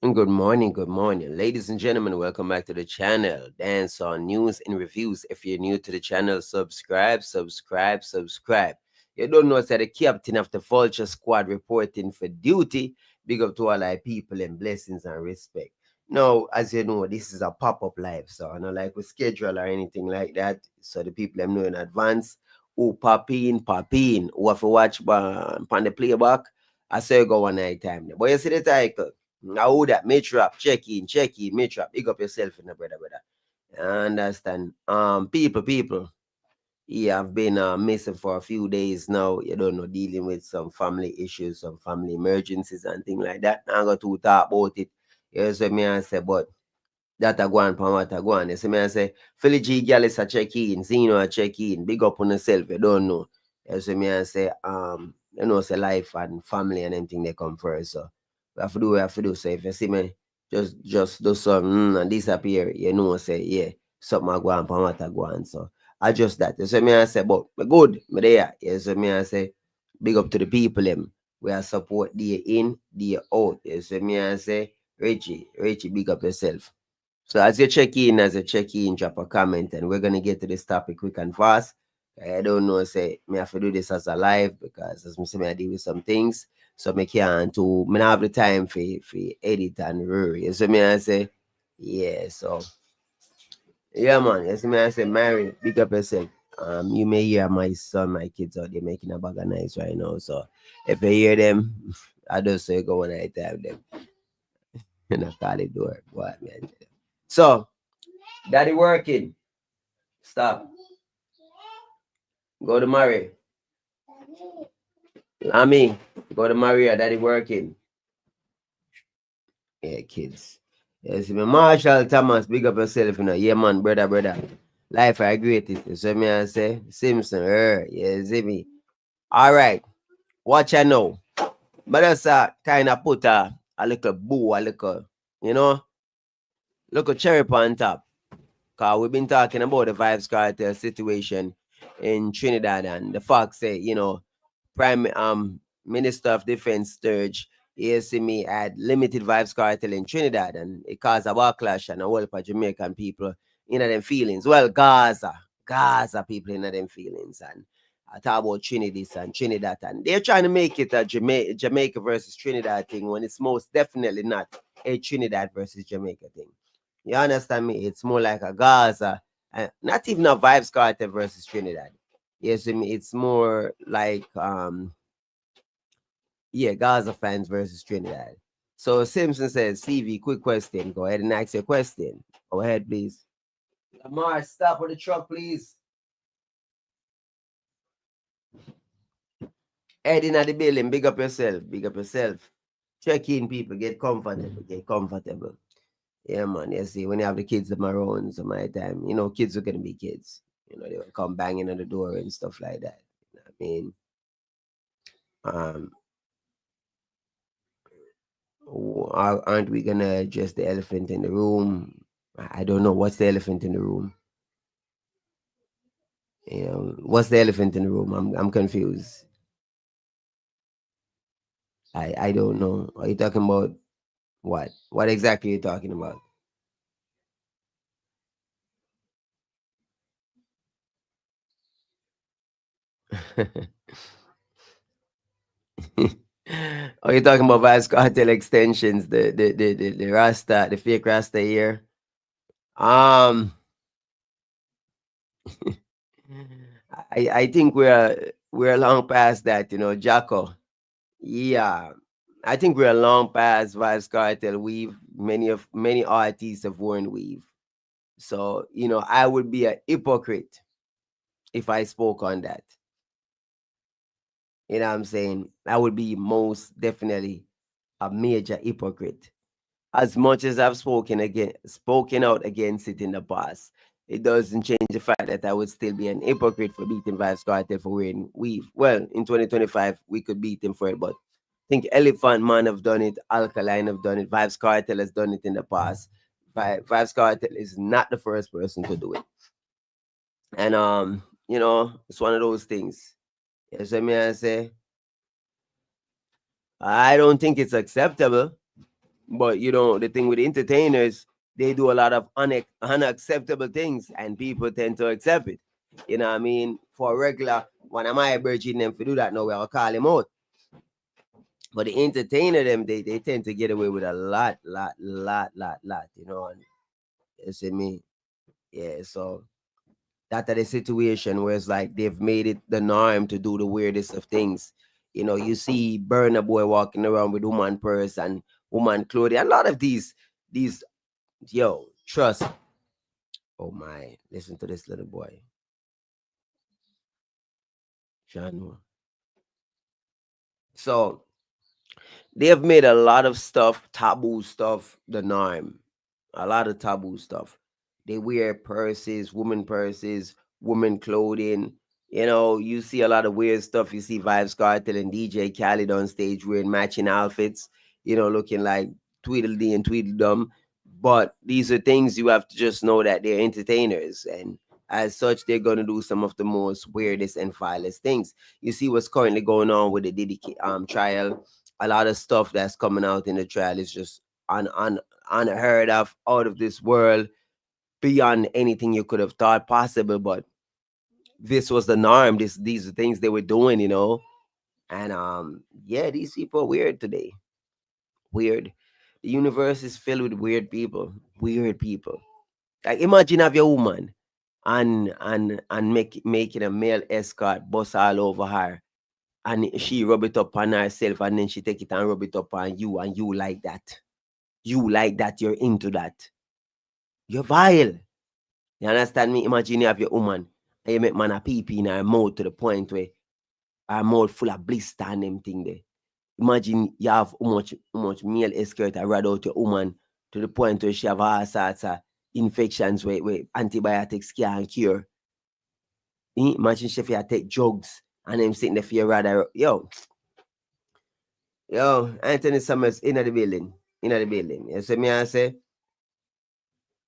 Good morning, ladies and gentlemen. Welcome back to the channel. Dance on news and reviews. If you're new to the channel, subscribe. You don't know that the captain of the Vulture Squad reporting for duty. Big up to all our people and blessings and respect. Now, as you know, this is a pop-up live, so I not like we schedule or anything like that. So the people them know in advance who pop in, who have to watch on the playback. I say you go one night time. But you see the title. Now that Mitrap, check in, Mitrap, big up yourself in the brother. I understand. People. Yeah, I've been missing for a few days now. You don't know, dealing with some family issues, some family emergencies and things like that. I'm going to talk about it. You see me I say, but that a go on, pan what a go on. You see me I say, Philly G Gallus a check in, Zeno a check in, big up on yourself, you don't know. You see me I say, you know, say life and family and everything they come first. So we have to do what we have to do. So if you see me, just do something and disappear, you know, say, yeah, something a go on, pan what a go on. So I just that. You see me I say, but me good, me there. You see me I say, big up to the people them. We are support day in, day out. You see me I say, Richie, big up yourself. So as you check in, drop a comment, and we're gonna get to this topic quick and fast. I don't know, say me have to do this as a live because as I say, I deal with some things, so me can't to me not have the time for edit and worry. So me I say, yeah, so yeah, man. Yes, me I say, Mary, big up yourself. You may hear my son, my kids out there making a bag of nice right now. So if you hear them, I just say go when I tell them. And I call it door. What man? So daddy working. Stop. Go to Mary. Lami, go to Maria. Daddy working. Yeah, kids. Yes, me Marshall Thomas, big up yourself, you know. Yeah, man, brother. Life I great it. You see me I say? Simpson, yeah, see me. All right. Watch I know. But that's kind of put a little boo, a little, you know, little cherry on top. Because we've been talking about the Vybz Kartel situation in Trinidad and the fact say, you know, Prime Minister of Defense Sturge, ASME had limited Vybz Kartel in Trinidad and it caused a backlash and a whole of Jamaican people in them feelings. Well, Gaza people in them feelings. And I talk about Trinidad and they're trying to make it a Jamaica versus Trinidad thing when it's most definitely not a Trinidad versus Jamaica thing. You understand me? It's more like a Gaza, not even a Vybz Kartel versus Trinidad. Yes, I mean it's more like yeah, Gaza fans versus Trinidad. So Simpson says, CV, quick question. Go ahead and ask your question. Go ahead, please. Lamar, stop with the truck, please. Heading at the building, big up yourself, big up yourself. Check in, people, get comfortable, get comfortable. Yeah, man. You see, when you have the kids them around some my time, you know, kids are gonna be kids. You know, they will come banging on the door and stuff like that. You know what I mean? Um, aren't we gonna address the elephant in the room? I don't know what's the elephant in the room. You know, what's the elephant in the room? I'm confused. I don't know. Are you talking about what? What exactly are you talking about? Are you talking about Vybz Kartel extensions, the Rasta, the fake Rasta here? Um, I think we're long past that, you know, Jacko. Yeah, I think we're long past Vybz Kartel. We've many artists have worn weave. So you know, I would be a hypocrite if I spoke on that. You know what I'm saying? I would be most definitely a major hypocrite. As much as I've spoken out against it in the past, it doesn't change the fact that I would still be an hypocrite for beating Vybz Kartel for wearing weave. Well, in 2025, we could beat him for it, but I think Elephant Man have done it, Alkaline have done it, Vybz Kartel has done it in the past. Vybz Kartel is not the first person to do it. And you know, it's one of those things. Yes, I mean I say, I don't think it's acceptable. But you know, the thing with entertainers, they do a lot of unacceptable things, and people tend to accept it. You know what I mean? For a regular, one of my virgin them to do that now, we'll call him out. But the entertainer them, they tend to get away with a lot, you know, and you see me? Yeah, so that are the situation where it's like they've made it the norm to do the weirdest of things. You know, you see Burner Boy walking around with woman purse and woman clothing. A lot of these yo, trust. Oh my, listen to this little boy. John. So they have made a lot of stuff, taboo stuff, the norm. A lot of taboo stuff. They wear purses, woman clothing. You know, you see a lot of weird stuff. You see Vybz Kartel and DJ Khaled on stage wearing matching outfits, you know, looking like Tweedledee and Tweedledum. But these are things you have to just know that they're entertainers. And as such, they're going to do some of the most weirdest and vilest things. You see what's currently going on with the Diddy trial. A lot of stuff that's coming out in the trial is just unheard of, out of this world, beyond anything you could have thought possible. But this was the norm. These are things they were doing, you know. And yeah, these people are weird today. Weird. The universe is filled with weird people. Weird people. Like imagine have your woman and making a male escort bust all over her, and she rub it up on herself, and then she take it and rub it up on you, and you like that. You like that, you're into that. You're vile. You understand me? Imagine you have your woman and you make man a pee pee in her mouth to the point where her mouth full of blister and them thing there. Imagine you have how much male escort I read out your woman to the point where she have all sorts of infections where antibiotics can't cure. Imagine if you take drugs and them sitting there for your rather yo, Anthony Summers in the building. In the building. You see me I say?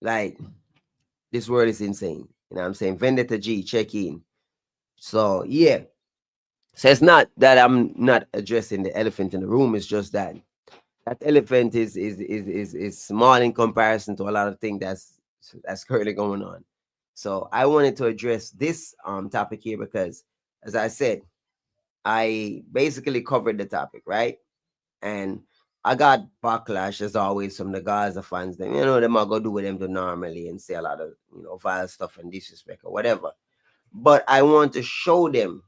Like, this world is insane. You know what I'm saying? Vendetta G, check in. So yeah. So it's not that I'm not addressing the elephant in the room. It's just that that elephant is small in comparison to a lot of things that's currently going on. So I wanted to address this topic here because, as I said, I basically covered the topic, right? And I got backlash as always from the Gaza fans. Them, you know, them are gonna do what them do normally and say a lot of vile stuff and disrespect or whatever. But I want to show them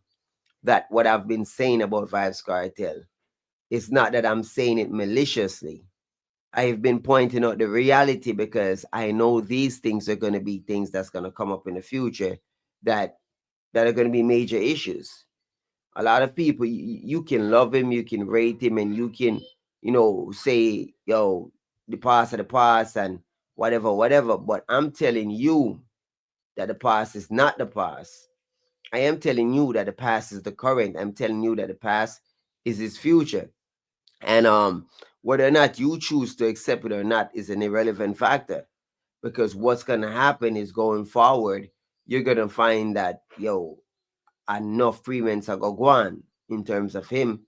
that what I've been saying about Vybz Kartel, it's not that I'm saying it maliciously. I've been pointing out the reality because I know these things are going to be things that's going to come up in the future that that are going to be major issues. A lot of people, you can love him, you can rate him, and you can, say, yo, the past are the past and whatever. But I'm telling you that the past is not the past. I am telling you that the past is the current. I'm telling you that the past is his future. And whether or not you choose to accept it or not is an irrelevant factor, because what's gonna happen is going forward, you're gonna find that enough payments are gonna go on in terms of him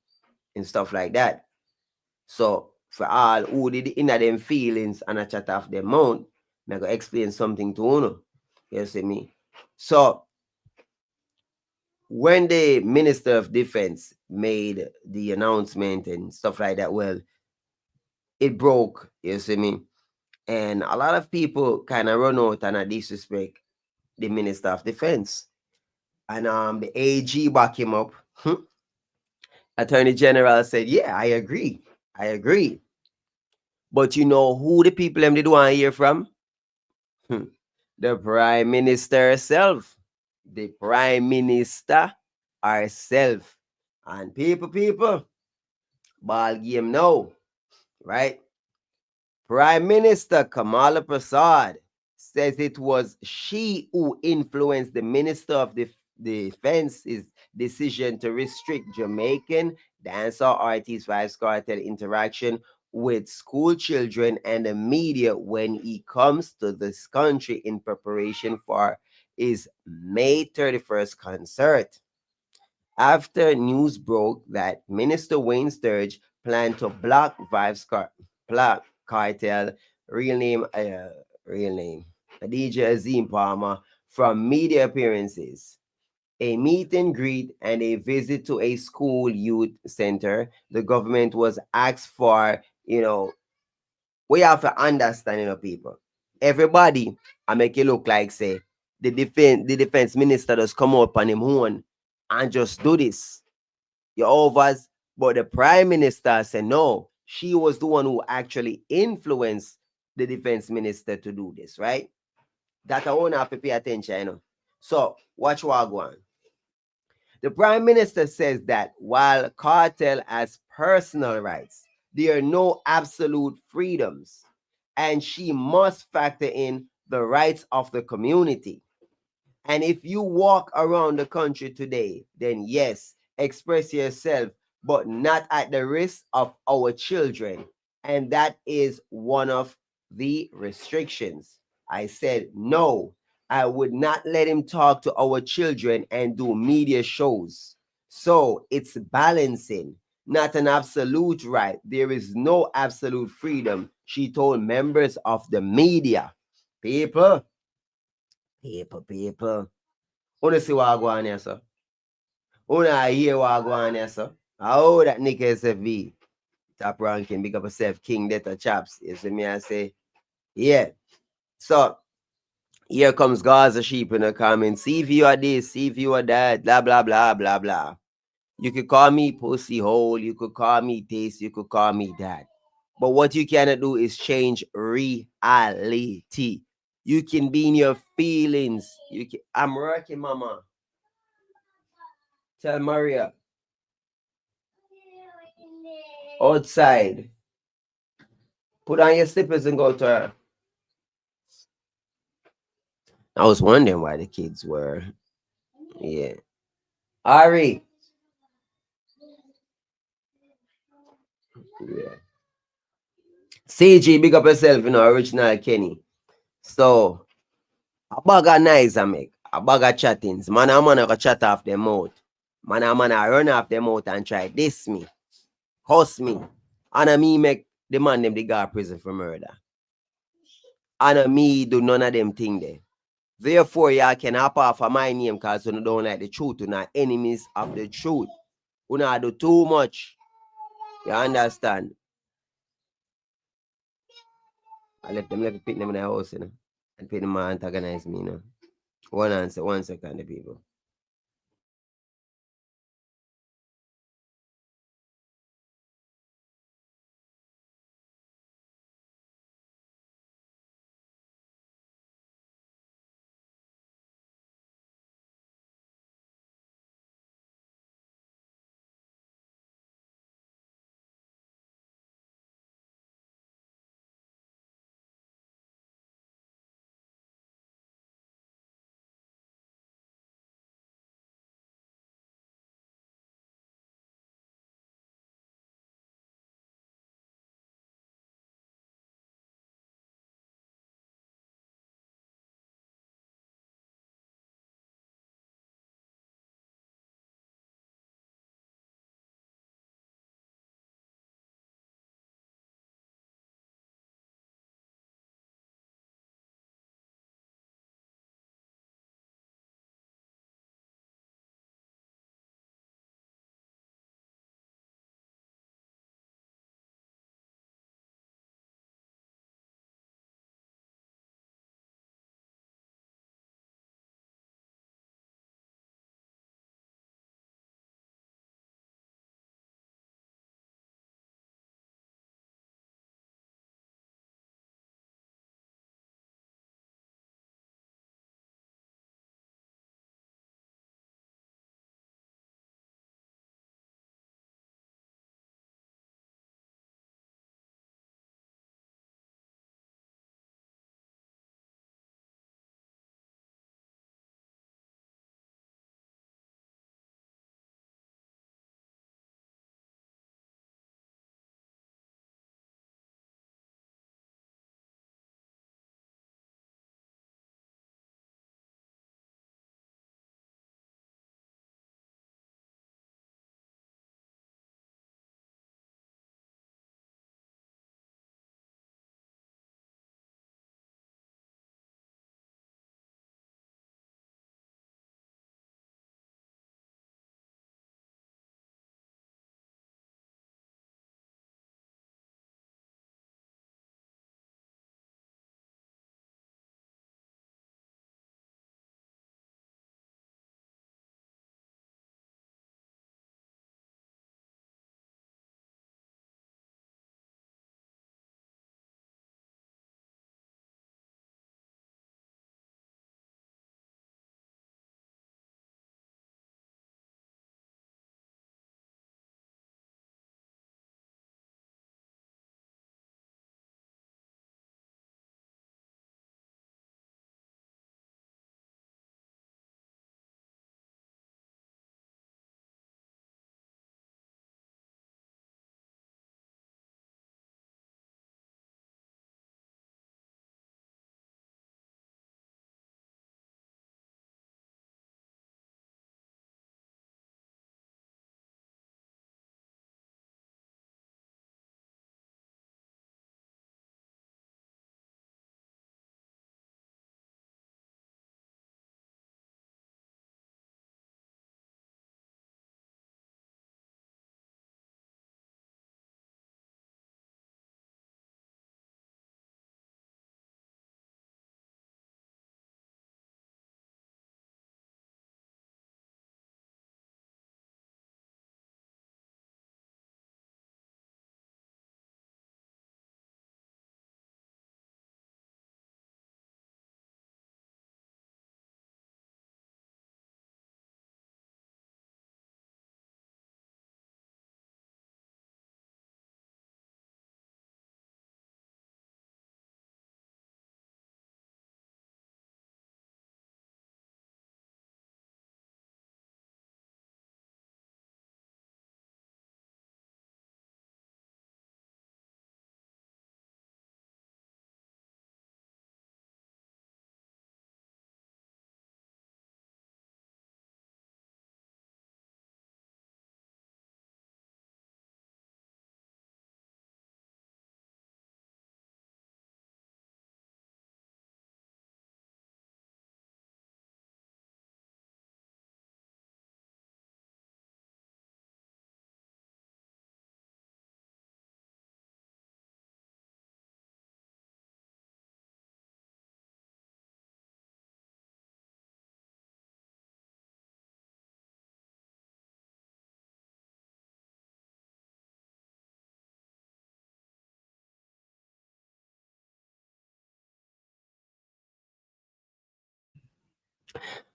and stuff like that. So for all who did in them feelings and a chat off their mouth, I'm gonna explain something to you. You see me? So when the Minister of Defense made the announcement and stuff like that, well, it broke, you see me? And a lot of people kind of run out and disrespect the Minister of Defense. And the AG back him up. Attorney General said, yeah, I agree. I agree. But you know who the people them did want to hear from? The Prime Minister herself. The Prime Minister herself. And people, ball game now, right? Prime Minister Kamala Prasad says it was she who influenced the Minister of Defense's decision to restrict Jamaican dancer artist Vybz Kartel interaction with school children and the media when he comes to this country in preparation for his May 31st concert. After news broke that Minister Wayne Sturge planned to block Kartel, real name, DJ Azim Palmer, from media appearances, a meet and greet, and a visit to a school youth center. The government was asked for, we have to understand, people. Everybody, I make it look like, say, the defense minister does come up on him own and just do this. You're overs. But the prime minister said no. She was the one who actually influenced the defense minister to do this, right? That I want to have to pay attention. So watch what I go on. The prime minister says that while Cartel has personal rights, there are no absolute freedoms, and she must factor in the rights of the community. And if you walk around the country today, then yes, express yourself, but not at the risk of our children. And that is one of the restrictions. I said, no, I would not let him talk to our children and do media shows. So it's balancing, not an absolute right. There is no absolute freedom, she told members of the media. People, people. Wanna see what I go on here, sir? Wanna hear what I go on here, sir? Oh, that nigga SFV. Top ranking, big up yourself, King Data Chaps. You see me, I say, yeah. So, here comes Gaza Sheep in the comments. See if you are this, see if you are that, blah, blah, blah, blah, blah. You could call me pussy hole, you could call me this, you could call me that. But what you cannot do is change reality. You can be in your feelings. I'm working, mama. Tell Maria. Outside. Put on your slippers and go to her. I was wondering why the kids were. Yeah. Ari. Yeah. CG, big up yourself, original Kenny. So, a bag of nice I make. A bag of chattings. Man, I'm gonna chat off their mouth. Man, I'm gonna run off their mouth and try diss me. Cuss me. And a me make the man them they got prison for murder. And a me do none of them thing there. Therefore, y'all can hop off of my name because you don't like the truth. You're not enemies of the truth. You not do too much. You understand? I let them pick them in the house, and pay them to antagonize me, One answer, 1 second, the people.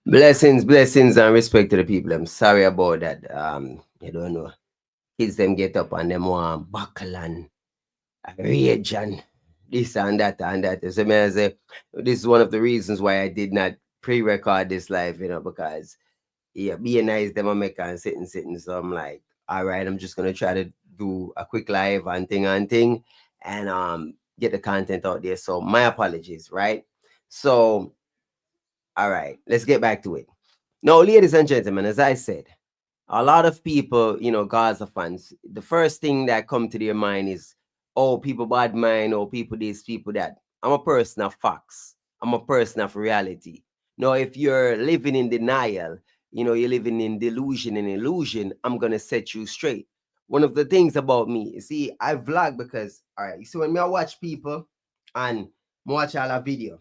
Blessings, blessings, and respect to the people. I'm sorry about that. You don't know. Kids them get up and them want buckle and rage and this and that and that. So may I say, this is one of the reasons why I did not pre-record this live, because yeah, being nice, them I make and sitting. So I'm like, all right, I'm just gonna try to do a quick live and thing, and get the content out there. So my apologies, right? So all right, let's get back to it. Now, ladies and gentlemen, as I said, a lot of people, Gaza fans, the first thing that come to their mind is, oh, people bad mind, or people this, people that. I'm a person of facts. I'm a person of reality. Now, if you're living in denial, you're living in delusion and illusion, I'm gonna set you straight. One of the things about me, you see, I vlog because, all right, you see, when I watch people and I watch all a video,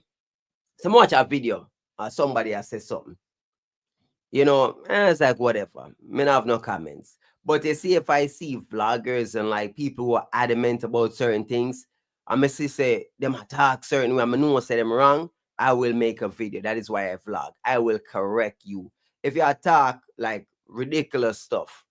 so I watch a video, somebody has said something, it's like whatever. Me not have no comments. But you see, if I see vloggers and like people who are adamant about certain things, I must say them attack certain way. I know say them wrong. I will make a video. That is why I vlog. I will correct you. If you attack like ridiculous stuff,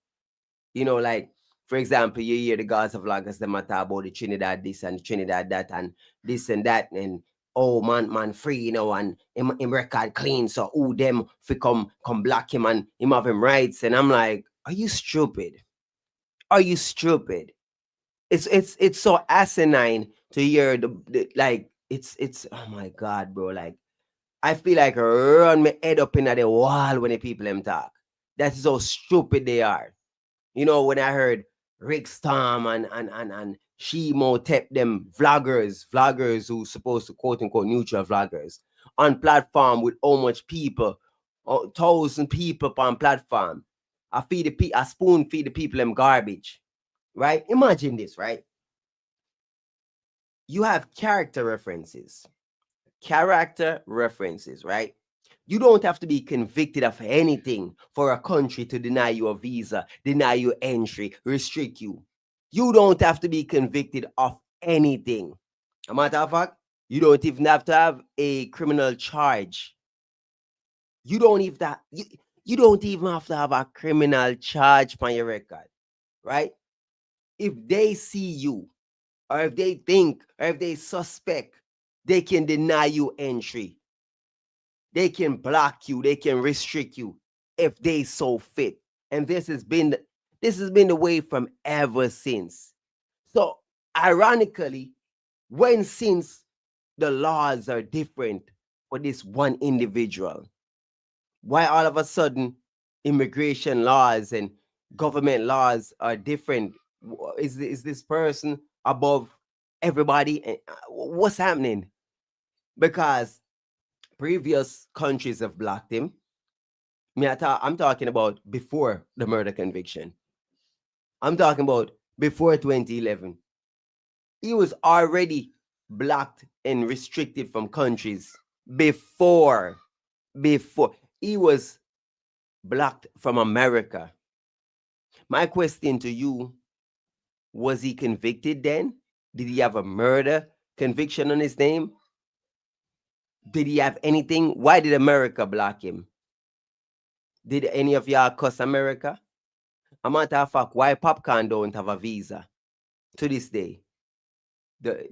like for example, you hear the Gaza vloggers them talk about the Trinidad this and Trinidad that and this and that, and oh man free, and him record clean, so who them fi come block him and him have him rights, and I'm like, are you stupid? Are you stupid? It's so asinine to hear the like it's oh my god, bro, like I feel like I run my head up in the wall when the people them talk. That's how stupid they are. When I heard Rick Storm and Shimo Tep, them vloggers who supposed to quote unquote neutral vloggers on platform with how much people, 1,000 people on platform. I spoon feed the people them garbage, right? Imagine this, right? You have character references, right? You don't have to be convicted of anything for a country to deny you a visa, deny you entry, restrict you. You don't have to be convicted of anything. A matter of fact, you don't even have to have a criminal charge. You don't even you don't even have to have a criminal charge on your record, right? If they see you, or if they think, or if they suspect, they can deny you entry. They can block you, they can restrict you if they so fit. And this has been the way from ever since. So ironically, when since the laws are different for this one individual, why all of a sudden immigration laws and government laws are different? Is this person above everybody? What's happening? Because previous countries have blocked him. I'm talking about before the murder conviction. I'm talking about before 2011. He was already blocked and restricted from countries before. Before he was blocked from America. My question to you: was he convicted then? Did he have a murder conviction on his name? Did he have anything? Why did America block him? Did any of y'all cuss America? A matter of fact, why Popcorn don't have a visa to this day?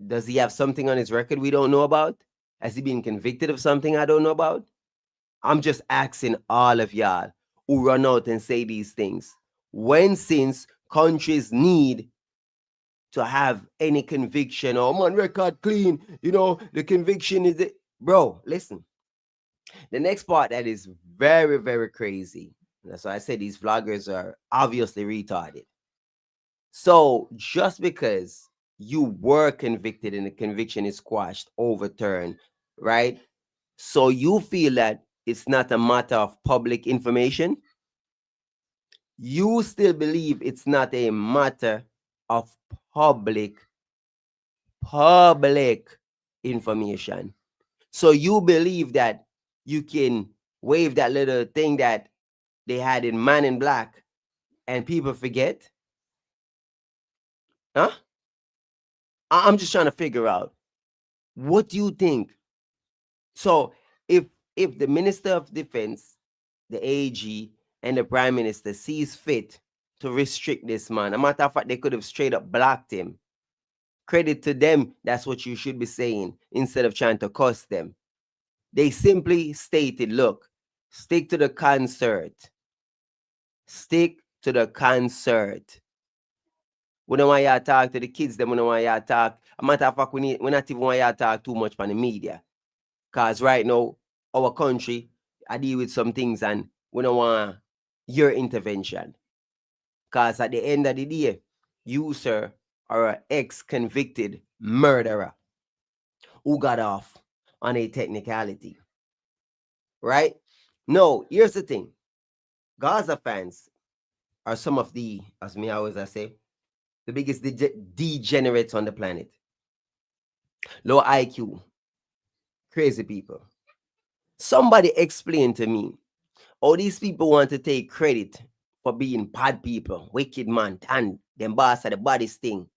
Does he have something on his record we don't know about? Has he been convicted of something I don't know about? I'm just asking all of y'all who run out and say these things. When since countries need to have any conviction, or man, record clean, the conviction is it. Bro, listen. The next part that is very, very crazy. That's why I said these vloggers are obviously retarded. So just because you were convicted and the conviction is quashed, overturned, right? So you feel that it's not a matter of public information. You still believe it's not a matter of public information. So you believe that you can wave that little thing that they had in Man in Black and people forget? Huh? I'm just trying to figure out, what do you think? So if if the Minister of Defense, the AG, and the Prime Minister sees fit to restrict this man, a matter of fact, they could have straight up blocked him. Credit to them, that's what you should be saying instead of trying to cuss them. They simply stated, look, stick to the concert. Stick to the concert. We don't want you to talk to the kids, them we don't want you to talk. A matter of fact, we not even want you to talk too much on the media. Because right now, our country, I deal with some things and we don't want your intervention. Because at the end of the day, you, sir, are an ex-convicted murderer who got off on a technicality. Right? No, here's the thing. Gaza fans are some of the, as me always I say, the biggest degenerates on the planet. Low IQ, crazy people. Somebody explain to me how these people want to take credit for being bad people, wicked man, and them boss are the baddest thing.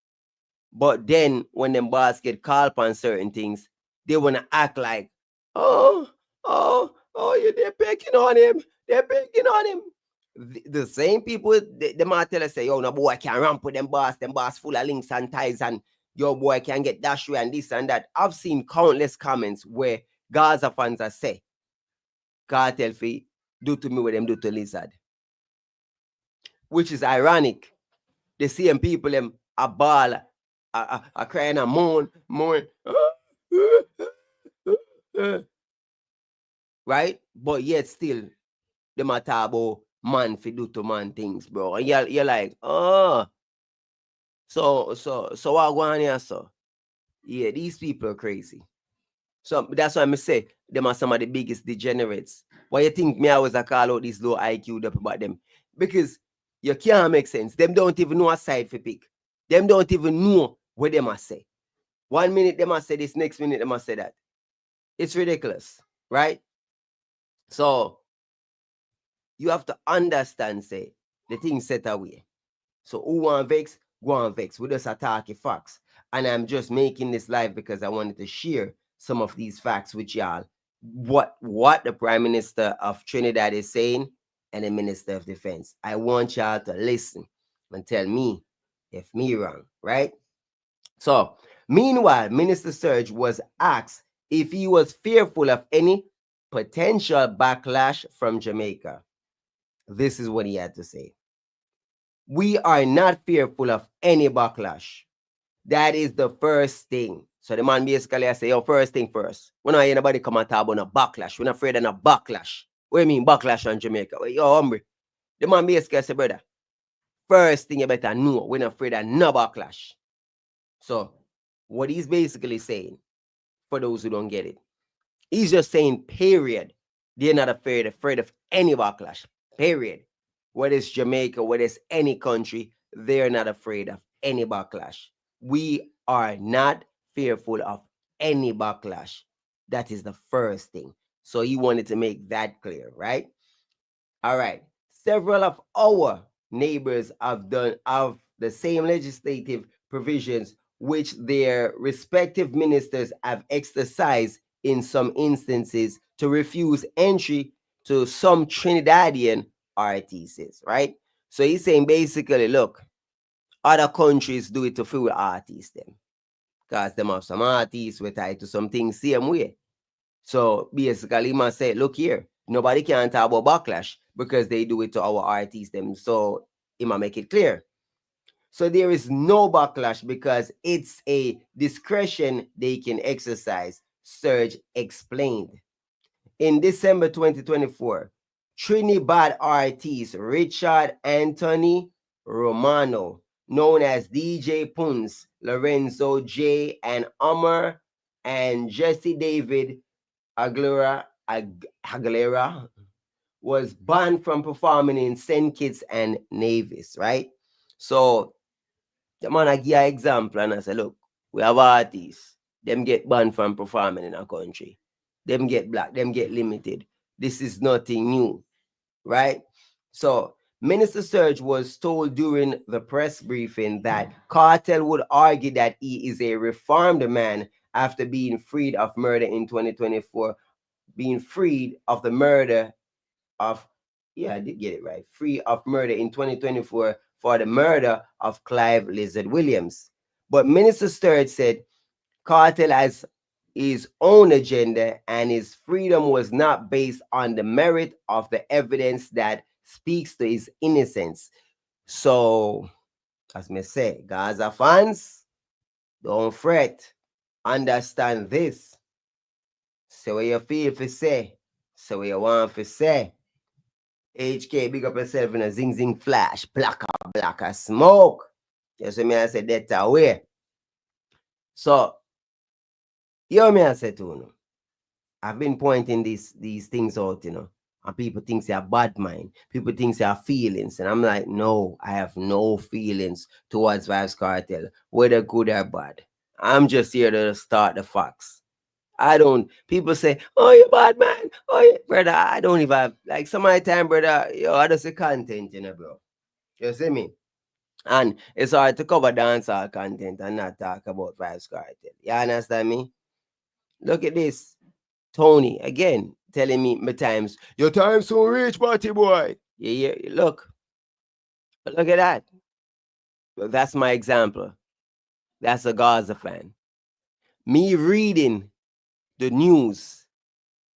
But then when them boss get called on certain things, they want to act like, oh, they're picking on him. They're picking on him. The same people, they might tell us, say, yo, no boy can't ramp with them boss full of links and ties, and your boy can get dash way and this and that. I've seen countless comments where Gaza fans are say, Kartel fee, do to me what them do to Lizard. Which is ironic. The same people, them, a ball, a crying and moan. Right? But yet still, them a talk about man fi do to man things, bro. And you're like, oh, so what going on here, so? Yeah, these people are crazy. So that's why I say them are some of the biggest degenerates. Why you think me always I call out these low IQ up about them? Because you can't make sense. Them don't even know a side for pick. Them don't even know what they must say. 1 minute they must say this, next minute they must say that. It's ridiculous, right? So you have to understand, say, the thing set away. So who want vex, go on vex. We just attack the facts. And I'm just making this live because I wanted to share some of these facts with y'all. What the Prime Minister of Trinidad is saying and the Minister of Defense. I want y'all to listen and tell me if me wrong, right? So, meanwhile, Minister Serge was asked if he was fearful of any potential backlash from Jamaica. This is what he had to say. We are not fearful of any backlash. That is the first thing. So the man basically I say, yo, first thing first. When I hear anybody come and talk about a backlash, we're not afraid of a backlash. What do you mean backlash on Jamaica? Yo, hombre. The man basically say, brother, first thing you better know, we're not afraid of no backlash. So what he's basically saying, for those who don't get it, he's just saying, period. They're not afraid of any backlash. Period. Whether it's Jamaica, whether it's any country, they're not afraid of any backlash. We are not fearful of any backlash. That is the first thing. So he wanted to make that clear, right? All right. Several of our neighbors have the same legislative provisions which their respective ministers have exercised in some instances to refuse entry to some Trinidadian artists, right? So he's saying basically, look, other countries do it to free artists them. Because them have some artists with tied to some things same way. So basically, he must say, look here, nobody can talk about backlash because they do it to our artists them. So he must make it clear. So there is no backlash because it's a discretion they can exercise, Serge explained. In December 2024, Trinidad artist Richard Anthony Romano, known as DJ Puns, Lorenzo J. and Omar, and Jesse David Aguilera was banned from performing in St. Kitts and Nevis, right? So the man I give an example and I say, look, we have artists, them get banned from performing in our country. Them get black, them get limited. This is nothing new, right? So Minister Serge was told during the press briefing that Kartel would argue that he is a reformed man after being freed of murder in 2024 being freed of the murder of, yeah, I did get it right, free of murder in 2024 for the murder of Clive Lizard Williams. But Minister Sturridge said Cartel has his own agenda and his freedom was not based on the merit of the evidence that speaks to his innocence. So, as me say, Gaza fans, don't fret. Understand this. Say what you feel for say. Say what you want for say. HK, big up yourself in a zing zing flash. Blacker smoke. You see me, I said that away. So, you me I say to you. I've been pointing these things out, and people think they are bad mind. People think they are feelings. And I'm like, no, I have no feelings towards Vybz Kartel, whether good or bad. I'm just here to start the facts. I don't, people say, oh, you bad man. Oh, yeah. Brother, I don't even have, like, some of the time, brother, I just say content, bro. You see me? And it's hard to cover dancehall content and not talk about Vybz Kartel. You understand me? Look at this. Tony, again, telling me my times, your time's so rich, party boy. Yeah, look at that. That's my example. That's a Gaza fan. Me reading the news,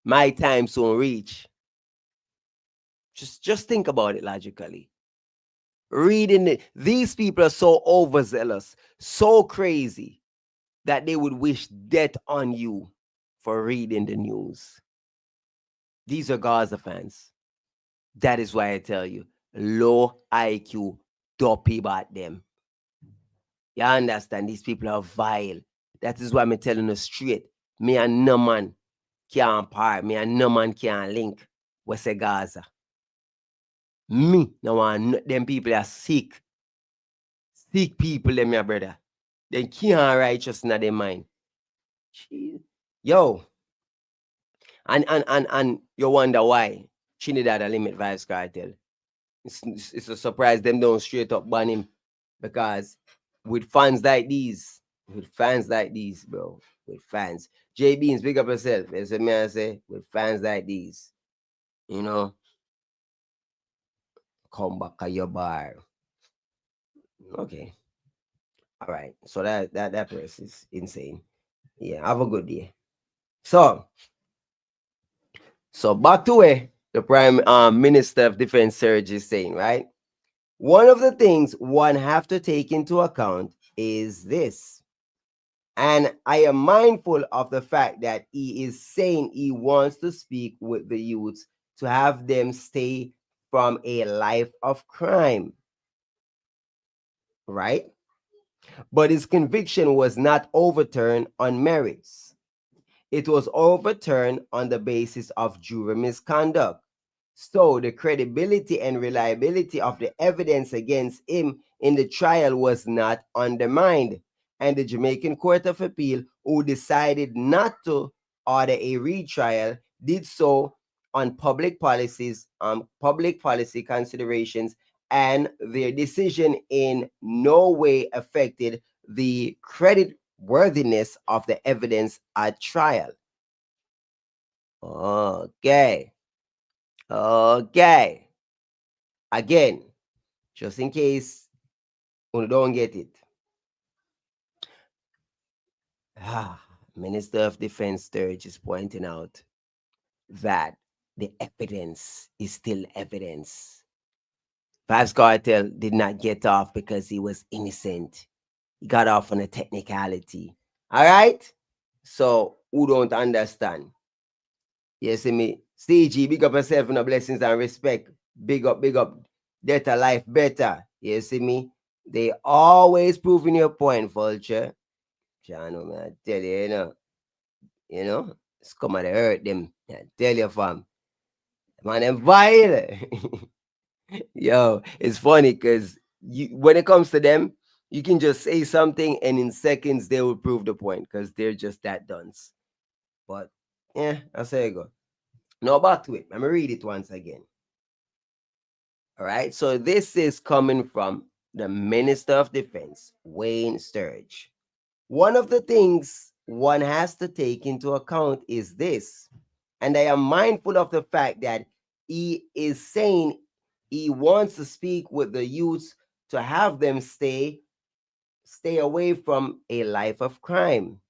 my time so reach. Just think about it logically. Reading it, these people are so overzealous, so crazy that they would wish death on you for reading the news. These are Gaza fans. That is why I tell you, low IQ, dopey about them. You understand? These people are vile. That is why I'm telling you straight. Me and no man can't part. Me and no man can't link. We say Gaza. Me, no one, them people are sick. Sick people, them, my brother. They can't righteous in their mind. Yo. And you wonder why Trinidad a limit Vybz Kartel. It's a surprise them don't straight up ban him. Because with fans like these, bro, with fans, J Beans, big up yourself. As a man say, with fans like these, you know, come back at your bar. Okay, all right. So that person is insane. Yeah, have a good day. So back to where the Prime Minister of Defense Serge is saying, right? One of the things one have to take into account is this. And I am mindful of the fact that he is saying he wants to speak with the youths to have them stay from a life of crime. Right? But his conviction was not overturned on merits. It was overturned on the basis of jury misconduct. So the credibility and reliability of the evidence against him in the trial was not undermined. And the Jamaican Court of Appeal, who decided not to order a retrial, did so on public policy considerations, and their decision in no way affected the credit worthiness of the evidence at trial. Okay. Again, just in case you don't get it. Minister of Defense Sturge is pointing out that the evidence is still evidence. Vybz Kartel did not get off because he was innocent. He got off on a technicality. All right? So, who don't understand? You see me? CG, big up yourself in the blessings and respect. Big up. Better life better. You see me? They always proving your point, Vulture. Chano, man, I tell you, it's come to hurt them. I tell you, fam. Man, them vile. Yo, it's funny because when it comes to them, you can just say something and in seconds they will prove the point because they're just that dunce. But yeah, I'll say it go. Now back to it. Let me read it once again. All right. So this is coming from the Minister of Defense, Wayne Sturge. One of the things one has to take into account is this. And I am mindful of the fact that he is saying he wants to speak with the youths to have them stay away from a life of crime.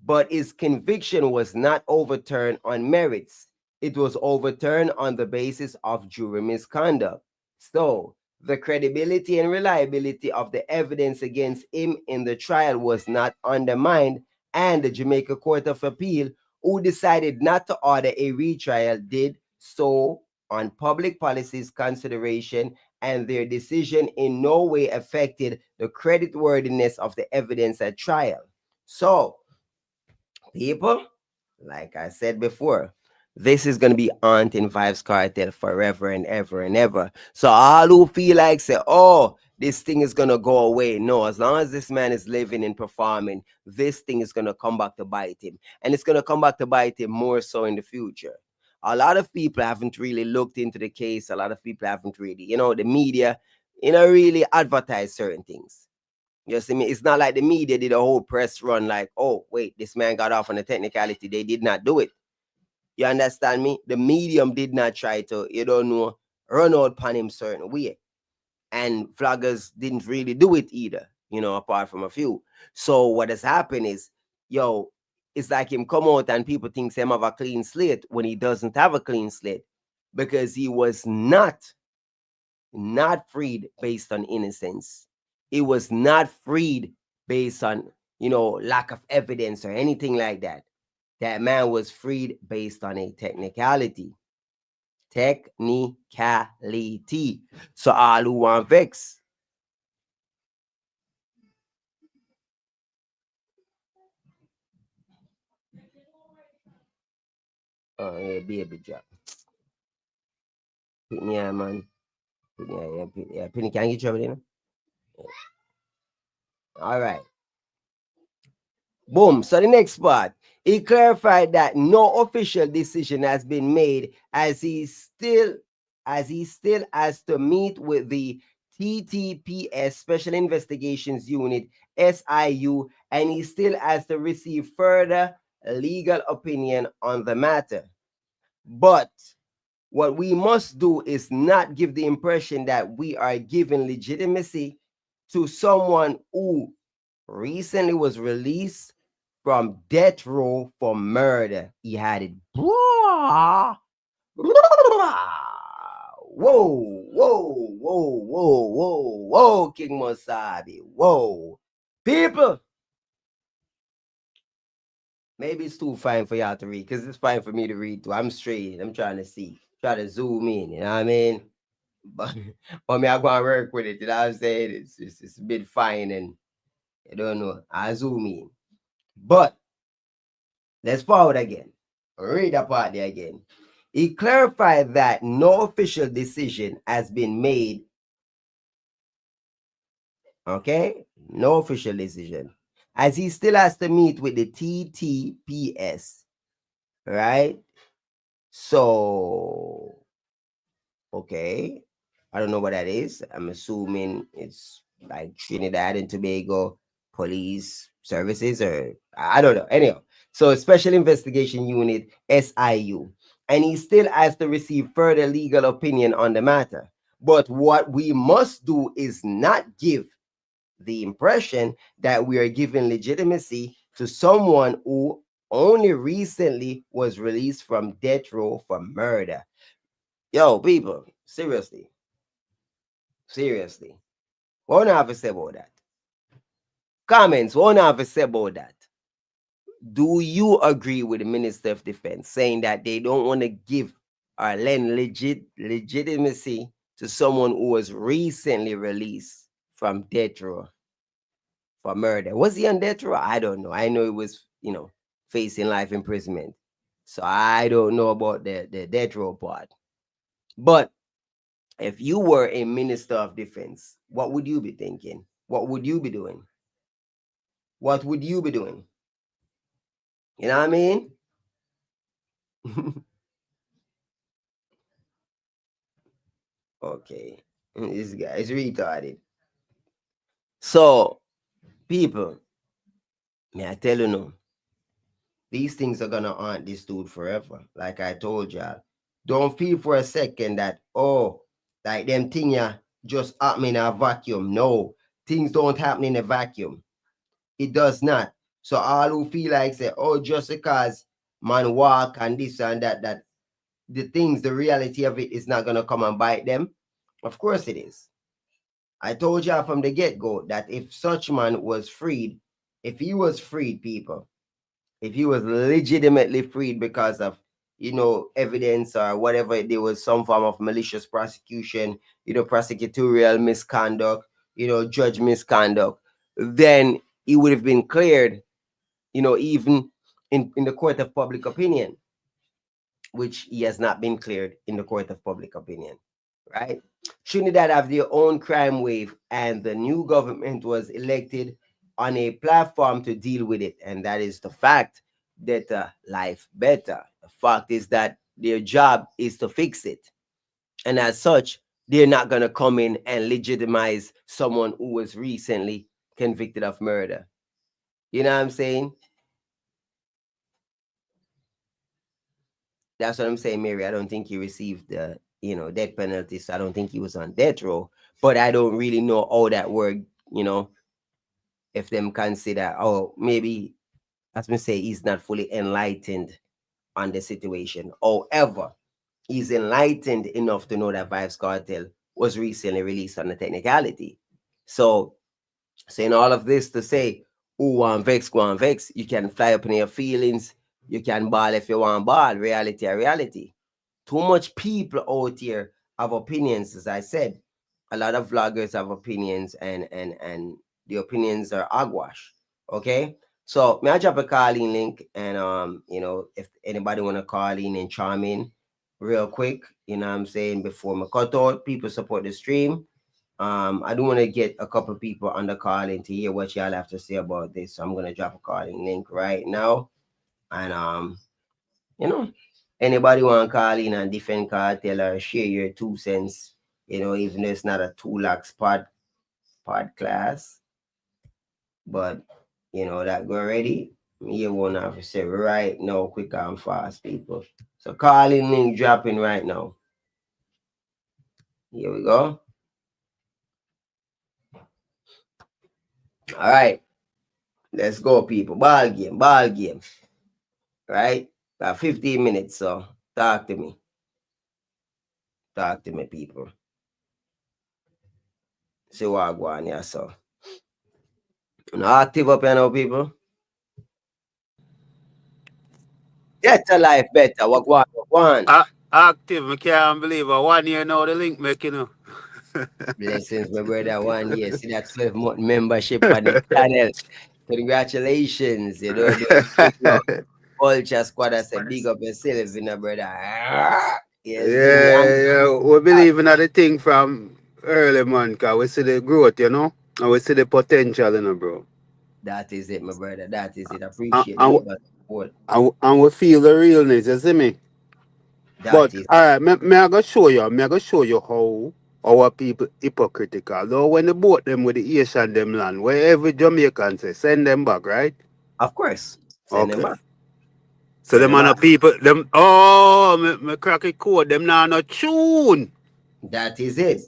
But his conviction was not overturned on merits. It was overturned on the basis of jury misconduct. So, the credibility and reliability of the evidence against him in the trial was not undermined, and the Jamaica Court of Appeal, who decided not to order a retrial, did so on public policies consideration, and their decision in no way affected the creditworthiness of the evidence at trial. So, people, like I said before, this is gonna be haunting Vybz Kartel forever and ever and ever. So all who feel like say, oh, this thing is gonna go away. No, as long as this man is living and performing, this thing is gonna come back to bite him. And it's gonna come back to bite him more so in the future. A lot of people haven't really looked into the case. A lot of people haven't really, the media, really advertise certain things. You see me? It's not like the media did a whole press run like, oh, wait, this man got off on a technicality. They did not do it. You understand me? The medium did not try to, run out upon him certain way. And vloggers didn't really do it either, apart from a few. So what has happened is, it's like him come out and people think him have a clean slate when he doesn't have a clean slate because he was not freed based on innocence. It was not freed based on, lack of evidence or anything like that. That man was freed based on a technicality. Technicality. So all who want vex. Oh, yeah, baby drop. Yeah, man. Yeah, Penny, can you get trouble, All right. Boom. So the next part, he clarified that no official decision has been made as he still has to meet with the TTPS Special Investigations Unit SIU, and he still has to receive further legal opinion on the matter. But what we must do is not give the impression that we are giving legitimacy to someone who recently was released from death row for murder. He had it. Whoa, whoa, whoa, whoa, whoa, whoa, King Mosabi. Whoa. People, maybe it's too fine for y'all to read, because it's fine for me to read too. I'm straight. I'm trying to see. Try to zoom in, you know what I mean? But, but me, I go and work with it. You know what I'm saying? It's a bit fine and I don't know. I zoom in. But let's forward again. Read that part there again. He clarified that no official decision has been made. Okay? No official decision. As he still has to meet with the TTPS. Right? So, okay. I don't know what that is. I'm assuming it's like Trinidad and Tobago Police Services, or I don't know. Anyhow, so Special Investigation Unit SIU, and he still has to receive further legal opinion on the matter. But what we must do is not give the impression that we are giving legitimacy to someone who only recently was released from death row for murder. Yo, people, seriously. Seriously. What have to say about that? Comments, what have to say about that? Do you agree with the Minister of Defense saying that they don't want to give or lend legitimacy to someone who was recently released from death row for murder? Was he on death row? I don't know. I know he was, facing life imprisonment. So I don't know about the death row part. But if you were a Minister of Defense, what would you be thinking? What would you be doing? What would you be doing? You know what I mean? Okay. This guy is retarded. So, people, may I tell you no? These things are gonna haunt this dude forever. Like I told y'all. Don't feel for a second that, oh, like them thing ya just happen in a vacuum. No, things don't happen in a vacuum. It does not. So all who feel like say, oh, just because man walk and this and that the things, the reality of it is not gonna come and bite them. Of course it is. I told y'all from the get-go that if such man was freed, if he was freed, people, if he was legitimately freed because of, evidence or whatever, there was some form of malicious prosecution, prosecutorial misconduct, judge misconduct, then he would have been cleared, even in the court of public opinion, which he has not been cleared in the court of public opinion, right? Trinidad have their own crime wave, and the new government was elected on a platform to deal with it, and that is the fact that life better. The fact is that their job is to fix it, and as such, they're not gonna come in and legitimize someone who was recently convicted of murder. You know what I'm saying? That's what I'm saying, Mary. I don't think he received the, death penalty. So I don't think he was on death row. But I don't really know how that worked, if them consider, oh, maybe, as me say, he's not fully enlightened on the situation. However, he's enlightened enough to know that Vybz Kartel was recently released on the technicality. So saying all of this to say, who want vex, go on vex. You can fly up in your feelings. You can ball if you want ball. Reality are reality. Too much people out here have opinions, as I said. A lot of vloggers have opinions, and the opinions are hogwash. Okay. So may I drop a calling link, and if anybody wanna call in and chime in real quick, what I'm saying, before my cut out, people support the stream. I do want to get a couple people on the calling to hear what y'all have to say about this. So I'm gonna drop a calling link right now. And you know, anybody want to call in and defend cartel or share your 2 cents, even though it's not a 2 lakhs pod class, but that go ready. You wanna have to say right now, quick and fast, people. So calling link dropping right now. Here we go. All right, let's go, people. Ball game, ball game. Right? Got 15 minutes, so talk to me. Talk to me, people. See what I go on here, so. Now active up here now, people. Get a life better. What one? Active, I can't believe it. 1 year now the link making. Blessings, my brother. 1 year. See that 12-month membership on the channel. Congratulations. Big up. Culture squad. I said, big up yourself, brother. Yeah, You see me? And yeah. We believe in the thing from early, man, because we see the growth, and we see the potential, bro. that is it, my brother. That is it. And, Appreciate the and, love and support. and we feel the realness, you see me? That But, is all right, me I go show you. Me I go show you how our people hypocritical. Though when they bought them with the Asian them land, where every Jamaican say, send them back, right? Of course. Send them Okay. back. So Send them them are back. the people, them, oh, me crack it code, them now no tune. That is it.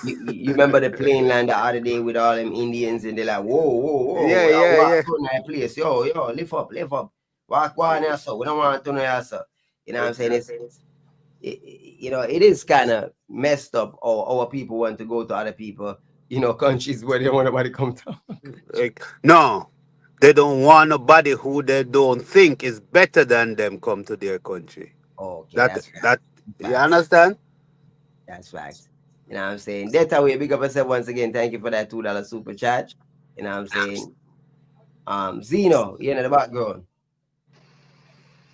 You remember the plane land the other day with all them Indians, and they're like, whoa, whoa, whoa, Yeah, we don't yeah, want yeah. to that place. Yo, lift up, lift up. Walk on here, so we don't want to know here, so. You know what I'm saying? It is kind of messed up, or our people want to go to other people, countries where they don't want nobody come to. Like, no, they don't want nobody who they don't think is better than them come to their country. Okay, That that's fact. that you Facts. understand? That's facts. You know what I'm saying? That way, big up yourself once again. Thank you for that $2 super chat. You know what I'm saying? Zeno, you in the background,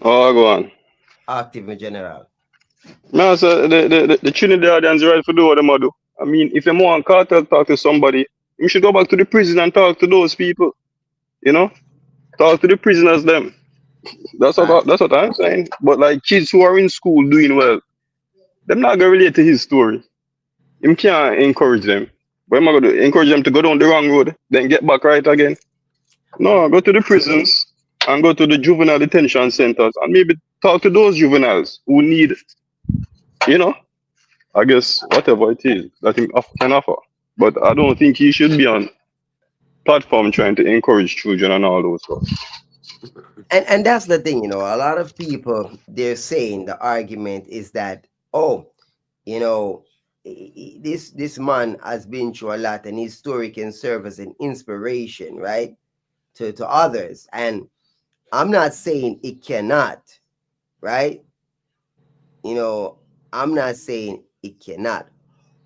Oh, go on. active in general. Man, so the Trinidadians right for do what them a do. I mean, if you want cartel talk to somebody, you should go back to the prison and talk to those people. You know, talk to the prisoners. Them. Fact. That's what I'm saying. But like kids who are in school doing well, them not gonna relate to his story. Him can't encourage them. What am I gonna do? Encourage them to go down the wrong road, then get back right again? No, go to the prisons. and go to the juvenile detention centers and maybe talk to those juveniles who need, you know, I guess whatever it is that he can offer. But I don't think he should be on platform trying to encourage children and all those stuff. And that's the thing, a lot of people, they're saying the argument is that, oh, you know this man has been through a lot, and his story can serve as an inspiration, right, to others. And I'm not saying it cannot, right? you know I'm not saying it cannot.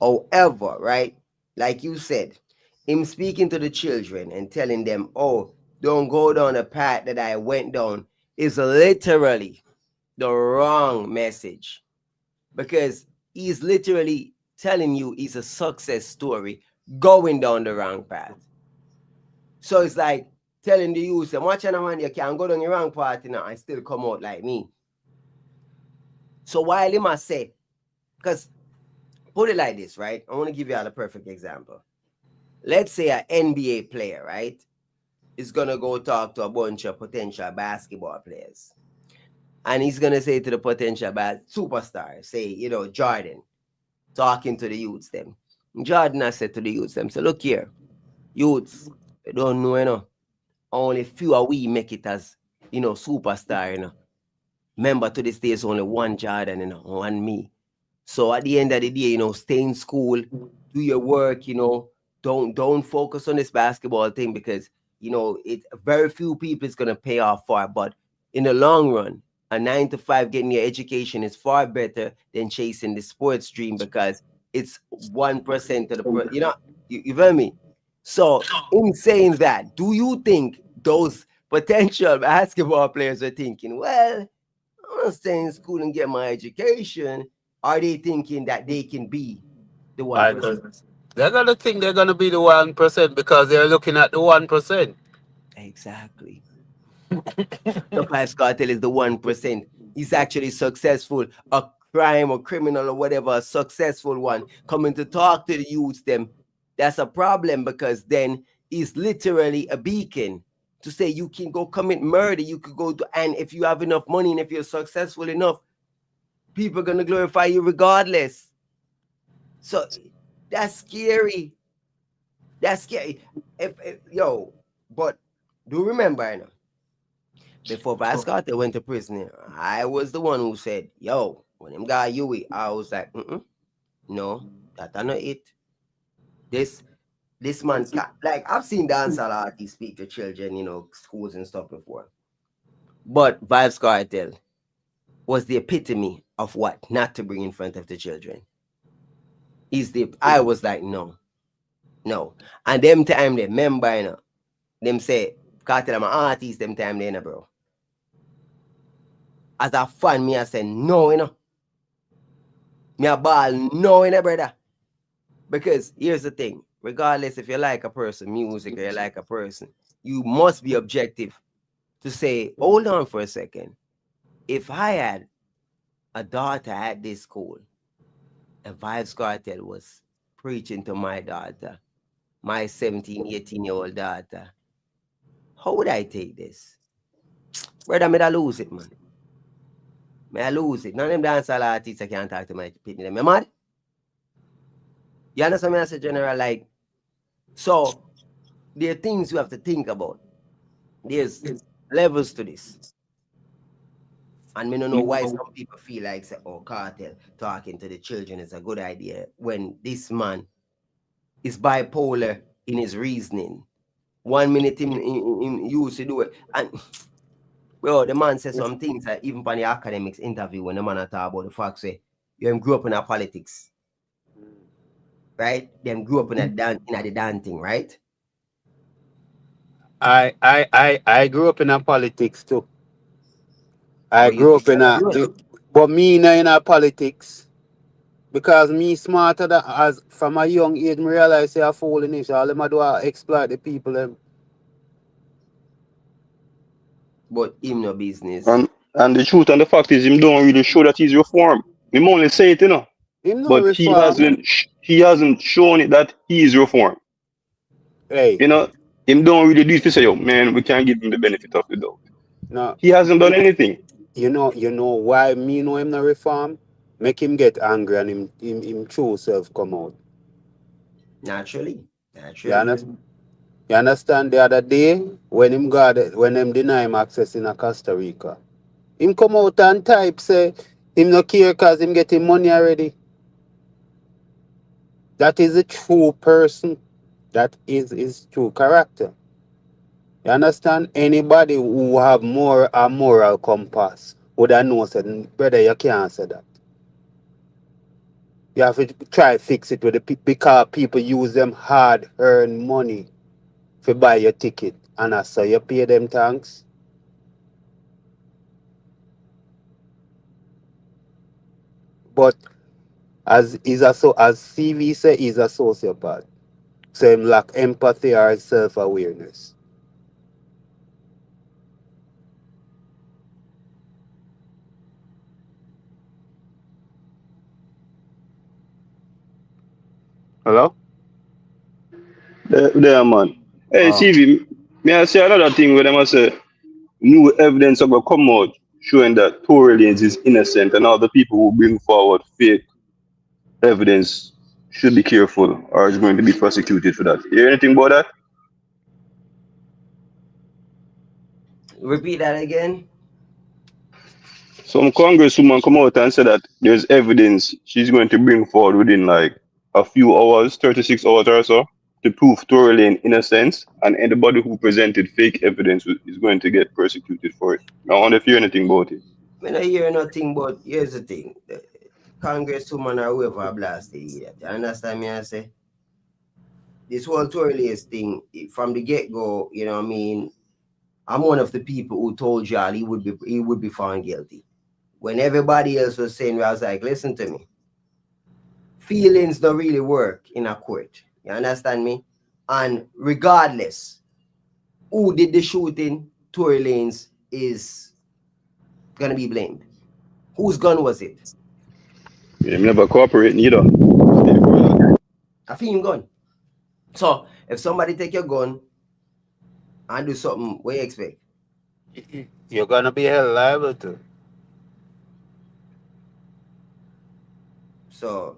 However, right, like you said, him speaking to the children and telling them, oh, don't go down the path that I went down, is literally the wrong message, because he's literally telling you it's a success story going down the wrong path. So it's like telling the youth, watch out, man, you can go down the wrong path now and still come out like me. So while he must say, because put it like this, right? I want to give you all a perfect example. Let's say an NBA player, right, is going to go talk to a bunch of potential basketball players. And he's going to say to the potential superstar, say, Jordan, talking to the youths them. Jordan has said to the youths them, so look here, youths, you don't know, only few of we make it as, superstar, Remember, to this day, it's only one Jordan, one me. So at the end of the day, stay in school, do your work, don't focus on this basketball thing, because, it very few people is going to pay off for it. But in the long run, a 9 to 5 getting your education is far better than chasing the sports dream, because it's 1% of the, you feel me? So in saying that, do you think those potential basketball players are thinking, well, I'm gonna stay in school and get my education? Are they thinking that they can be the I 1%? don't. They're gonna think they're gonna be the 1% because they're looking at the 1%. Exactly. The Vybz Kartel is the 1%. He's actually successful. A crime or criminal or whatever, a successful one, coming to talk to the youths, them. That's a problem, because then he's literally a beacon to say you can go commit murder. You could go to, and if you have enough money and if you're successful enough, people are gonna glorify you regardless. So that's scary. That's scary. But do remember, before Vybz Kartel went to prison, I was the one who said, yo, when him got Huey, I was like, no, that not it. This this man can't, like, I've seen dancehall artists speak to children, schools and stuff before. But Vybz Kartel was the epitome of what not to bring in front of the children. I was like, no. And them time they remember, them say, Kartel I'm an artist, them time they, bro. As a fan, me I say, no, me a ball, no, brother. Because here's the thing, regardless if you like a person, music, or you like a person, you must be objective to say, hold on for a second. If I had a daughter at this school, and Vybz Kartel was preaching to my daughter, my 17, 18-year-old daughter, how would I take this? Brother, may I lose it, man. May I lose it. None of them dancehall artists I can't talk to my pitney. Am I mad? You understand me as a general? Like, so there are things you have to think about. There's levels to this. And me don't know why some people feel like, say, oh, Kartel talking to the children is a good idea, when this man is bipolar in his reasoning. 1 minute him used to do it. And bro, the man says some things that even on the academics interview, when the man talk about the fact, say, you grew up in a politics. Right? Them grew up in the dancing, right? I grew up in a politics too. How I you grew think up in that's a, good? but me not in a politics because me smarter than as from a young age. Me realize say I fool in this. All them a do I exploit the people. Them. But him no business. And the truth and the fact is, him don't really show that he's reformed. Him only say it, Him no but he reform. hasn't he hasn't shown it that he is reformed. Hey, You know, him don't really do it to say, yo, man, we can't give him the benefit of the doubt. No, He hasn't done anything. you know why me know him no reform? Make him get angry and him true self come out. Naturally. You Naturally. understand? You understand the other day when when him deny him access in a Costa Rica. Him come out and type say him no care cause him getting money already. That is a true person. That is his true character. You understand? Anybody who have more a moral compass would have know said, brother, you can't say that. You have to try fix it with because people use them hard earned money to buy your ticket. And I saw you pay them thanks. But as CV say he's a sociopath. So him lack empathy or self awareness. Hello? There, man. Hey, Oh. CV, may I say another thing where them I say new evidence are gonna come out showing that Tory Lanez is innocent and all the people who bring forward fake evidence should be careful or is going to be prosecuted for that. You hear anything about that? Repeat that again. Some congresswoman come out and said that there's evidence she's going to bring forward within like a few hours, 36 hours or so, to prove Tory Lanez innocence, and anybody who presented fake evidence is going to get persecuted for it. I wonder if you hear anything about it. Me not hear nothing, but here's the thing. The Congresswoman or whoever blasted idiot. You understand me? I say this whole Tory Lanez thing from the get go. You know what I mean? I'm one of the people who told y'all he would be found guilty. When everybody else was saying, I was like, listen to me. Feelings don't really work in a court. You understand me? And regardless who did the shooting, Tory Lanez is gonna be blamed. Whose gun was it? You never cooperate neither. A film gun. So if somebody take your gun and do something, what you expect? You're gonna be held liable to. So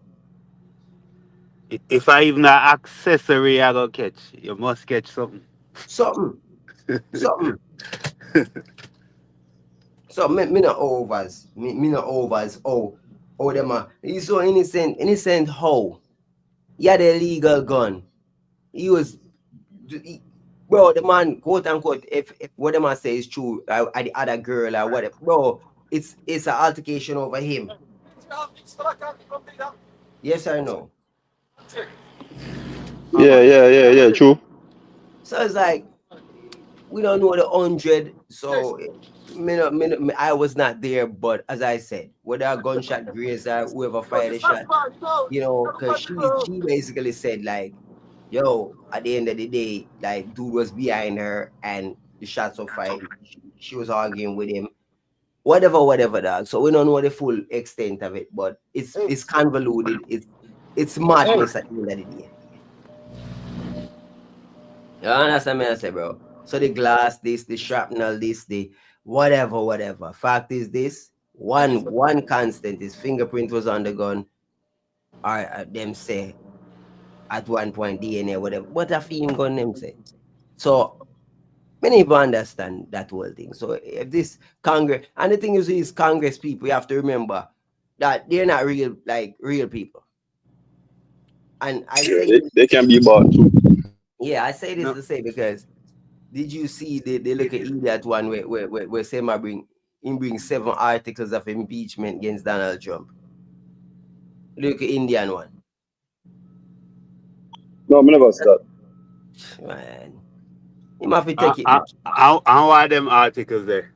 If I even an accessory I go catch, you must catch something. something, something. So me not overs. Me not overs. Oh them are he's so innocent. Innocent how? He had a legal gun. He was he, bro, the man, quote unquote, if what them I say is true, the other girl or whatever, bro, it's an altercation over him. Yes or no? Yeah, yeah, yeah, yeah, true. So it's like we don't know the 100. So I was not there, but as I said, whether a gunshot grazed or whoever fired the shot, because she basically said like, yo, at the end of the day, like dude was behind her and the shots were fired. She was arguing with him. Whatever, dog. So we don't know the full extent of it, but it's convoluted. It's madness at the end of the day. You understand me? I say, bro. So the glass, this, the shrapnel, this, the whatever. Fact is this: one constant. His fingerprint was on the gun. Or them say at one point DNA, whatever. But a film gun them say. So many people understand that whole thing. So if this Congress, and the thing is Congress people, you have to remember that they're not real people. And I Yeah, say, they can be bought too. yeah, I say this No. to say because did you see the look at idiot one where Sema bring 7 articles of impeachment against Donald Trump? Look at Indian one. No, I never said that. Man, you have to take it, man. How are them articles there?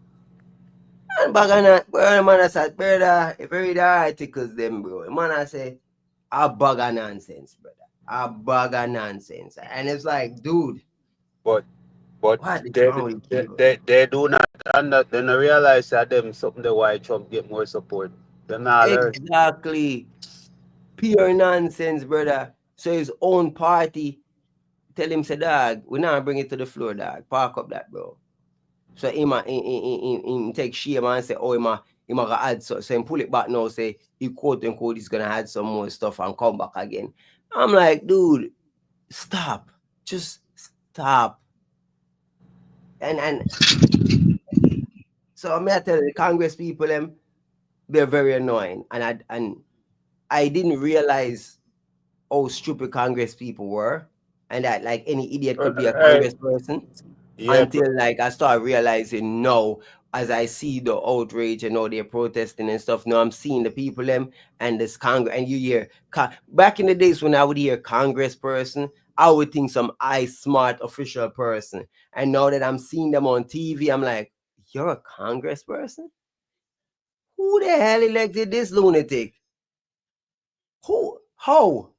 And back on that, bro, the man I said, brother, if you read the articles, them, bro, the man I say, a bag of nonsense, brother. A bag of nonsense. And it's like, dude, But but what is they wrong with they, people? they, they do not they don't realize that them something the why Trump get more support. Them not learn. Exactly. Pure nonsense, brother. So his own party tell him, say, dog, we not bring it to the floor, dog. Park up that, bro. So him take shame and say, oh, him gonna add so him pull it back now, say he quote unquote he's gonna add some more stuff and come back again. I'm like, dude, stop. Just stop. And so I'm tell the Congress people them they're very annoying. And I didn't realize how stupid Congress people were, and that like any idiot could be a Congress person. Yeah, Until like I start realizing no, as I see the outrage and all they're protesting and stuff. Now I'm seeing the people them and this Congress, and you hear back in the days when I would hear Congress person, I would think some smart official person. And now that I'm seeing them on TV, I'm like, you're a Congress person? Who the hell elected this lunatic? Who? How?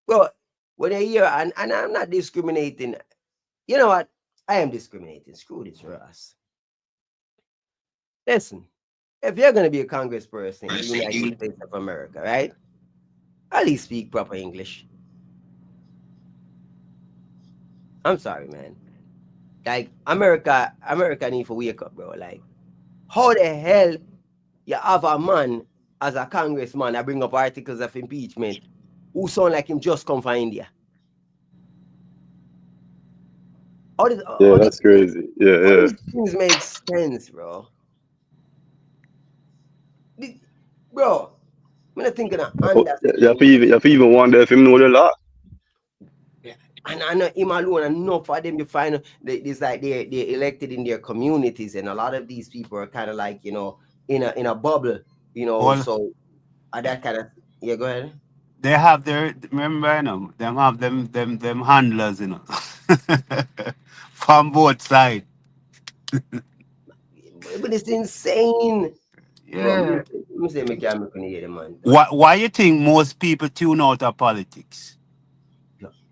Well, when I hear, and I'm not discriminating. You know what? I am discriminating. Screw this for us. Listen, if you're going to be a congressperson in the United States of America, right? At least speak proper English. I'm sorry, man. Like, America need to wake up, bro. Like, how the hell you have a man as a congressman that bring up articles of impeachment who sound like him just come from India? Yeah, that's crazy. All Yeah. these things make sense, bro. Bro, I'm not thinking of understand. You have to even wonder if him know the law. And I know him alone enough for them to find it's like they're elected in their communities, and a lot of these people are kind of like, you know, in a bubble, you know. Well, so that kind of yeah, go ahead. they have their remember, them have them handlers, from both sides. But it's insane. Bro, Yeah. me say me can't make hear the man. Why you think most people tune out of politics?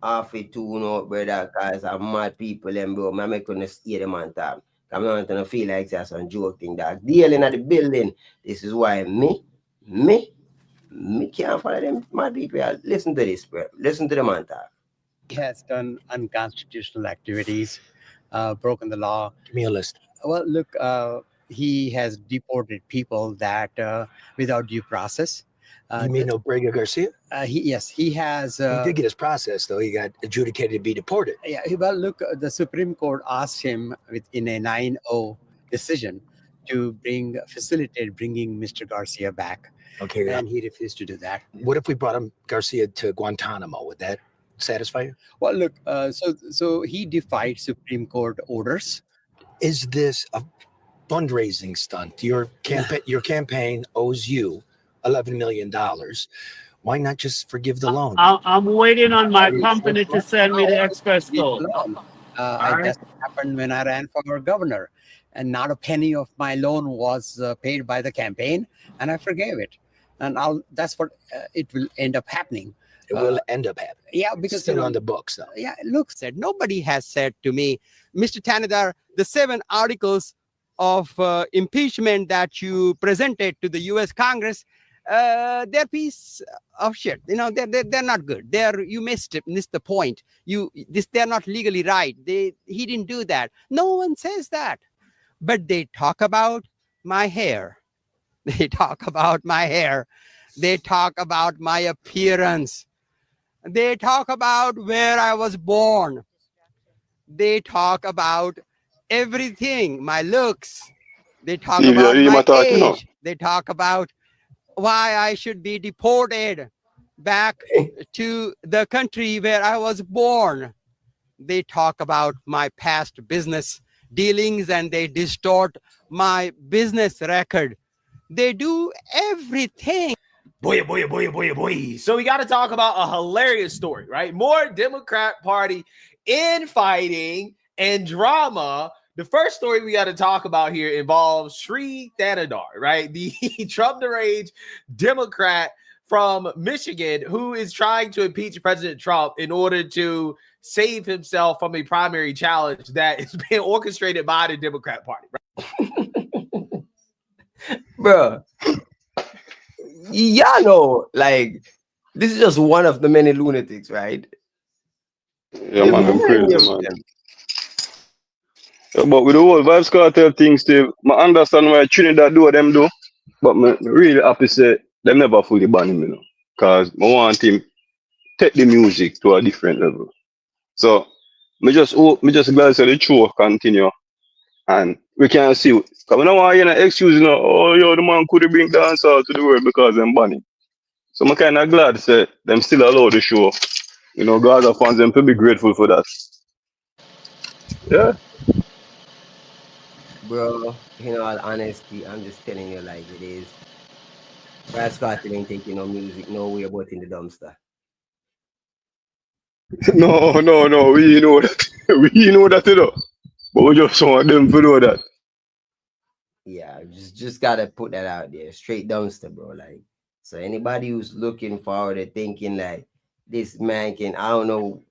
Half it tune out, brother, cause I'm mad people them, bro. I make gonna hear the man talk. I'm not gonna feel like that's some joke thing that dealing at the building. This is why me can't follow them mad people. Listen to this, bro. Listen to the man talk. He has done unconstitutional activities, broken the law. Give me a list. Well, look, he has deported people that without due process. You mean Obregon Garcia? He has. He did get his process, though. He got adjudicated to be deported. Yeah, well, look, the Supreme Court asked him in a 9-0 decision to facilitate bringing Mr. Garcia back. Okay. And he refused to do that. What if we brought him Garcia to Guantanamo? Would that satisfy you? Well, look, so he defied Supreme Court orders. Is this a fundraising stunt? Your campaign owes you $11 million. Why not just forgive the loan? I'm waiting on my company to send me the express code. That's what happened when I ran for governor, and not a penny of my loan was paid by the campaign, and I forgave it. And that's what it will end up happening. It will end up happening. Yeah, because it's still on the books, though. Yeah, look, nobody has said to me, Mr. Trinidad, the 7 articles of impeachment that you presented to the U.S. Congress, they're piece of shit. They're not good. You missed the point. They're not legally right. He didn't do that. No one says that, but they talk about my hair. They talk about my hair. They talk about my appearance. They talk about where I was born. They talk about everything, my looks. They talk about my age. They talk about why I should be deported back to the country where I was born. They talk about my past business dealings, and they distort my business record. They do everything. Boy. So we got to talk about a hilarious story, right? More Democrat Party infighting and drama. The first story we got to talk about here involves TRINIDAD, right? The Trump the Rage Democrat from Michigan who is trying to impeach President Trump in order to save himself from a primary challenge that is being orchestrated by the Democrat Party, right? Bro, y'all know, like, this is just one of the many lunatics, right? Yeah, man, I'm crazy, man. But with the whole Vybz Kartel thing, Steve, I understand why Trinidad do what them do, but me really happy say them never fully ban him, you know, because I want him take the music to a different level. So me just hope, me just glad say the show continue and we can see. Because we don't want you know excuse you know, oh yo the man could bring dancehall to the world because them ban him. So I'm kind of glad say them still allow the show. You know, Gaza fans them to be grateful for that. Yeah. Bro, in all honesty, I'm just telling you like it is. Brad Scott ain't taking no music nowhere but in the dumpster. No, we know that. We know that, you know. But we just want them to know that. Yeah, just gotta put that out there. Straight dumpster, bro. Like, so anybody who's looking forward to thinking like this man can, I don't know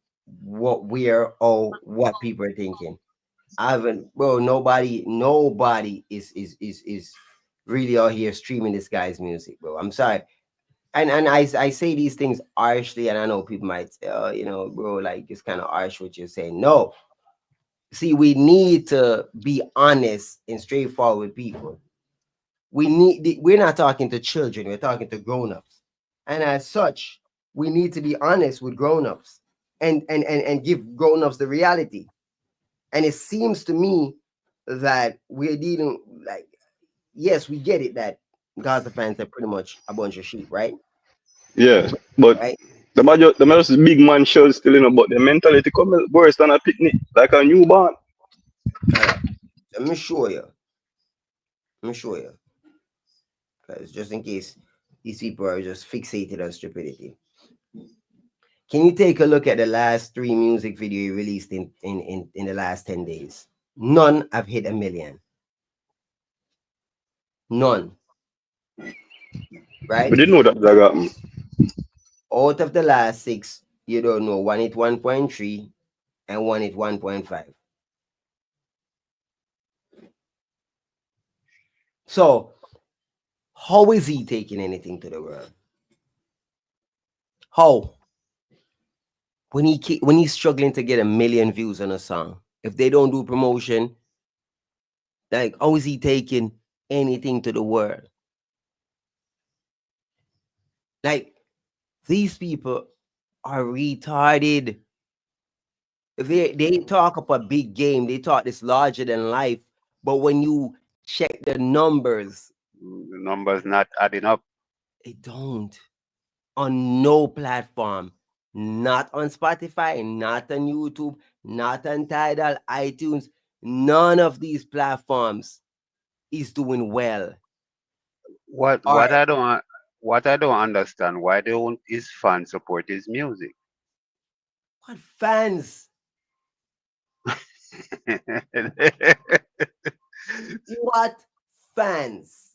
what we're or what people are thinking. I haven't, bro. Nobody is really out here streaming this guy's music, bro. I'm sorry. And I say these things harshly, and I know people might say, oh, you know, bro, like it's kind of harsh what you're saying. No, see, we need to be honest and straightforward with people. We're not talking to children, we're talking to grown-ups. And as such, we need to be honest with grown-ups and give grown-ups the reality. And it seems to me that we're dealing like, yes, we get it that Gaza fans are pretty much a bunch of sheep, right? Yeah. But Right? the most big man shows still, you know, but the mentality come worse than a picnic, like a newborn. All right. So I'm sure you. I'm sure you. Because just in case these people are just fixated on stupidity. Can you take a look at the last three music video you released in the last 10 days? None have hit a million. None. We Right? didn't know that that happened. Out of the last six, you don't know. One hit 1.3 and one hit 1.5. So how is he taking anything to the world? How? When he's struggling to get a million views on a song, if they don't do promotion, like how is he taking anything to the world? Like these people are retarded. They talk up a big game. They talk this larger than life, but when you check the numbers, The numbers not adding up. it don't. On no platform, not on Spotify, not on YouTube, not on Tidal, iTunes. None of these platforms is doing well. What All what right, I don't what I don't understand, why don't his fans support his music? what fans? What fans?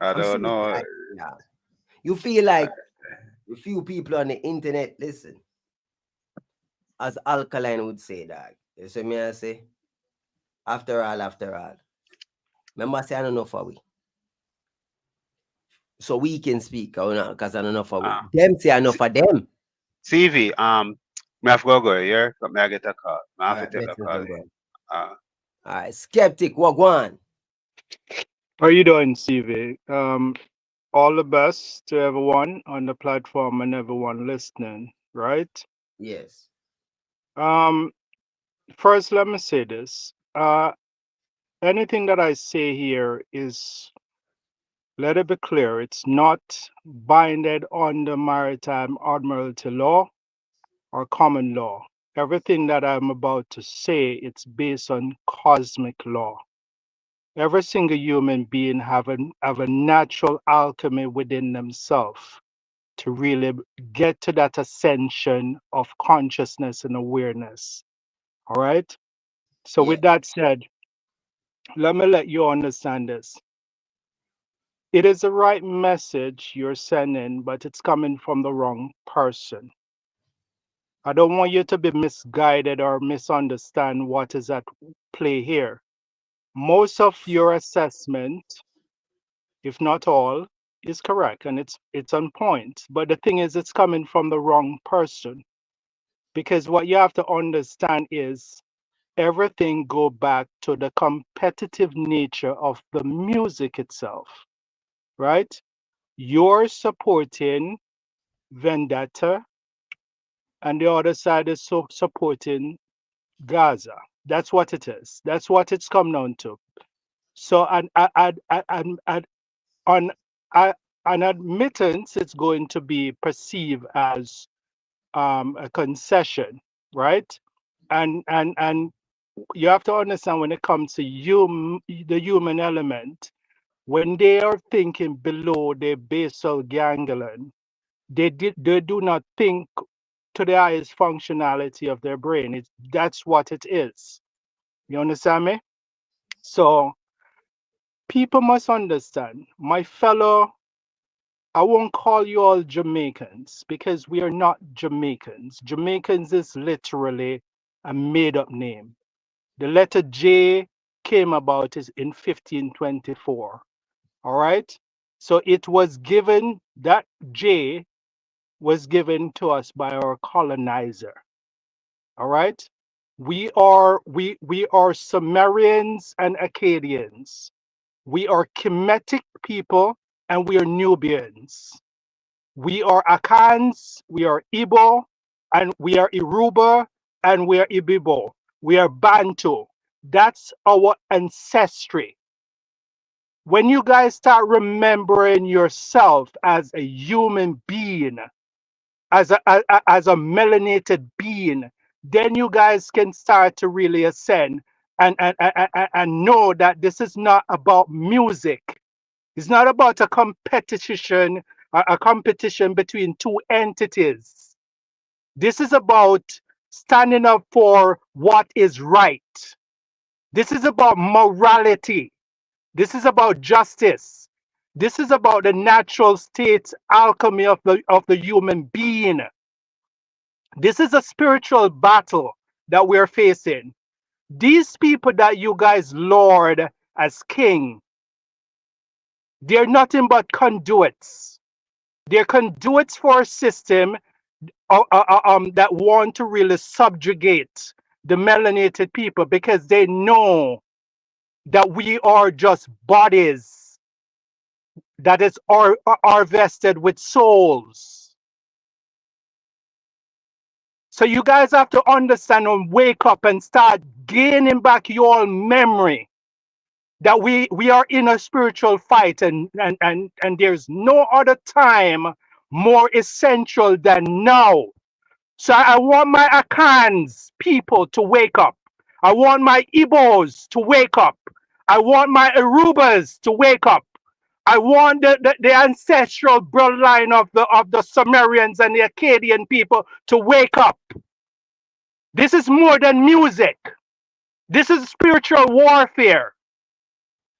I I'm don't serious. know. Yeah. You feel like a few people on the internet, listen, as Alkaline would say, dog. You see me, I say, after all. Remember, I say, I don't know for we. So we can speak, because I don't know for we. Uh, Them say, I know C- for them. CV, me have to go here, but me I get a call. Me All have to right, take a blessings, call my in. bro. Uh, All right, skeptic, wagwan. How you doing, CV? All the best to everyone on the platform and everyone listening, right? Yes. Um, First, let me say this. Anything that I say here is, let it be clear, it's not binded on the maritime admiralty law or common law. Everything that I'm about to say, it's based on cosmic law. Every single human being have a natural alchemy within themselves to really get to that ascension of consciousness and awareness. All right. So Yeah. with that said, let me let you understand this. It is the right message you're sending, but it's coming from the wrong person. I don't want you to be misguided or misunderstand what is at play here. Most of your assessment, if not all, is correct and it's on point. But the thing is, it's coming from the wrong person. Because what you have to understand is everything go back to the competitive nature of the music itself, right? You're supporting Vendetta, and the other side is supporting Gaza. That's what it is. That's what it's come down to. So, on an admittance, it's going to be perceived as a concession, right? And you have to understand when it comes to the human element, when they are thinking below their basal ganglion, they do not think to the highest functionality of their brain. That's what it is. You understand me? So people must understand, my fellow, I won't call you all Jamaicans because we are not Jamaicans. Jamaicans is literally a made up name. The letter J came about is in 1524. All right. So it was given, that J was given to us by our colonizer. All right. We are Sumerians and Akkadians. We are Kemetic people and we are Nubians. We are Akans, we are Igbo, and we are Yoruba, and we are Ibibo. We are Bantu. That's our ancestry. When you guys start remembering yourself as a human being, as a melanated being, then you guys can start to really ascend and know that this is not about music. It's not about a competition between two entities. This is about standing up for what is right. This is about morality. This is about justice. This is about the natural state alchemy of the human being. This is a spiritual battle that we're facing. These people that you guys lord as king, they're nothing but conduits. They're conduits for a system that want to really subjugate the melanated people because they know that we are just bodies that are vested with souls. So you guys have to understand and wake up and start gaining back your memory that we are in a spiritual fight, and there's no other time more essential than now. So I want my Akans people to wake up. I want my Igbos to wake up. I want my Arubas to wake up. I want the ancestral bloodline of the Sumerians and the Akkadian people to wake up. This is more than music. This is spiritual warfare.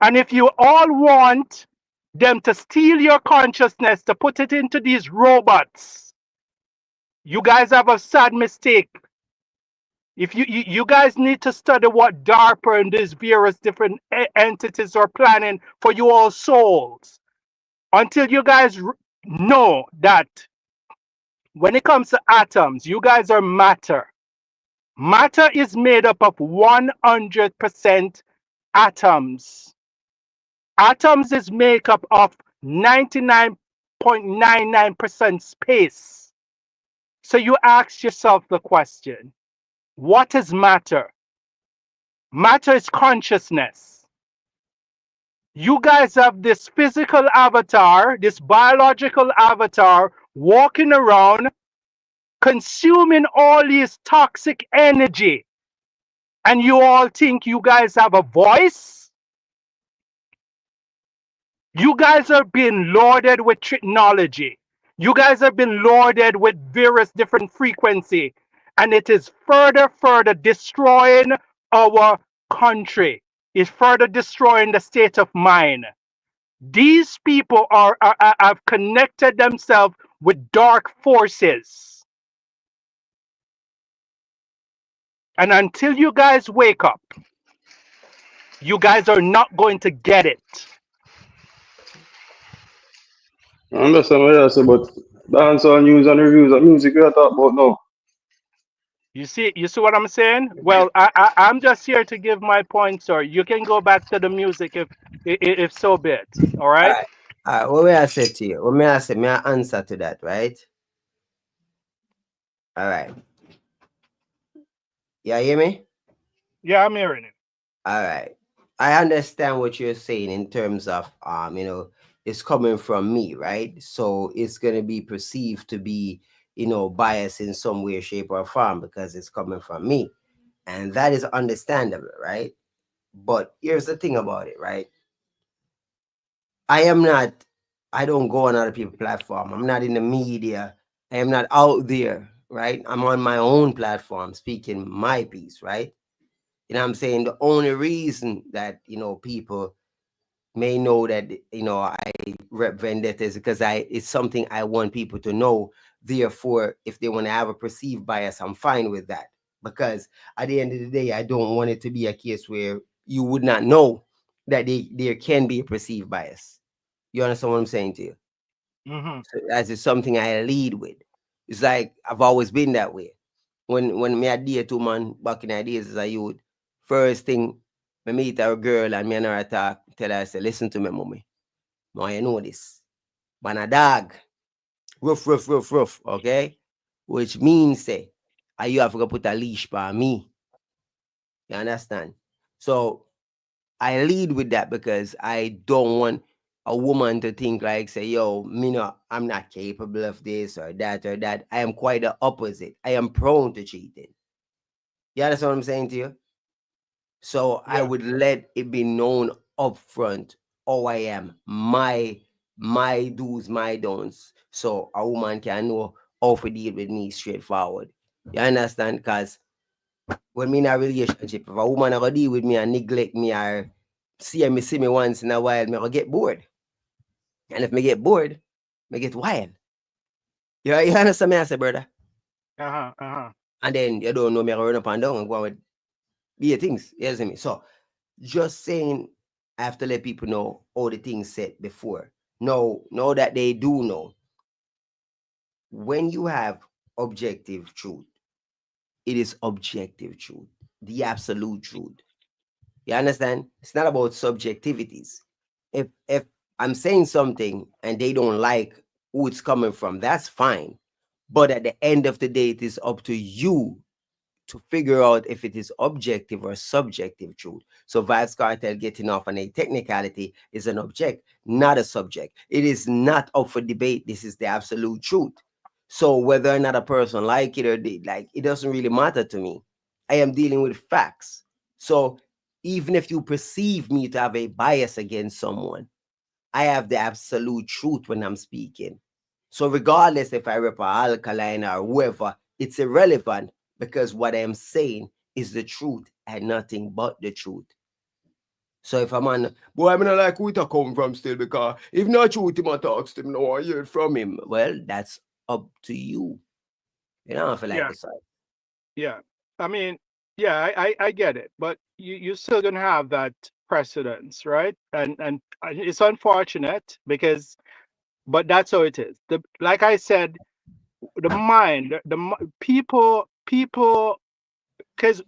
And if you all want them to steal your consciousness, to put it into these robots, you guys have a sad mistake. If you guys need to study what DARPA and these various different entities are planning for you all souls, until you guys know that when it comes to atoms, you guys are matter. Matter is made up of 100% atoms. Atoms is made up of 99.99% space. So you ask yourself the question, what is matter? Matter is consciousness. You guys have this physical avatar, this biological avatar, walking around, consuming all this toxic energy. And you all think you guys have a voice? You guys are being loaded with technology. You guys have been loaded with various different frequency. And it is further destroying our country. It's further destroying the state of mind. These people have connected themselves with dark forces. And until you guys wake up, you guys are not going to get it. I understand what you say, but dancehall news and reviews of music we are talking about now. You see what I'm saying? Well, I'm just here to give my point, sir. You can go back to the music if so be it. All All right? right. All right. What may I say to you? What may I say? May I answer to that, right? All right. Yeah, hear me? Yeah, I'm hearing it. All right. I understand what you're saying in terms of it's coming from me, right? So it's gonna be perceived to be, biased in some way, shape, or form because it's coming from me. And that is understandable, right? But here's the thing about it, right? I am not, I don't go on other people's platform. I'm not in the media. I am not out there, right? I'm on my own platform speaking my piece, right? You know what I'm saying? The only reason that, people may know that, I rep vendetta is because it's something I want people to know. Therefore, if they want to have a perceived bias, I'm fine with that. Because at the end of the day, I don't want it to be a case where you would not know that there can be a perceived bias. You understand what I'm saying to you? Mm-hmm. So as is something I lead with. It's like I've always been that way. When me a date to man back in the days as a youth, first thing me meet a girl and me and her talk, tell her, I say, listen to me, mommy. Now you know this. Man a dog. Rough, rough, rough, rough. Okay? Which means say, you have to put a leash by me. You understand? So I lead with that because I don't want a woman to think like, say, yo, I'm not capable of this or that or that. I am quite the opposite. I am prone to cheating. You understand what I'm saying to you? So I Yeah. would let it be known upfront how I am, my do's, my don'ts. So a woman can know how to deal with me straightforward. You understand? Because when me in a relationship, if a woman ever deal with me and neglect me or see me once in a while, me gonna get bored. And if me get bored, me get wild. You understand me, I say, brother? Uh-huh. Uh-huh. And then you don't know me, I run up and down and go on with be things. You understand me? So just saying, I have to let people know all the things said before. No, know that they do know. When you have objective truth, it is objective truth, the absolute truth. You understand? It's not about subjectivities. If I'm saying something and they don't like who it's coming from, that's fine. But at the end of the day, it is up to you to figure out if it is objective or subjective truth. So Vybz Kartel getting off on a technicality is an object, not a subject. It is not up for debate. This is the absolute truth. So whether or not a person like it or they like, it doesn't really matter to me. I am dealing with facts. So even if you perceive me to have a bias against someone, I have the absolute truth when I'm speaking. So regardless if I rep a alkaline or whoever, it's irrelevant because what I'm saying is the truth and nothing but the truth. So if a man, boy, I'm not like who it a come from still because if not truth him a talks to him, no one hear it from him. Well, that's up to you. You don't feel like Yeah. the side. Yeah. I mean, yeah, I get it, but you're still gonna have that precedence, right? And it's unfortunate because, but that's how it is. Like I said, the mind, people, because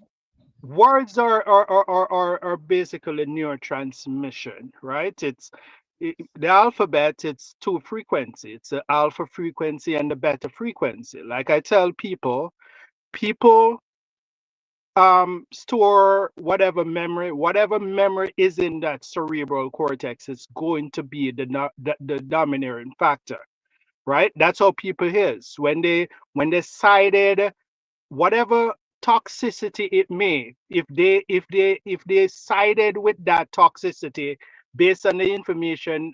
words are basically neurotransmission, right? The alphabet. It's two frequency. It's the alpha frequency and the beta frequency. Like I tell people store whatever memory is in that cerebral cortex is going to be the dominating factor, right? That's how people is when they cited whatever toxicity it may, if they sided with that toxicity based on the information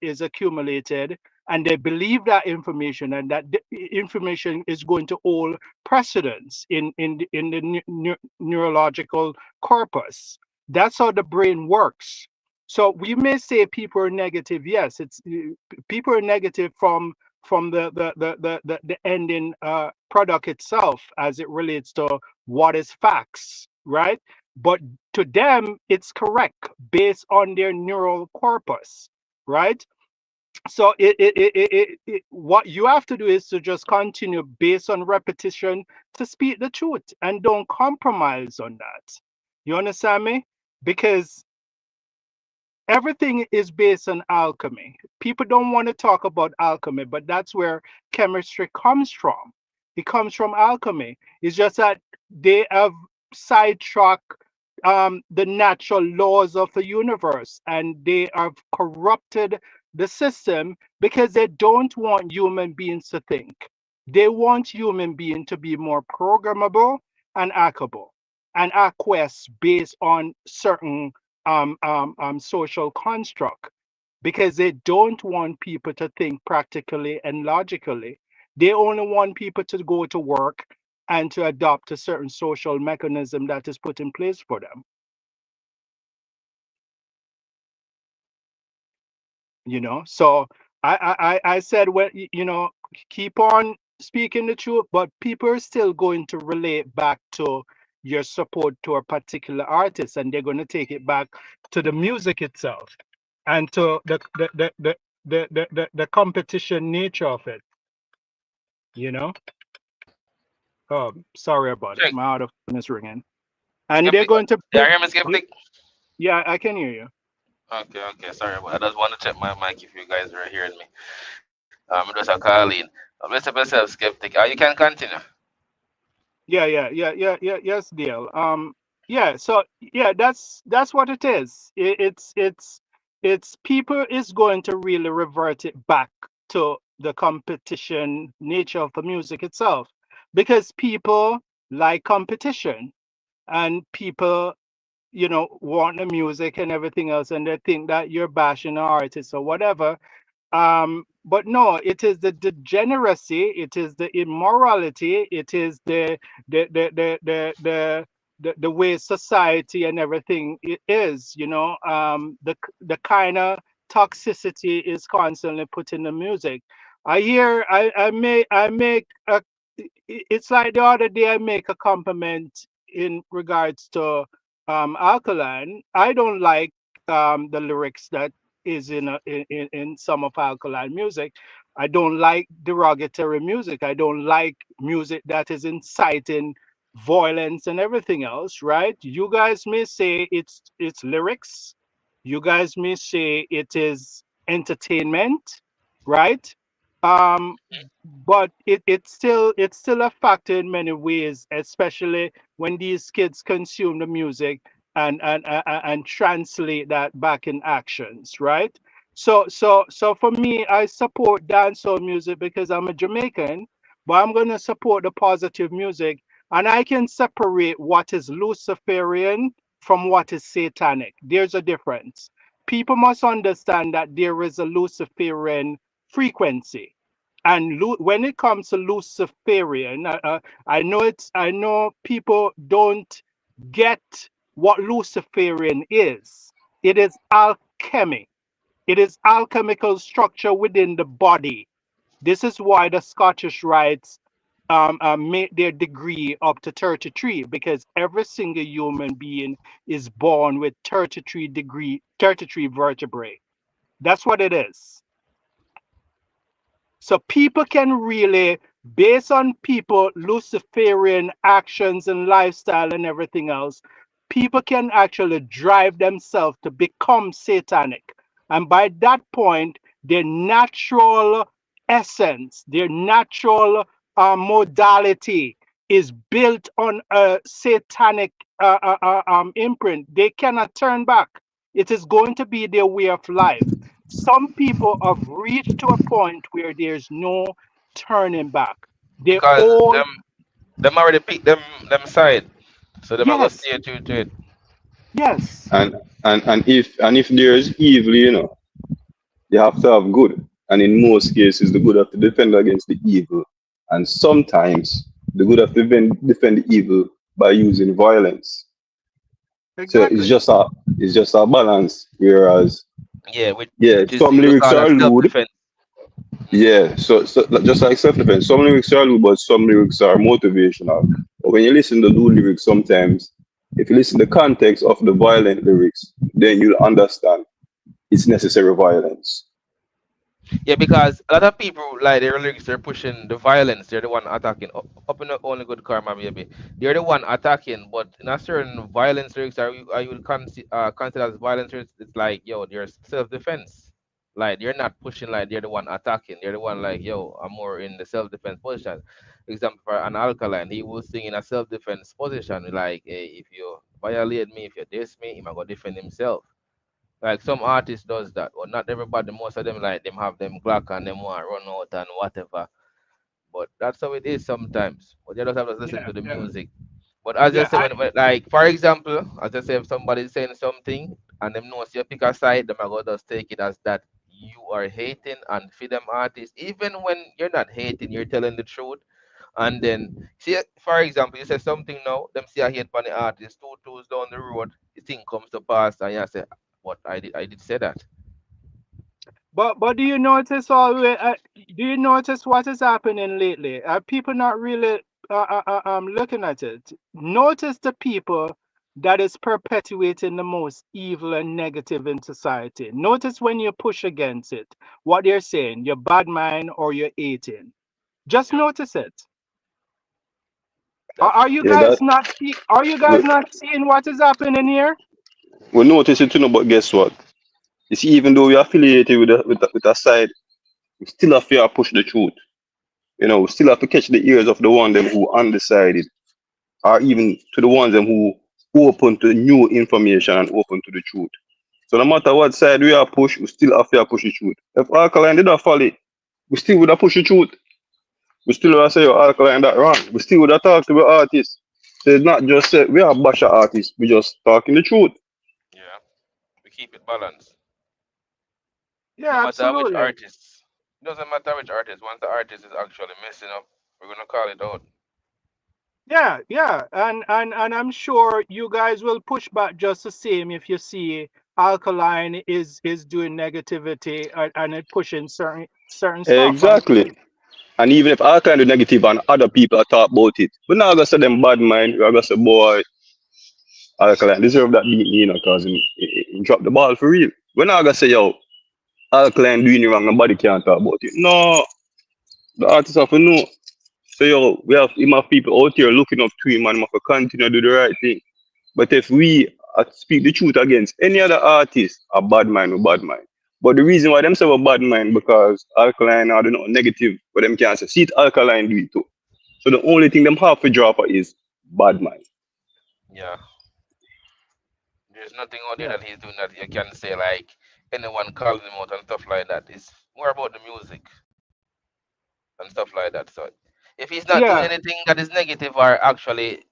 is accumulated, and they believe that information, and that information is going to hold precedence in the neurological corpus. That's how the brain works. So we may say people are negative. Yes, it's people are negative from the ending product itself as it relates to what is facts, right? But to them, it's correct based on their neural corpus, right? So what you have to do is to just continue based on repetition to speak the truth and don't compromise on that. You understand me? Because everything is based on alchemy. People don't want to talk about alchemy, but that's where chemistry comes from. It comes from alchemy. It's just that they have sidetracked the natural laws of the universe, and they have corrupted the system because they don't want human beings to think. They want human beings to be more programmable and hackable and acquiesce based on certain social construct, because they don't want people to think practically and logically. They only want people to go to work and to adopt a certain social mechanism that is put in place for them. So I said, well, keep on speaking the truth, but people are still going to relate back to your support to a particular artist, and they're going to take it back to the music itself and to the competition nature of it. you know oh, sorry about it, Check. my other phone is ringing, and they're Skeptic. going to Yeah, hear me, they- skeptic? yeah, I can hear you. Okay, okay. Sorry, but I just want to check my mic if you guys are hearing me. Just a call in. Bless up yourself, skeptic. You can continue. Yes, deal. Yeah, so yeah, that's what it is. It's people is going to really revert it back to the competition nature of the music itself, because people like competition, and people, want the music and everything else, and they think that you're bashing the artist or whatever. But no, it is the degeneracy, it is the immorality, it is the way society and everything it is. The kind of toxicity is constantly put in the music. It's like the other day I make a compliment in regards to Alkaline. I don't like the lyrics that is in some of Alkaline music. I don't like derogatory music. I don't like music that is inciting violence and everything else, right? You guys may say it's lyrics. You guys may say it is entertainment, right? Um, but it's still a factor in many ways, especially when these kids consume the music and translate that back in actions, right? So for me, I support dancehall music because I'm a Jamaican, but I'm gonna support the positive music, and I can separate what is Luciferian from what is satanic. There's a difference. People must understand that there is a Luciferian frequency, and when it comes to Luciferian, I know people don't get what Luciferian is. It is alchemy. It is alchemical structure within the body. This is why the Scottish Rites made their degree up to 33, because every single human being is born with 33 vertebrae. That's what it is. So people can really, based on people, Luciferian actions and lifestyle and everything else, people can actually drive themselves to become satanic. And by that point, their natural essence, their natural modality is built on a satanic imprint. They cannot turn back. It is going to be their way of life. Some people have reached to a point where there's no turning back. They Because all, them already picked them side. So them are gonna yes, stay true to it. yes, And if there is evil, you have to have good. And in most cases, the good have to defend against the evil. And sometimes the good have to defend the evil by using violence. So it's exactly. just a balance. Whereas, Yeah, which yeah, is some you would lyrics call a are self lewd. defense. Yeah, so just like self-defense, some lyrics are lewd, but some lyrics are motivational. But when you listen to lewd lyrics, sometimes if you listen to the context of the violent lyrics, then you'll understand it's necessary violence. Yeah, because a lot of people like their lyrics, they're pushing the violence. They're the one attacking. Up in the only good karma, maybe they're the one attacking. But in a certain violence lyrics, are you consider as violence lyrics? It's like yo, they're self defense. Like they're not pushing like they're the one attacking. They're the one like yo, I'm more in the self defense position. Example for an alkaline, he was singing a self defense position. Like hey, if you violate me, if you diss me, he might go defend himself. Like some artists does that, but not everybody. Most of them like them have them Glock and them want run out and whatever. But that's how it is sometimes. But you just have to listen Yeah, to the yeah, music. But as I yeah. say, like for example, as I say, if somebody's saying something and them knows you pick a side, them are gonna just take it as that you are hating and feed them artists. Even when you're not hating, you're telling the truth. And then see, for example, you say something now, them see a hate on the artist, two toes down the road, the thing comes to pass, and you say, "What I did say that." But do you notice always? Do you notice what is happening lately? Are people not really looking at it? Notice the people that is perpetuating the most evil and negative in society. Notice when you push against it, what they're saying, you're bad mind or you're eating. Just Yeah, notice it. that's Are true. you Yeah, that guys not see? Are you we, guys not seeing what is happening here? we notice it too, no, but guess what? You see, even though we're affiliated with a side, we still have to push the truth. We still have to catch the ears of the one them who undecided, or even to the ones them who open to new information and open to the truth. So no matter what side we are push, we still have to push the truth. If Alkaline did not follow it, we still would have pushed the truth. We still would have say your Alkaline that wrong. We still would have talked to the artists. So it's not just say we are bash artists, we just talking the truth. Yeah, we keep it balanced. No Yeah, matter which absolutely. artist, it doesn't matter which artist. Once the artist is actually messing up, we're gonna call it out. Yeah, yeah, and I'm sure you guys will push back just the same if you see alkaline is doing negativity and it pushing certain stuff. I'm Exactly. And even if Alkaline do negative and other people are talk about it, we're not gonna say them bad mind, we're gonna say boy, Alkaline deserve that beat, cause he dropped the ball for real. We're not gonna say yo, Alkaline doing it wrong, nobody can talk about it. No, the artist have to know. So yo, we have him have people out here looking up to him and him have to continue to do the right thing. But if we speak the truth against any other artist, a bad mind or bad mind. But the reason why them say a bad mind because alkaline are not negative, but them can't say see it alkaline do it too. So the only thing them have to drop is bad mind. Yeah, there's nothing out there yeah, that he's doing that you can say like anyone calling him out and stuff like that. It's more about the music and stuff like that. So if he's not doing yeah, anything that is negative or actually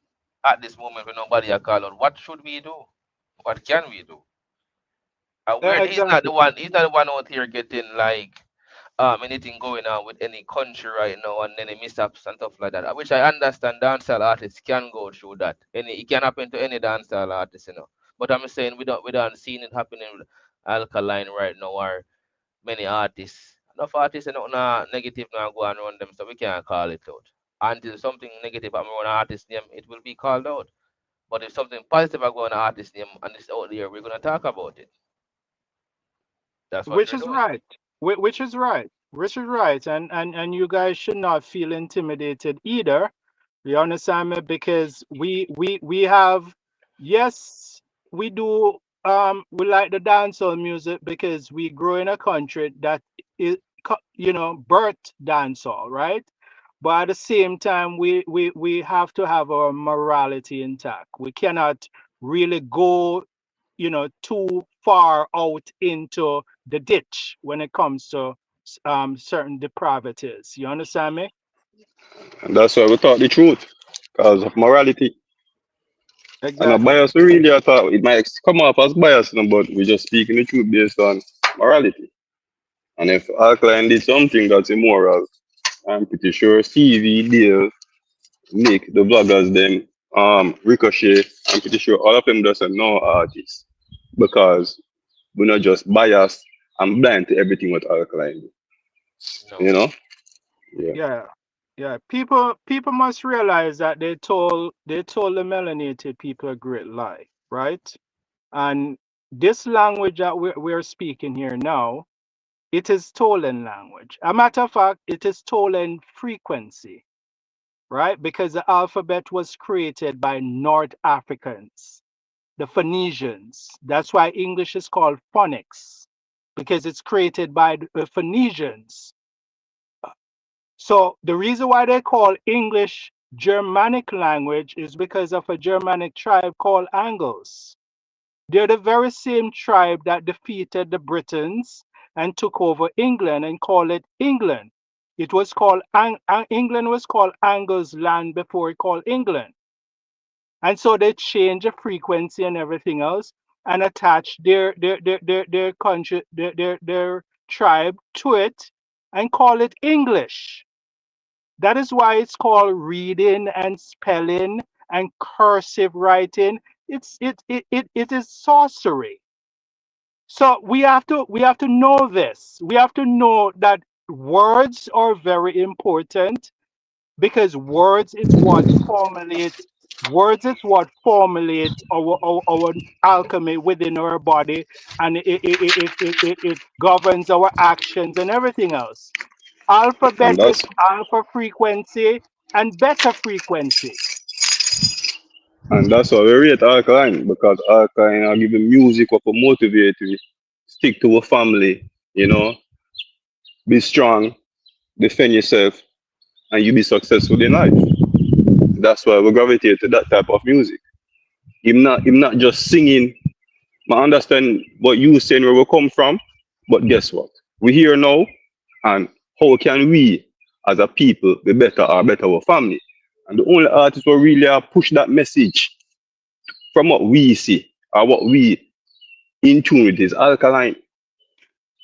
at this moment when nobody are called out, what should we do? What can we do? He's not the exactly. one. He's not the one out here getting like anything going on with any country right now and any mishaps and stuff like that. Which I understand dancehall artists can go through that. It can happen to any dancehall artist, But I'm saying we don't seen it happening with Alkaline right now or many artists. Enough artists negative now go and run them, so we can't call it out. Until something negative happen on an artist name, it will be called out. But if something positive are going on an artist name and it's out there, we're gonna talk about it. That's what Which we're is doing. right. Which is right. Which is right. And you guys should not feel intimidated either. You understand me? Because we have, yes, we do we like the dancehall music because we grow in a country that is birth dancehall, right? But at the same time, we have to have our morality intact. We cannot really go too far out into the ditch when it comes to certain depravities. You understand me? And that's why we talk the truth. Because of morality. And a Exactly. bias we really are talk it might come off as bias, but we're just speaking the truth based on morality. And if Alkaline did something that's immoral, I'm pretty sure Stevie, Dale, Nick, the bloggers, them, Ricochet, I'm pretty sure all of them doesn't know artists because we're not just biased and blind to everything what Alkaline do. No. You know? Yeah. Yeah. Yeah. People must realize that they told the melanated people a great lie, right? And this language that we're speaking here now, It is stolen language. A matter of fact, it is stolen frequency, right? Because the alphabet was created by North Africans, the Phoenicians. That's why English is called phonics, because it's created by the Phoenicians. So the reason why they call English Germanic language is because of a Germanic tribe called Angles. They're the very same tribe that defeated the Britons and took over England and called it England. It was called England was called Angles land before it called England. And so they changed the frequency and everything else and attached their country their tribe to it and call it English. That is why it's called reading and spelling and cursive writing. It is sorcery. So we have to know this. We have to know that words are very important because words is what formulate our alchemy within our body, and it governs our actions and everything else. And Alphabet is that's alpha frequency and beta frequency. and that's why we rate alkaline, because alkaline are giving music what will motivate you, stick to a family, be strong, defend yourself, and you be successful in life. That's why we gravitate to that type of music. Him not just singing. I understand what you saying where we come from, but guess what? We here now, and how can we, as a people, be better or better our family? And the only artists who really are push that message from what we see or what we in tune with is alkaline.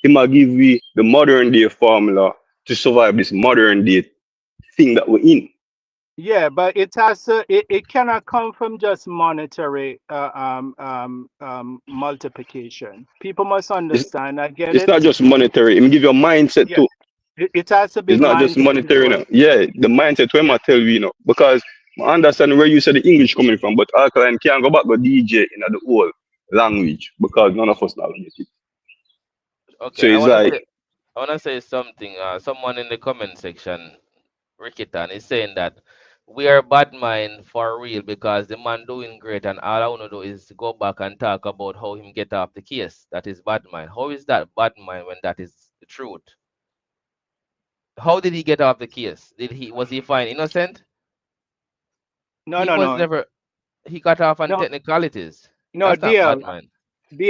He might give we the modern day formula to survive this modern day thing that we're in. Yeah, but it cannot come from just monetary multiplication. People must It's, understand. I get it's it. not just monetary. It give you a mindset Yeah, too. it has to be It's not just mindset as monetary, well. Yeah, the mindset where I tell you, because I understand where you said the English coming from, but alkaline can't go back to DJ in the whole language because none of us know it. So Okay, it's like, I wanna say something. Someone in the comment section, Rickitan, is saying that we are bad mind for real because the man doing great, and all I wanna do is go back and talk about how him get off the case. That is bad mind. How is that bad mind when that is the truth? How did he get off the case? Did he was he found innocent? No, He no, was no, never. He got off on no, technicalities. no, That's not deal, bad mind.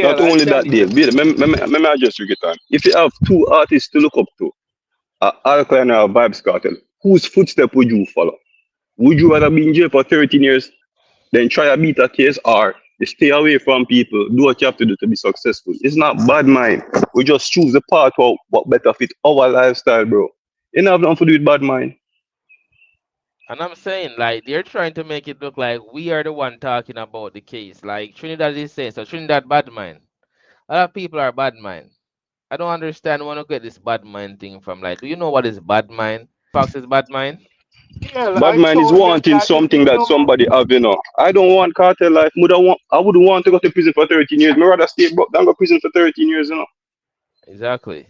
not deal. I only tell that, you. Dave, wait, let me address you, Gitan. If you have two artists to look up to, Alkaline or Vybz Kartel, whose footstep would you follow? Would you rather be in jail for 13 years than try a beat a case, or you stay away from people, do what you have to do to be successful? It's not bad mind. We just choose the path what better fit our lifestyle, bro. It have nothing to do with bad mind. And I'm saying, like, they're trying to make it look like we are the one talking about the case. Like Trinidad is saying, so Trinidad bad mind. A lot of people are bad mind. I don't understand where to get this bad mind thing from. Like, do you know what is bad mind? Fox is bad mind. Deal. Bad I mind is told you wanting that if something you that know. somebody have. I don't want cartel life. I wouldn't want to go to prison for 13 years. Me rather stay broke than go prison for 13 years. Exactly.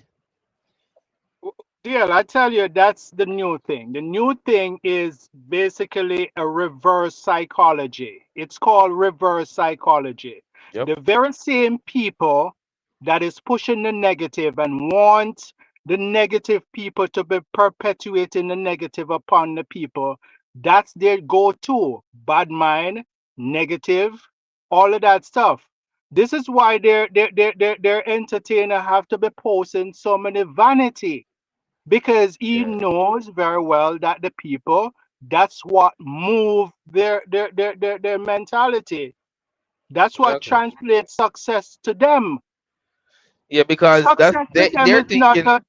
Yeah, I tell you, that's the new thing. The new thing is basically a reverse psychology. It's called reverse psychology. Yep. The very same people that is pushing the negative and want the negative people to be perpetuating the negative upon the people, that's their go-to. Bad mind, negative, all of that stuff. This is why their entertainer have to be posting so many vanity because he Yeah. knows very well that the people, that's what move their mentality. That's what Exactly. translates success to them. Yeah, because that's Success to them they're is not thinking a,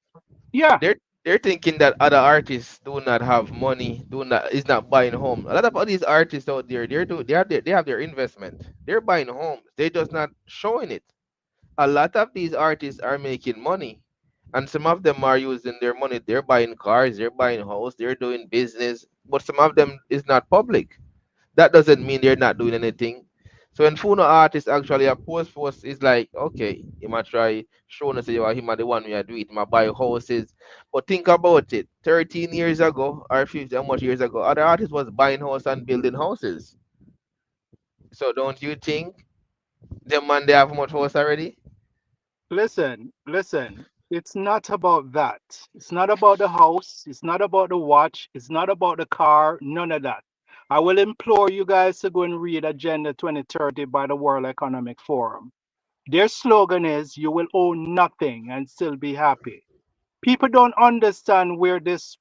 yeah. they're thinking that other artists do not have money, do not is not buying home. A lot of all these artists out there, they have their investment. They're buying homes. They're just not showing it. A lot of these artists are making money, and some of them are using their money. They're buying cars, they're buying houses, they're doing business, but some of them is not public. That doesn't mean they're not doing anything. So when Funo artist actually a post is like, okay, he might try showing us you are him are the one we are doing it, might buy houses. But think about it, 13 years ago or 50 how much years ago, other artists was buying house and building houses. So don't you think them man they have much house already? Listen. It's not about that. It's not about the house. It's not about the watch. It's not about the car. None of that. I will implore you guys to go and read Agenda 2030 by the World Economic Forum. Their slogan is, "You will own nothing and still be happy." People don't understand where this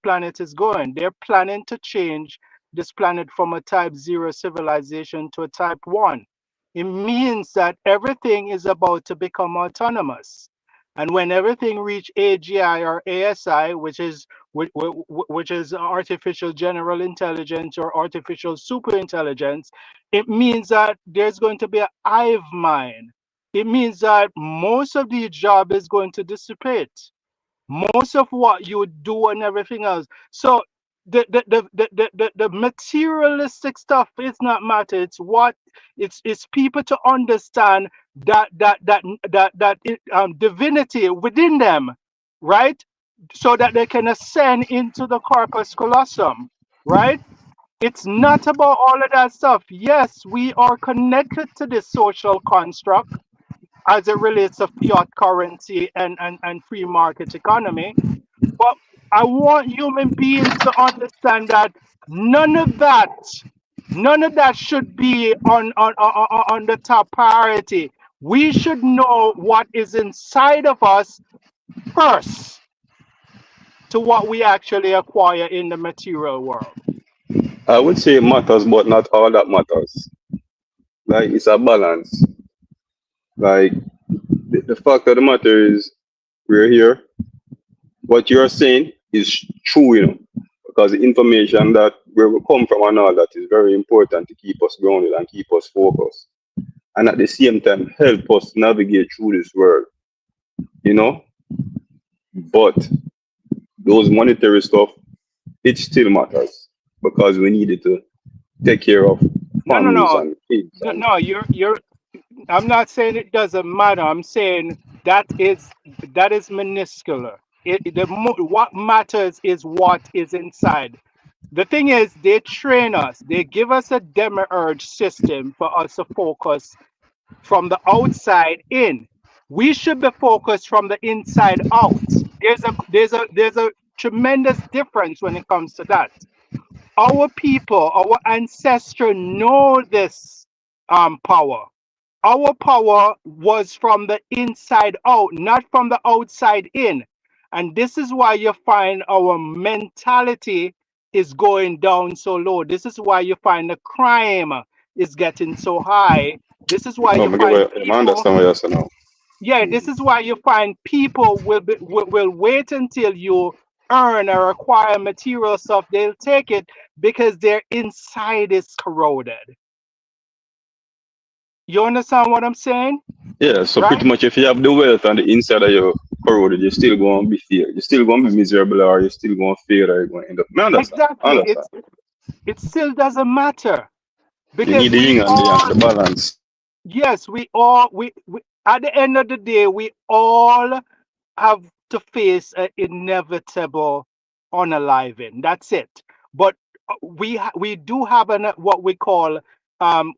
planet is going. They're planning to change this planet from a type 0 civilization to a type 1. It means that everything is about to become autonomous. And when everything reach AGI or ASI, which is artificial general intelligence or artificial super intelligence, it means that there's going to be a hive mind. It means that most of the job is going to dissipate, most of what you do and everything else. So the materialistic stuff is not matter. It's what it's people to understand that divinity within them, right? So that they can ascend into the corpus colossum, right? It's not about all of that stuff. Yes, we are connected to this social construct as it relates to fiat currency and free market economy. But I want human beings to understand that none of that, none of that should be on the top priority. We should know what is inside of us first to what we actually acquire in the material world. I would say it matters, but not all that matters. Like it's a balance. Like the fact of the matter is, we're here. What you're saying is true, because the information that where we come from and all that is very important to keep us grounded and keep us focused, and at the same time help us navigate through this world, you know. But those monetary stuff, it still matters because we needed to take care of No, no, families no, and kids no, and no. You're. I'm not saying it doesn't matter. I'm saying that is minuscule. What matters is what is inside. The thing is, they train us. They give us a demiurge system for us to focus from the outside in. We should be focused from the inside out. There's a tremendous difference when it comes to that. Our people, our ancestors know this power. Our power was from the inside out, not from the outside in. And this is why you find our mentality is going down so low. This is why you find the crime is getting so high. This is why no, you I get find I people, understand what you're saying now. yeah, this is why you find people will wait until you earn or acquire material stuff. They'll take it because their inside is corroded. You understand what I'm saying? Yeah, so Right? pretty much if you have the wealth on the inside of your corroded, you're still going to be fear. You're still going to be miserable, or you're still going to fear that you're going to end up. I understand. I Exactly. understand. It still doesn't matter You need because the we yin and the yang, all, the balance. yes, we at the end of the day, we all have to face an inevitable unaliving. That's it. But we do have what we call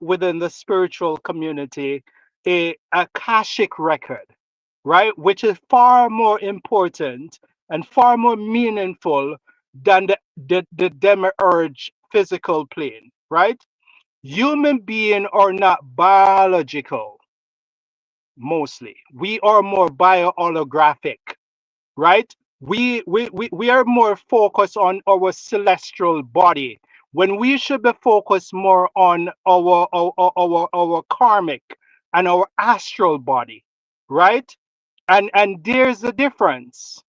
within the spiritual community a akashic record, right? Which is far more important and far more meaningful than the demiurge physical plane, right? Human being are not biological mostly. We are more bioholographic, right? We are more focused on our celestial body when we should be focused more on our karmic and our astral body, right? And there's a difference.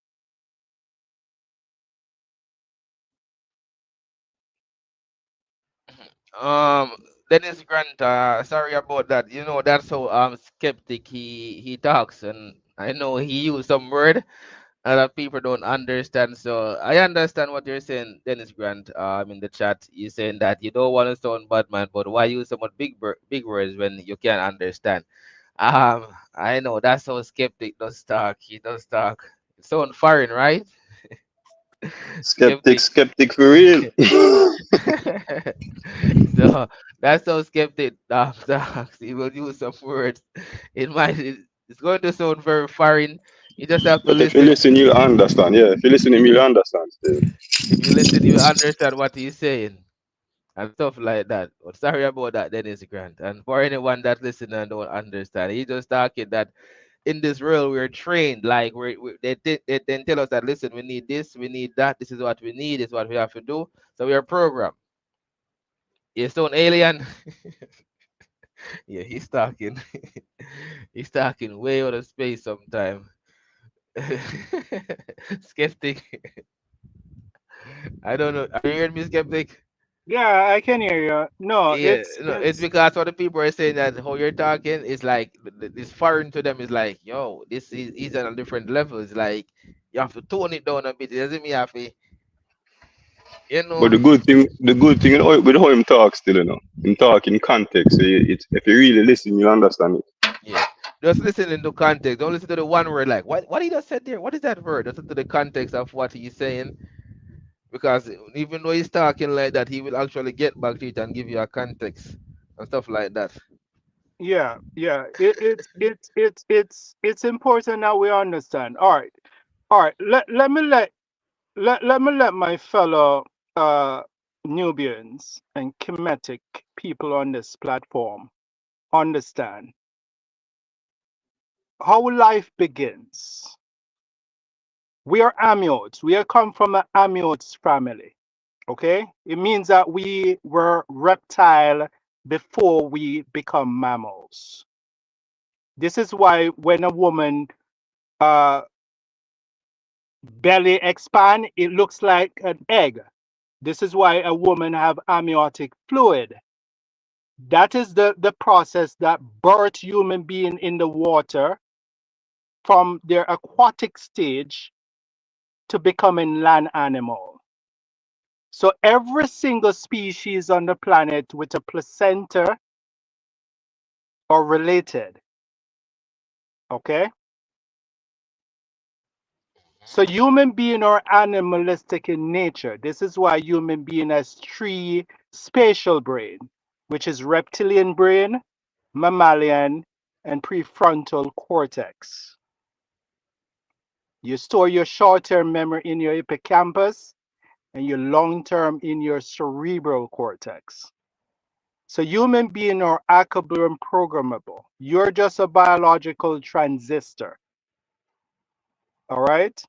Um, Dennis Grant, sorry about that. You know, that's how skeptic he talks, and I know he used some word. A lot of people don't understand. So I understand what you're saying, Dennis Grant. In the chat, you're saying that you don't want to sound bad man, but why use so much big words when you can't understand? I know that's how skeptic does talk. He does talk. It sound foreign, right? Skeptic, Skeptic. skeptic for real. So that's how skeptic talks. He will use some words. It's going to sound very foreign. You just have to But if you listen. listen, you'll understand. Yeah, if you listen, you'll understand still. If you listen, you understand what he's saying and stuff like that. But sorry about that, Dennis Grant. And for anyone that listen and don't understand, he just talking that in this world we're trained. Like they then tell us that listen, we need this, we need that. This is what we need. This is what we have to do. So we are programmed. You sound alien. Yeah, he's talking. He's talking way out of space sometime. Skeptic. I don't know. Are you hearing me, skeptic? Yeah, I can hear you. No, Yeah, no, it's it's because other people are saying that how you're talking is like this foreign to them is like, yo, this is he's on a different level. It's like you have to tone it down a bit. It doesn't mean you have to, you But know. the good thing with how him talk still, him talk in context. So it's if you really listen, you understand it. Yeah. Just listen into context. Don't listen to the one word like what he just said there. What is that word? Listen to the context of what he's saying. Because even though he's talking like that, he will actually get back to it and give you a context and stuff like that. yeah, yeah. It's important that we understand. All right. Let me let my fellow uh Nubians and Kemetic people on this platform understand how life begins. We are amiotes. We are come from an amiotes family. Okay? It means that we were reptile before we become mammals. This is why when a woman uh belly expand, it looks like an egg. This is why a woman have amniotic fluid. That is the process that birth human being in the water from their aquatic stage to becoming land animal. So every single species on the planet with a placenta are related. Okay? So human being are animalistic in nature. This is why human being has three spatial brain, which is reptilian brain, mammalian, and prefrontal cortex. You store your short-term memory in your hippocampus and your long-term in your cerebral cortex. So human beings are hackable and programmable. You're just a biological transistor. All right?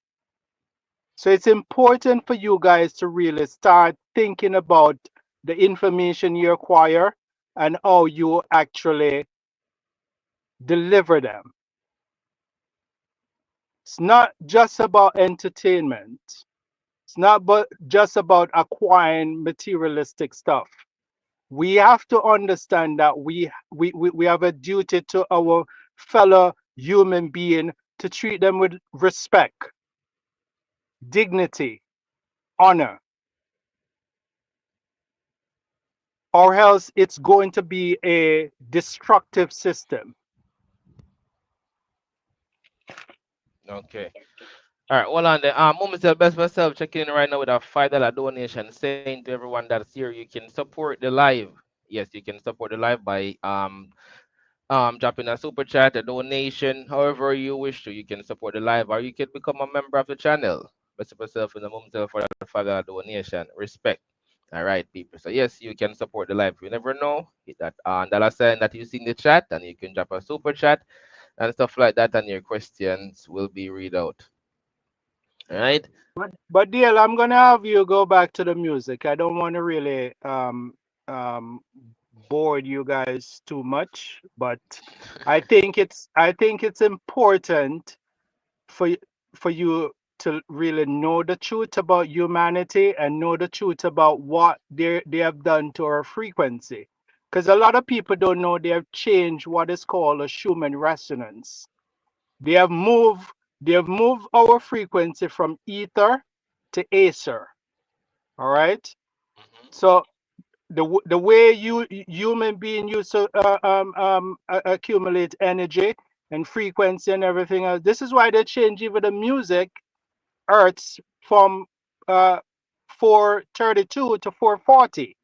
So it's important for you guys to really start thinking about the information you acquire and how you actually deliver them. It's not just about entertainment. It's not but just about acquiring materialistic stuff. We have to understand that we have a duty to our fellow human being to treat them with respect, dignity, honor, or else it's going to be a destructive system. Okay. All right, hold on there. Moments the best myself checking in right now with a $5 donation, saying to everyone that's here, you can support the live. Yes, you can support the live by dropping a super chat, a donation, however you wish to. You can support the live, or you can become a member of the channel. Best of yourself in the moment for that $5 donation. Respect. All right, people. So yes, you can support the live. You never know. Hit that dollar sign that you see in the chat, and you can drop a super chat and stuff like that, and your questions will be read out. All right. But DL, I'm gonna have you go back to the music. I don't want to really um bore you guys too much, but I think it's important for for you to really know the truth about humanity and know the truth about what they have done to our frequency. Because a lot of people don't know they have changed what is called a Schumann resonance. They have moved They've moved our frequency from ether to aether. All right. Hmm. So the way human being used to accumulate energy and frequency and everything else. This is why they change even the music hertz from uh 432 to 440,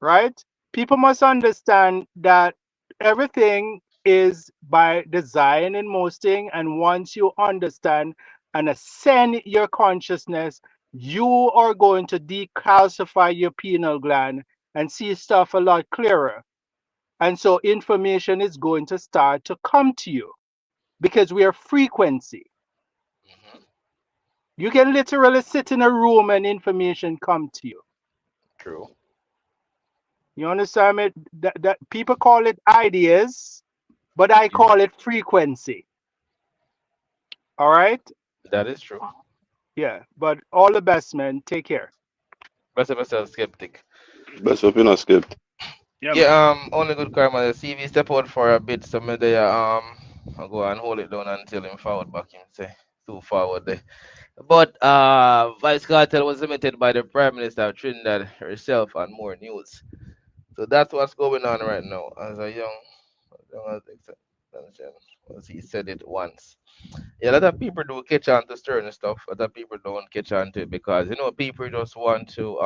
right? People must understand that everything is by design in most things, and once you understand and ascend your consciousness, you are going to decalcify your pineal gland and see stuff a lot clearer. And so information is going to start to come to you because we are frequency. Hmm. You can literally sit in a room and information come to you. True. You understand me? That people call it ideas, but I Yeah, call it frequency. All right? that is true. Yeah. But all the best, man. Take care. Best of myself skeptic. Best of you not skip. Yeah, Yeah, man. only good karma. The CV step out for a bit, so maybe I'll go and hold it down until him forward back him say too forward there. But Vice Cartel was limited by the Prime Minister of Trinidad herself and more news. So that's what's going on right now. As a young exception, as he said it once. Yeah, a lot of people do catch on to certain stuff. A lot of people don't catch on to it because people just want to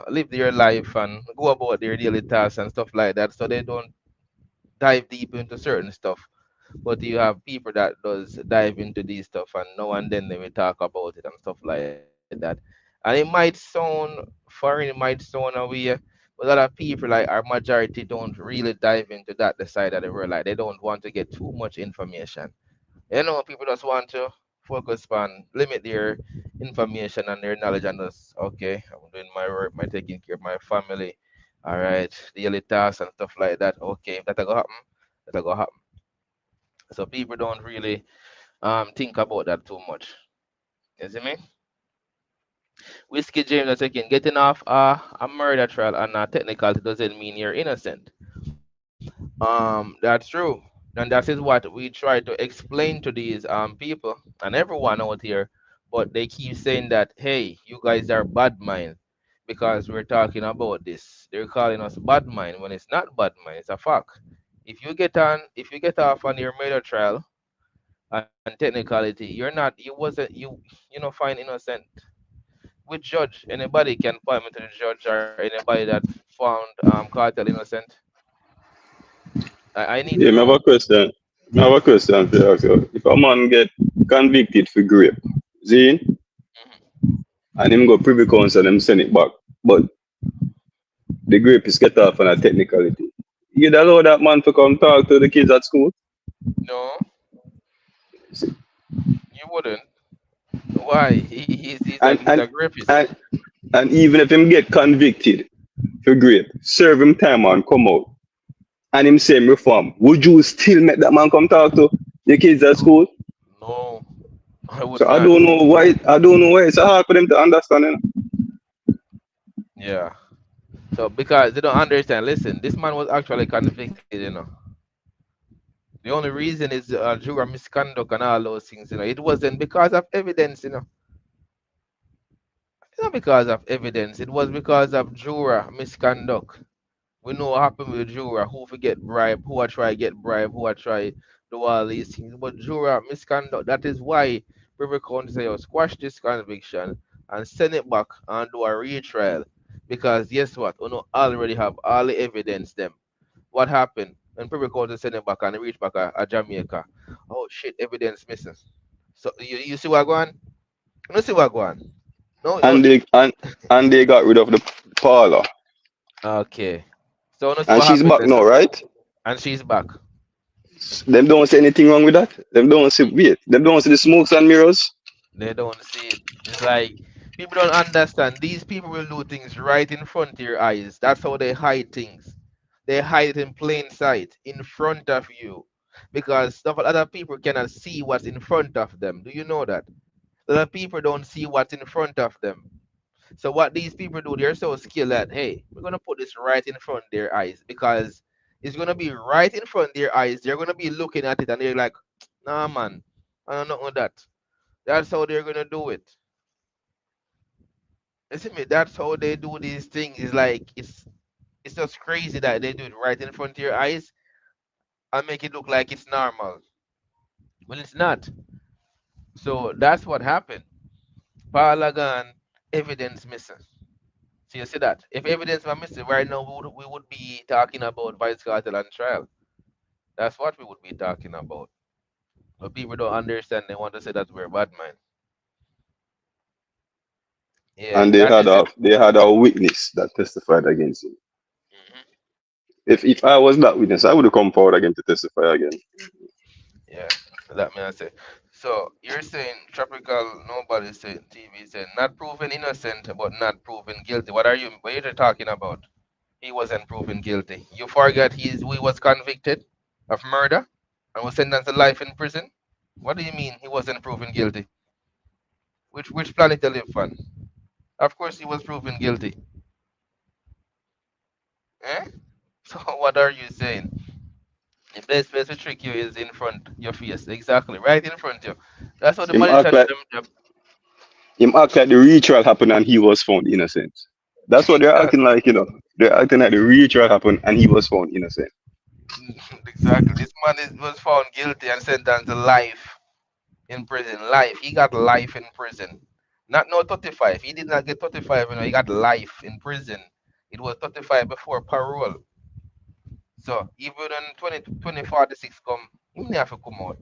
live their life and go about their daily tasks and stuff like that. So they don't dive deep into certain stuff. But you have people that does dive into these stuff and now and then they will talk about it and stuff like that. And it might sound foreign, it might sound away, but a lot of people, like our majority, don't really dive into that the side of the world. Like they don't want to get too much information. People just want to focus on limit their information and their knowledge and just okay, I'm doing my work, my taking care of my family, all right, daily tasks and stuff like that. Okay, if that go happen, that go happen. So people don't really think about that too much. You see me? Whiskey James are taking getting off a murder trial and a technicality doesn't mean you're innocent. That's true. And that is what we try to explain to these people and everyone out here. But they keep saying that, hey, you guys are bad mind because we're talking about this. They're calling us bad mind when it's not bad mind, it's a fact. If you get off on your murder trial and technicality, you know find innocent. Which judge? Anybody can point me to the judge or anybody that found Cartel innocent. I need to Yeah, I have know. a question. I have a question for you. Also. If a man get convicted for rape, Zine, Mhm. and him go privy council, them send it back. But the grape is get off on a technicality. You'd allow that man to come talk to the kids at school? No, you wouldn't. Why? He's a And he's and a rapist. and and even if him get convicted for rape, serve him time and come out, and him same reform, would you still make that man come talk to the kids at No, school? no, I would So I not. don't know why. I don't know why it's so hard for them to understand. Yeah. So because they don't understand. Listen, this man was actually convicted. The only reason is juror misconduct and all those things. It wasn't because of evidence. It's not because of evidence. It was because of juror misconduct. We know what happened with juror who forget bribe, who are try get bribe, who are try do all these things. But juror misconduct. That is why Privy Council say, oh, squash this conviction and send it back and do a retrial. Because guess what? We know already have all the evidence them. What happened? When Privy Council send it back and reach back a Jamaica. Oh shit, evidence missing. So you see what going? You see what going? No, no. And they got rid of the parlor. Okay. So you see And what she's happened back there, now, sir. right? And she's back. Them don't see anything wrong with that. Them don't see wait. Them don't see the smokes and mirrors. They don't see it. It's like people don't understand. These people will do things right in front of your eyes. That's how they hide things. They hide it in plain sight, in front of you. Because stuff other people cannot see what's in front of them. Do you know that? A lot of people don't see what's in front of them. So what these people do, they're so skilled that hey, we're gonna put this right in front of their eyes because it's gonna be right in front of their eyes. They're gonna be looking at it and they're like, nah man, And not with that. That's how they're gonna do it. You see me? That's how they do these things. It's like it's just crazy that they do it right in front of your eyes and make it look like it's normal when it's not. So that's what happened. Parlagon, evidence missing. So you see that? If evidence were missing right now, we would be talking about Vybz Kartel and trial. That's what we would be talking about. But people don't understand. They want to say that we're bad man. Yeah, And that is it. they had a witness that testified against him. Hmm. If I was that witness, I would have come forward again to testify again. Yeah, that may I say. So you're saying tropical? Nobody's saying TV saying not proven innocent, but not proven guilty. What are you? What are you talking about? He wasn't proven guilty. You forgot he was convicted of murder and was sentenced to life in prison. What do you mean he wasn't proven guilty? Which planet you live on? Of course he was proven guilty. Eh? So what are you saying? The best place to trick you is in front your face. Exactly. Right in front of you. That's what the Him act magician like do them. him act like the retrial happened and he was found innocent. That's what they're acting Exactly. like, you know. They're acting like the retrial happened and he was found innocent. Exactly. This man was found guilty and sentenced to life in prison. Life. He got life in prison. Not no 35. He did not get 35, he got life in prison. It was 35 before parole. So even when 2046 come, he may have to come out.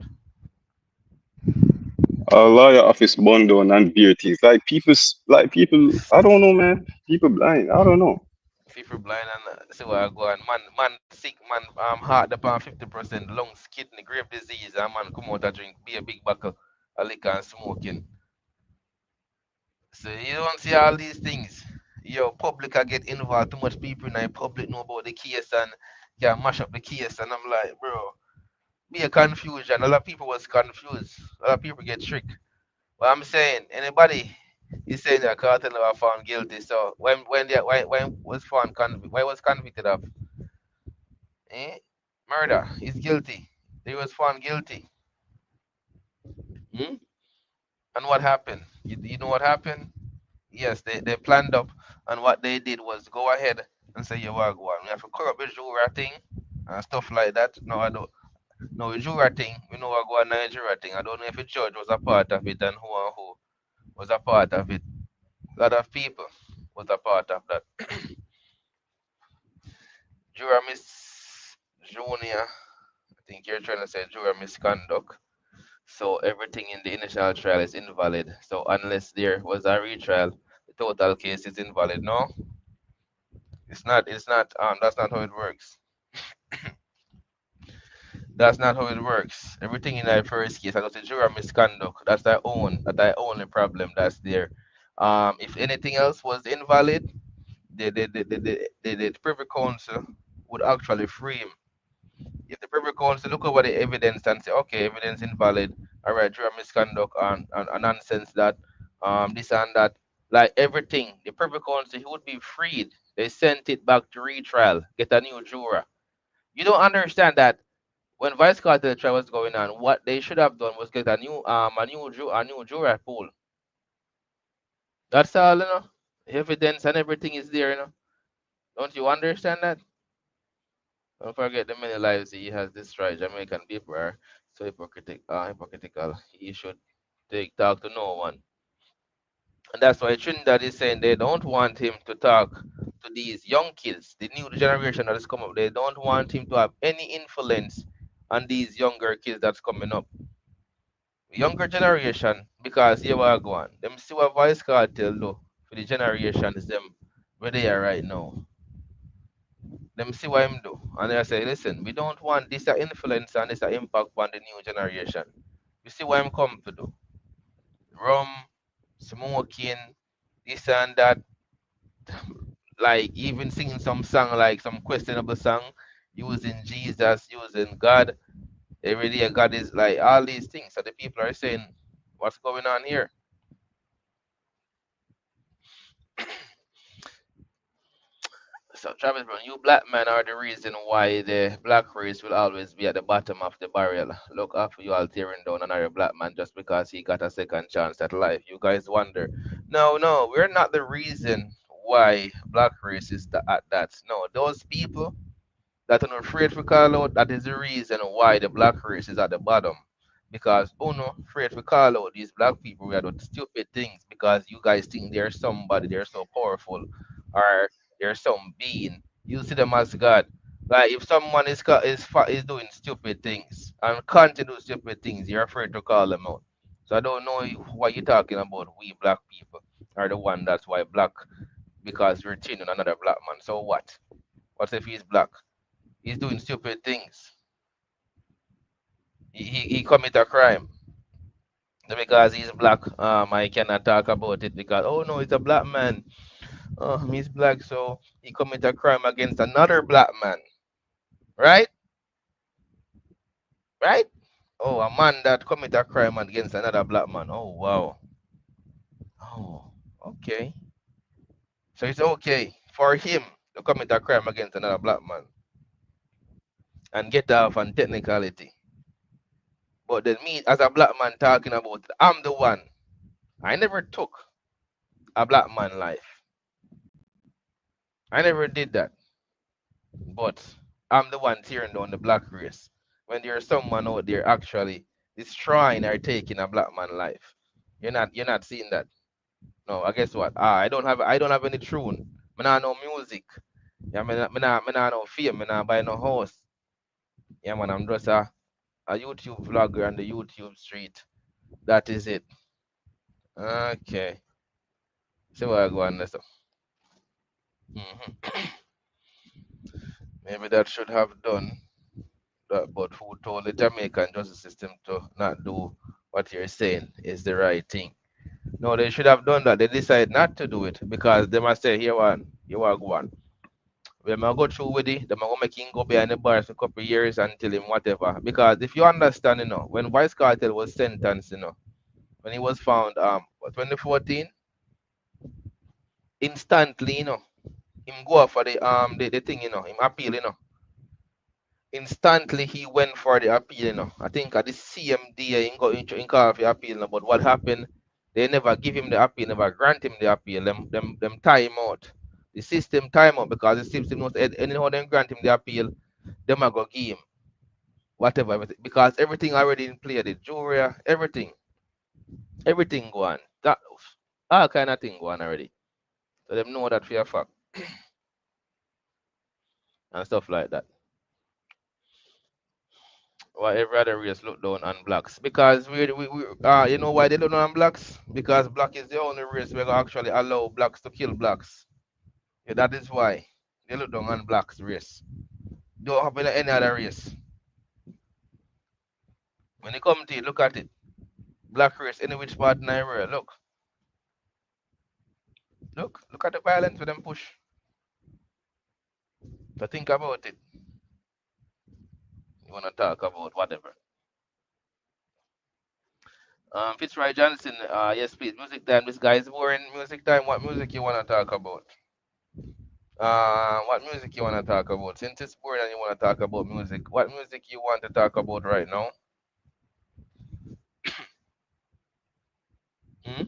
A lawyer office bond down and beer things. Like people I don't know, man. People blind. I don't know. People blind and see what I go on. Man sick, man heart upon 50%, lungs, kidney, grave disease, and man come out and drink be a big buckle of liquor and smoking. So you don't see all these things. Yo, public I get involved. Too much people in the public know about the case and can mash up the case. And I'm like, bro, be a confusion. A lot of people was confused. A lot of people get tricked. But I'm saying, anybody is saying that Carter were found guilty. So when was found convict? Why was convicted of? Eh? Murder. He's guilty. He was found guilty. Hmm? And what happened? You know what happened? Yes, they planned up, and what they did was go ahead and say, "You are going. We have to cover up the Jura thing and stuff like that." No, I don't. No, the Jura thing. We know what go on Nigeria thing. I don't know if the judge was a part of it and who was a part of it. A lot of people was a part of that. Jura miss Junior. I think you're trying to say Jura misconduct. So everything in the initial trial is invalid. So unless there was a retrial, the total case is invalid. No, it's not. It's not. That's not how it works. That's not how it works. Everything in that first case, I got the juror misconduct. That's their own. That's their only problem. That's there. If anything else was invalid, the Privy Council would actually free him. If the Privy Council look over the evidence and say, okay, evidence invalid, all right, juror misconduct and nonsense that, this and that, like everything, the Privy Council he would be freed. They sent it back to retrial, get a new juror. You don't understand that when Vice Cartel trial was going on, what they should have done was get a new juror pool. That's all, Evidence and everything is there, Don't you understand that? Don't forget the many lives he has destroyed. Jamaican people are so hypocritical. He should take talk to no one. And that's why Trinidad is saying they don't want him to talk to these young kids, the new generation that is coming up. They don't want him to have any influence on these younger kids that's coming up. Younger generation, because here we go on. Them see what Voice Cartel do for the generations them where they are right now. Them see what him do. And they say, listen, we don't want this a influence and this a impact on the new generation. You see what him come to do. Rum, smoking, this and that, like even singing some song like some questionable song, using Jesus, using God. Every day God is like all these things. So the people are saying, what's going on here? So, Travis Brown, you black men are the reason why the black race will always be at the bottom of the barrel. Look after you all tearing down another black man just because he got a second chance at life. You guys wonder. No, no, we're not the reason why black race is at that. No, those people that are afraid to call out, that is the reason why the black race is at the bottom. Because Uno afraid to call out these black people who are doing stupid things because you guys think they're somebody, they're so powerful, or they're some being. You see them as God. Like if someone is doing stupid things and continue to do stupid things, you're afraid to call them out. So I don't know what you're talking about. We black people are the one that's why black because we're cheating another black man. So what? What if he's black? He's doing stupid things. He commit a crime. Because he's black, I cannot talk about it because oh no, it's a black man. He's black, so he commit a crime against another black man, right? Right? Oh, a man that commit a crime against another black man. Oh wow. Oh, okay. So it's okay for him to commit a crime against another black man and get off on technicality. But then me as a black man talking about it, I'm the one. I never took a black man life. I never did that. But I'm the one tearing down the black race. When there's someone out there actually destroying or taking a black man life. You're not seeing that. No, I guess what? I don't have any tune. Me not know music. Yeah, me not know fame, me not buy no house. Yeah man, I'm just a YouTube vlogger on the YouTube street. That is it. Okay. So what I go on this. hmm Maybe that should have done that, but who told the Jamaican justice system to not do what you're saying is the right thing? No, they should have done that. They decide not to do it because they must say, here one, one. When I go through with it, they might make him go behind the bars for a couple of years until him whatever. Because if you understand, when Vybz Kartel was sentenced, when he was found 2014, instantly, him go for the thing, him appeal, instantly he went for the appeal, I think at the CMD he got in call for the appeal, but what happened? They never give him the appeal, never grant him the appeal. Them tie him out. The system time out because the system knows anyhow them grant him the appeal, them are gonna give him whatever because everything already in play, the jury, everything go on. That all kind of thing go on already. So them know that for a fact and stuff like that. Why every other race look down on blacks? Because you know why they look down on blacks? Because black is the only race where actually allow blacks to kill blacks. Yeah, that is why they look down on blacks race. Don't happen in any other race. When you come to it, look at it. Black race, any which part in the world, look at the violence with them push. So think about it. You wanna talk about whatever. Fitzroy Johnson, yes please. Music time. This guy is boring. Music time. What music you wanna talk about? What music you wanna talk about? Since it's boring and you wanna talk about music, what music you want to talk about right now? Hmm?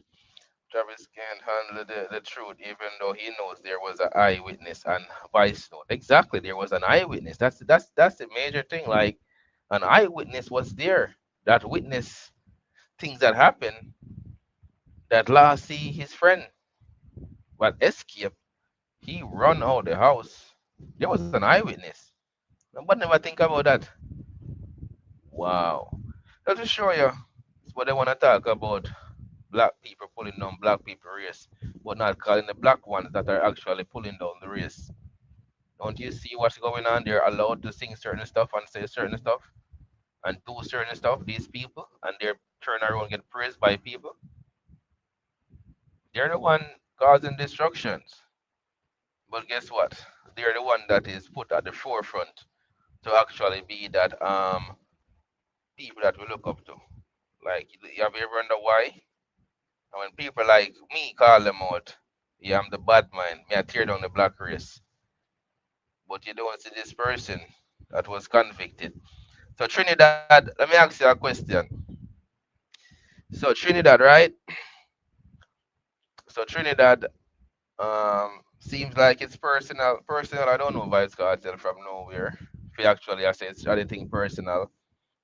Travis can't handle the truth, even though he knows there was an eyewitness and vice note. Exactly, there was an eyewitness. That's the major thing. Like an eyewitness was there that witnessed things that happened. That last see his friend, but escape. He run out the house. There was an eyewitness. Nobody never think about that. Wow. Just to show you what they want to talk about black people pulling down black people race, but not calling the black ones that are actually pulling down the race. Don't you see what's going on? They're allowed to sing certain stuff and say certain stuff and do certain stuff, these people, and they're turn around and get praised by people. They're the one causing destructions. But guess what? They're the one that is put at the forefront to actually be that people that we look up to. Like, you have you ever wonder why? And when people like me call them out, yeah, I'm the bad man. Me, I tear down the black race. but you don't see this person that was convicted. So Trinidad, let me ask you a question. So Trinidad, right? So Trinidad, seems like it's personal. Personal, I don't know Vybz Kartel from nowhere. If you actually I say it's anything personal,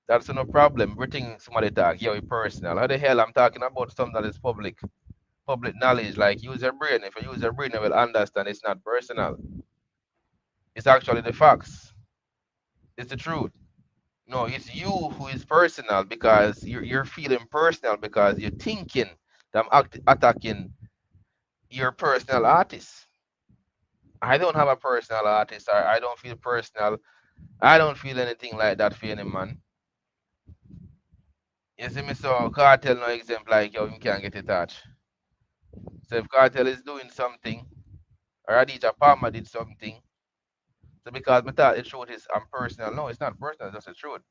that's no problem. Everything somebody talk, yo, it's personal. How the hell I'm talking about something that is public knowledge. Like use your brain. If you use your brain, you will understand it's not personal. It's actually the facts. It's the truth. No, it's you who is personal because you're feeling personal because you're thinking that attacking your personal artist. I don't have a personal artist, or I don't feel personal. I don't feel anything like that for any man. You see me, so cartel no exempt like yo, you can't get it touch. So if cartel is doing something, or Adija Palmer did something, so because me thought the truth is I'm personal. No, it's not personal, it's just the truth.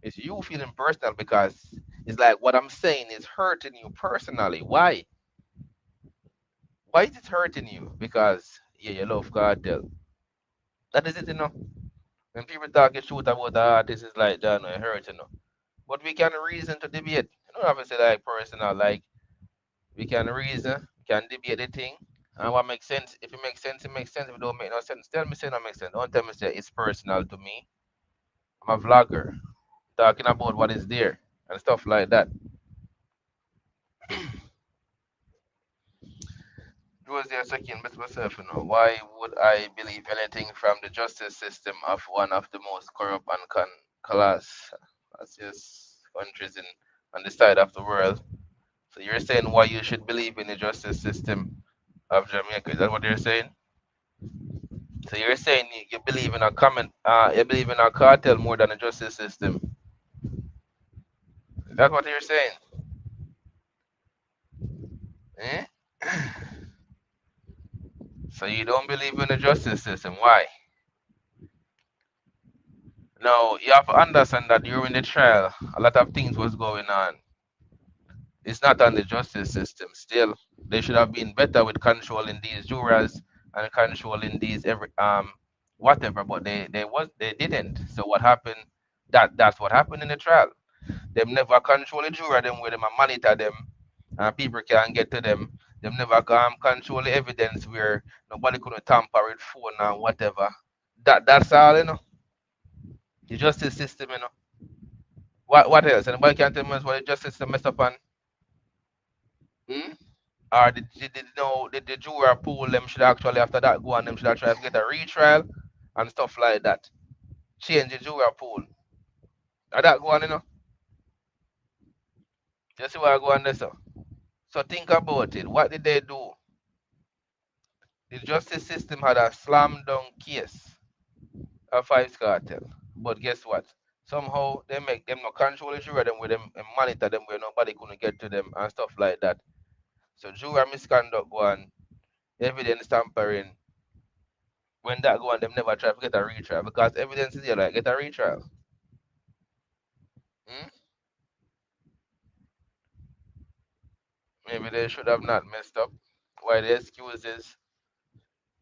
It's you feeling personal because it's like what I'm saying is hurting you personally. Why? Why is it hurting you? Because yeah, you love cartel. That is it, you know. When people talk the truth about the artist, it's like that, no, it hurts, you know. But we can reason to debate. You don't have to say like personal, like we can reason, can debate the thing. And what makes sense, if it makes sense, it makes sense. If it don't make no sense, tell me say it don't make sense. Don't tell me say it's personal to me. I'm a vlogger talking about what is there and stuff like that. Towards the second, but myself, you know, why would I believe anything from the justice system of one of the most corrupt and class, as yes, countries in on the side of the world? So you're saying why you should believe in the justice system of Jamaica? Is that what you're saying? So you're saying you believe in a you believe in a cartel more than a justice system. Is that what you're saying? Eh? So you don't believe in the justice system. Why? No, you have to understand that during the trial, a lot of things was going on. It's not on the justice system. Still, they should have been better with controlling these jurors and controlling these every whatever. But they didn't. So what happened? That's what happened in the trial. Them never control the juror them where them a monitor them and people can get to them. Them never control the evidence where nobody could tamper with phone and whatever. That's all you know. The justice system, you know. What else? Anybody can tell me what the justice system messed up on? Hmm? Or did the juror pool them should actually after that go on them should have tried to get a retrial and stuff like that. Change the juror pool. Or that go on, you know. You see what I go on there, so. So think about it. What did they do? The justice system had a slam dunk case of Vybz Kartel. But guess what? Somehow they make them no control the juror them with them and monitor them where nobody couldn't get to them and stuff like that. So juror misconduct go on, evidence tampering. When that go on, them never try to get a retrial because evidence is here like get a retrial. Hmm? Maybe they should have not messed up. Why the excuses?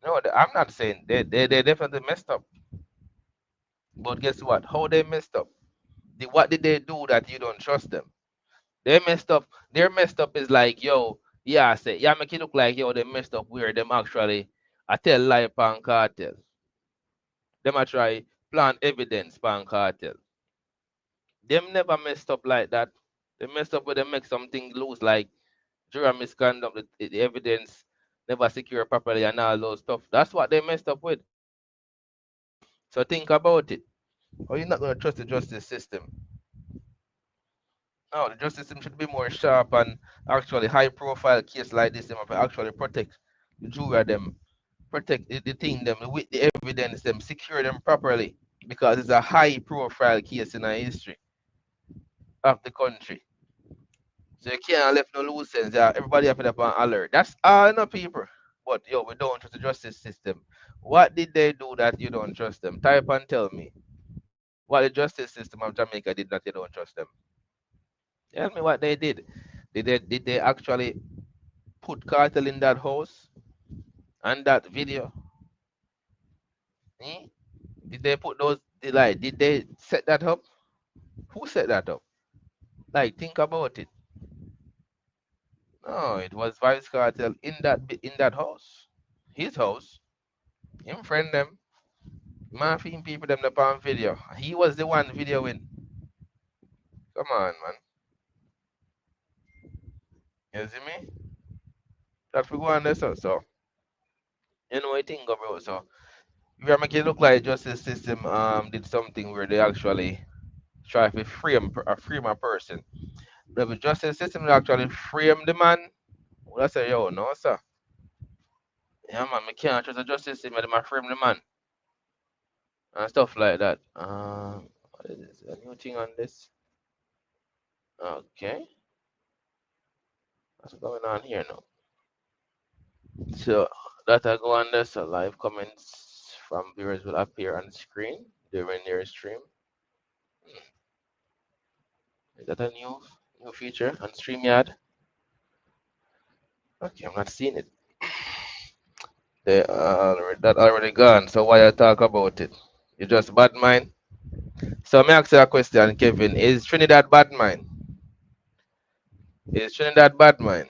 No, I'm not saying they definitely messed up. But guess what? How they messed up? What did they do that you don't trust them? They messed up. Their messed up is like, yo, yeah, I say, yeah, make it look like, yo, they messed up where them actually, I tell lie pan cartel. Them I try plant evidence pan cartel. Them never messed up like that. They messed up where they make something loose like juror misconduct, the evidence never secure properly and all those stuff. That's what they messed up with. So think about it. Or you're not gonna trust the justice system. No, the justice system should be more sharp and actually high profile case like this, them have to actually protect the juror them, protect the thing them with the evidence them, secure them properly because it's a high profile case in our history of the country. So you can't left no loose ends. Yeah, everybody have to up on alert. That's all no people. But yo, we don't trust the justice system. What did they do that you don't trust them? Type and tell me. What the justice system of Jamaica did that you don't trust them. Tell me what they did. Did they actually put cartel in that house and that video? Eh? Did they put those? Like, did they set that up? Who set that up? Like, think about it. No, it was Vybz Kartel in that house, his house. Him friend them, morphine people them up on video. He was the one videoing. Come on, man. You see me? That we go on this so. You know what I think about so. We are making it look like justice system did something where they actually try to frame a person. But the justice system actually frame the man. Well, I say, yo, no, sir. Yeah, man, I can't trust the justice system, they might frame the man. And stuff like that. What is this? A new thing on this? Okay. What's going on here now? So, that I go on this. So, live comments from viewers will appear on screen during their stream. Is that a new feature on StreamYard? Okay, I'm not seeing it. That already gone. So why I talk about it? You just bad mind. So me ask you a question, Kevin. Is Trinidad bad mind? Is Trinidad bad mind?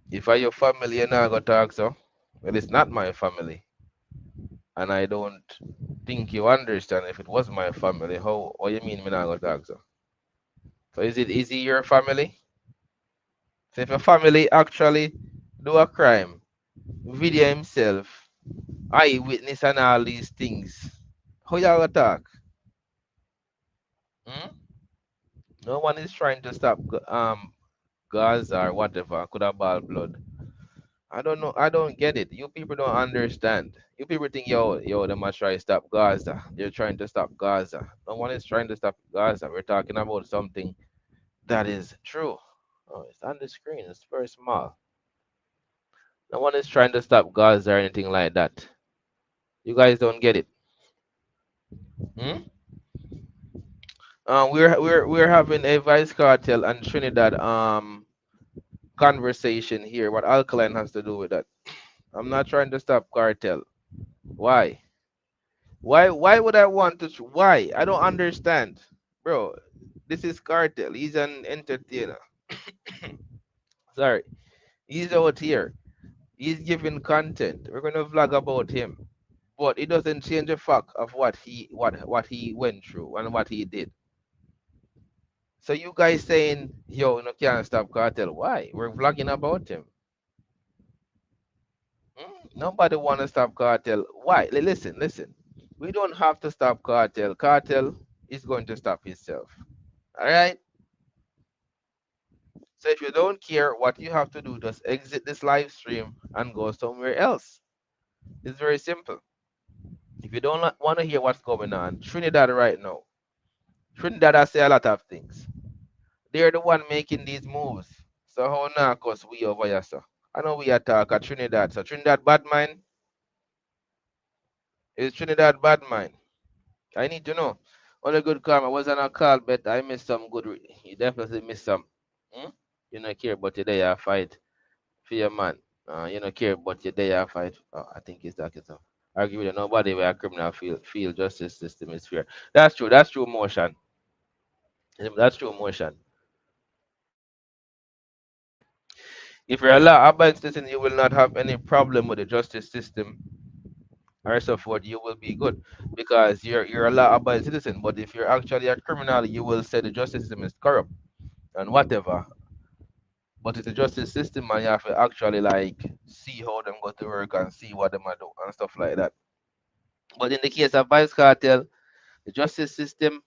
If I your family, you not gonna talk so. Well, it's not my family, and I don't think you understand. If it was my family, how? What you mean me not gonna talk so? So is it your family? So if your family actually do a crime, video himself, eyewitness and all these things, how you gonna talk? Hmm? No one is trying to stop Gaza or whatever. Could have ball blood. I don't know. I don't get it. You people don't understand. You people think yo, they must try to stop Gaza. They're trying to stop Gaza. No one is trying to stop Gaza. We're talking about something that is true. Oh, it's on the screen. It's very small. No one is trying to stop Gaza or anything like that. You guys don't get it. Hmm? We're having a Vice Cartel and Trinidad conversation here. What alkaline has to do with that? I'm not trying to stop cartel. Why? Why would I want to? Why? I don't understand, bro. This is cartel. He's an entertainer. Sorry, he's out here. He's giving content. We're gonna vlog about him, but it doesn't change the fact of what he went through and what he did. So you guys saying, yo, no can't stop cartel. Why? We're vlogging about him. Nobody want to stop cartel. Why? Listen. We don't have to stop cartel. Cartel is going to stop itself. All right. So if you don't care, what you have to do, just exit this live stream and go somewhere else. It's very simple. If you don't want to hear what's going on, Trinidad right now. Trinidad I say a lot of things. They're the one making these moves. So how now, cause we over here, sir. I know we attack at Trinidad. So Trinidad bad mind is Trinidad bad mind. I need to know. Only good karma was on a call, but I missed some good. You definitely missed some. Hmm? You don't care about your day I fight for your man. You don't care about your day I fight. Oh, I think it's that. It's a argue with you. Nobody where a criminal feel justice system is fair. That's true. That's true motion. That's true motion. If you're a law-abiding citizen, you will not have any problem with the justice system or so forth. You will be good because you're a law-abiding citizen. But if you're actually a criminal, you will say the justice system is corrupt and whatever. But it's a justice system, and you have to actually like see how them go to work and see what them are do and stuff like that. But in the case of Vice Cartel, the justice system,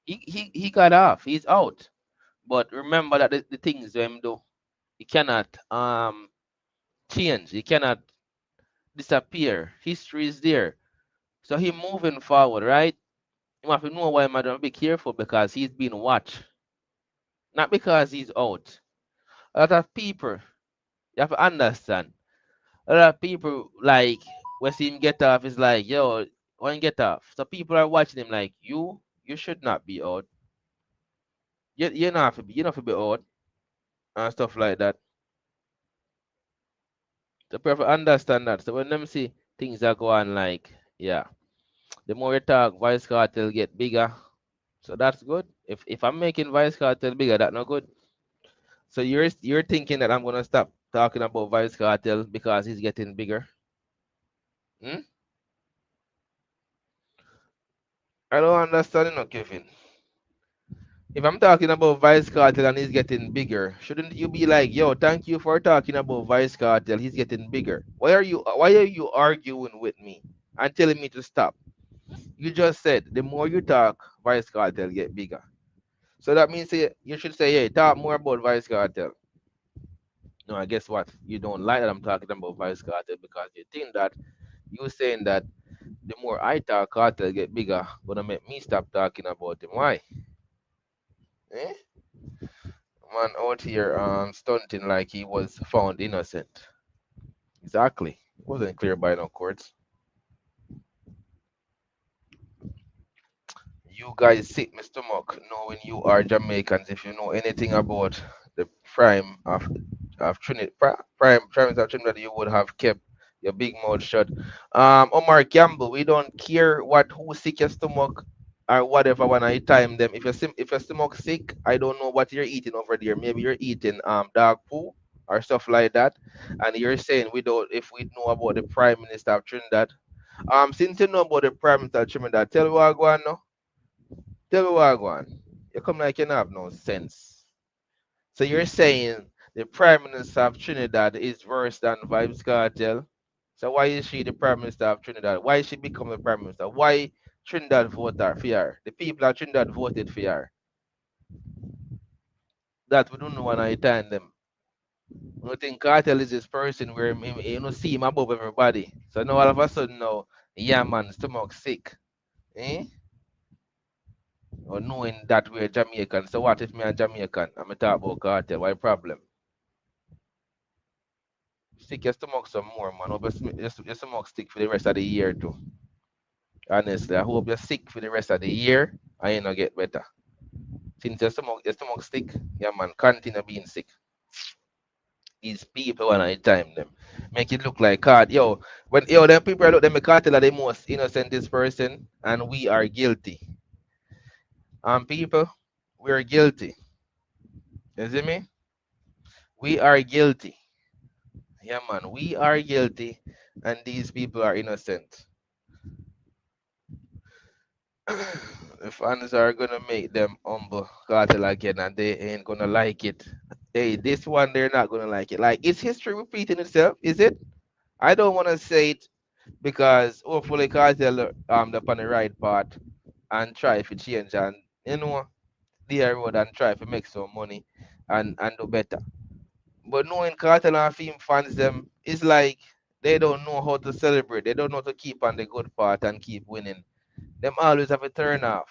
he got off. He's out. But remember that the things them do, he cannot change. He cannot disappear. History is there. So he moving forward, right? You have to know why madam be careful because he's being watched. Not because he's out. A lot of people, you have to understand. A lot of people like when see him get off, it's like, yo, when you get off. So people are watching him like, you should not be out. You're not to be, you not to be out and stuff like that. So people understand that. So when them see things are going like, yeah. The more you talk, Vice Cartel get bigger. So that's good. If I'm making Vice Cartel bigger, that's not good. So you're thinking that I'm gonna stop talking about Vice Cartel because he's getting bigger? Hmm? I don't understand, Kevin. If I'm talking about Vice Cartel and he's getting bigger, shouldn't you be like, yo, thank you for talking about Vice Cartel, he's getting bigger? Why are you arguing with me and telling me to stop? You just said the more you talk, Vice Cartel get bigger. So that means you should say, hey, talk more about Vice Cartel. No, I guess what? You don't like that I'm talking about Vice Cartel because you think that you saying that the more I talk, Cartel get bigger, gonna make me stop talking about him. Why? Eh? Man out here stunting like he was found innocent. Exactly. It wasn't clear by no courts. You guys sit my stomach knowing you are Jamaicans. If you know anything about the prime of Trinidad, prime crimes of Trinidad, you would have kept your big mouth shut. Omar Campbell, we don't care what who sick your stomach or whatever when I time them. If your stomach sick, I don't know what you're eating over there. Maybe you're eating dog poo or stuff like that, and you're saying we don't if we know about the Prime Minister of Trinidad. Since you know about the Prime Minister of Trinidad, tell me what I go on now. Tell me what I go on. You come like you don't have no sense. So you're saying the Prime Minister of Trinidad is worse than Vybz Kartel? So why is she the Prime Minister of Trinidad? Why she become the Prime Minister? Why Trinidad voted for her? The people of Trinidad voted for her. That we don't know when I time them. I think Cartel is this person where you know see him above everybody. So now all of a sudden now, yeah man, stomach sick. Eh? Or knowing that we're Jamaican. So what if me a Jamaican? I'm talk about Cartel. Why problem? Stick your stomach some more, man. Hope your stomach stick for the rest of the year too. Honestly, I hope you're sick for the rest of the year and you not get better. Since your stomach stick, yeah man, continue being sick. These people when I time them. Make it look like card. Yo, when them people look them cartel are the most innocentest person and we are guilty. People, we are guilty. You see me? We are guilty. Yeah man, we are guilty and these people are innocent. The fans are gonna make them humble cartel again and they ain't gonna like it. Hey, this one they're not gonna like it. Like, is history repeating itself? Is it? I don't wanna say it because hopefully cartel up on the right path and try to change and the road and try to make some money and do better. But knowing cartel and film fans them is like they don't know how to celebrate. They don't know to keep on the good part and keep winning. Them always have a turn off.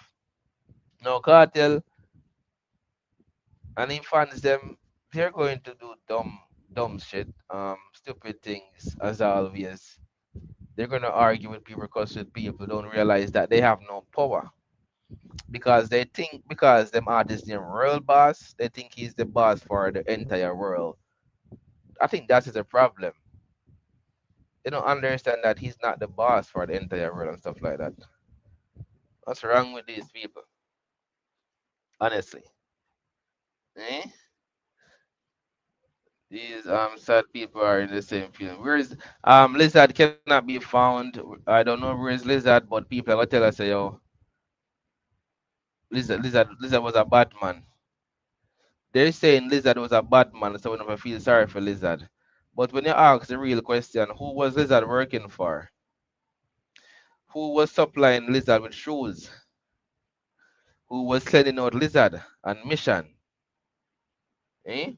No cartel and in fans them they're going to do dumb shit, stupid things as always. They're gonna argue with people because with people don't realize that they have no power. Because they think because them artists them real boss, they think he's the boss for the entire world. I think that is a problem. They don't understand that he's not the boss for the entire world and stuff like that. What's wrong with these people? Honestly. Eh? These sad people are in the same field. Where is Lizard cannot be found. I don't know where is Lizard, but people are gonna tell us, yo, Lizard was a Batman. They're saying Lizard was a Batman, so we never feel sorry for Lizard. But when you ask the real question, who was Lizard working for? Who was supplying Lizard with shoes? Who was sending out Lizard on mission? Eh?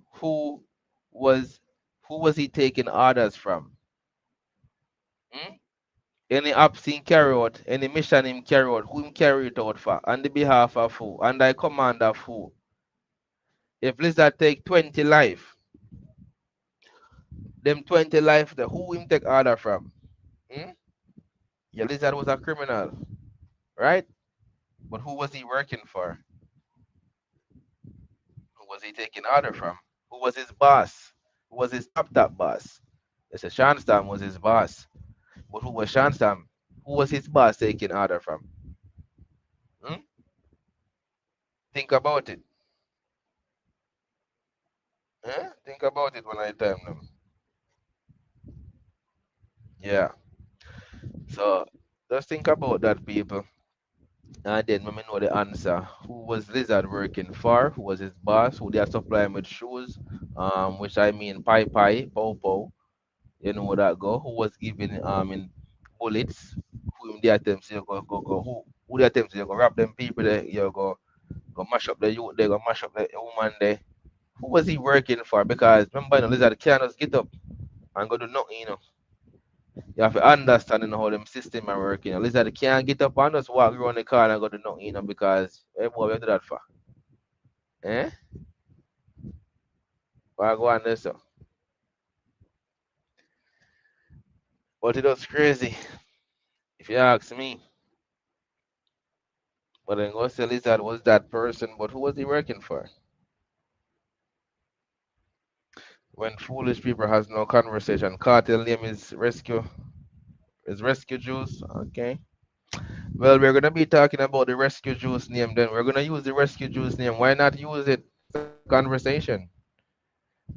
Was who was he taking orders from? Hmm? Any ops him carry out, any mission him carry out, who him carry it out for, on the behalf of who, and I command of who. If Lizard take 20 life, them 20 life, the who him take order from? Hmm? Yeah, Lizard was a criminal, right? But who was he working for? Who was he taking order from? Who was his boss? Who was his top boss? They said Sean Stam was his boss. But who was Sean Sam? Who was his boss taking order from? Hmm? Think about it. Think about it when I time them. Yeah. So just think about that, people. And then when we know the answer, who was Lizard working for? Who was his boss? Who they are supplying with shoes? Which I mean Pai Pai, Pow Pow, you know that go. Who was giving in bullets? Who the attempts you go who the attempts you go rob them people there, you go mash up the youth, they go mash up the woman there. Who was he working for? Because remember, Lizard can't just get up and go do nothing. You have to understand how them system are working. Lizard can't get up and just walk around the car and go to nothing, because hey boy, what you do that for? Eh? Why go on this? But it was crazy, if you ask me. But then go say Lizard was that person, but who was he working for? When foolish people has no conversation. Cartel name is Rescue Juice. Okay. Well, we're gonna be talking about the Rescue Juice name then. We're gonna use the Rescue Juice name. Why not use it as a conversation?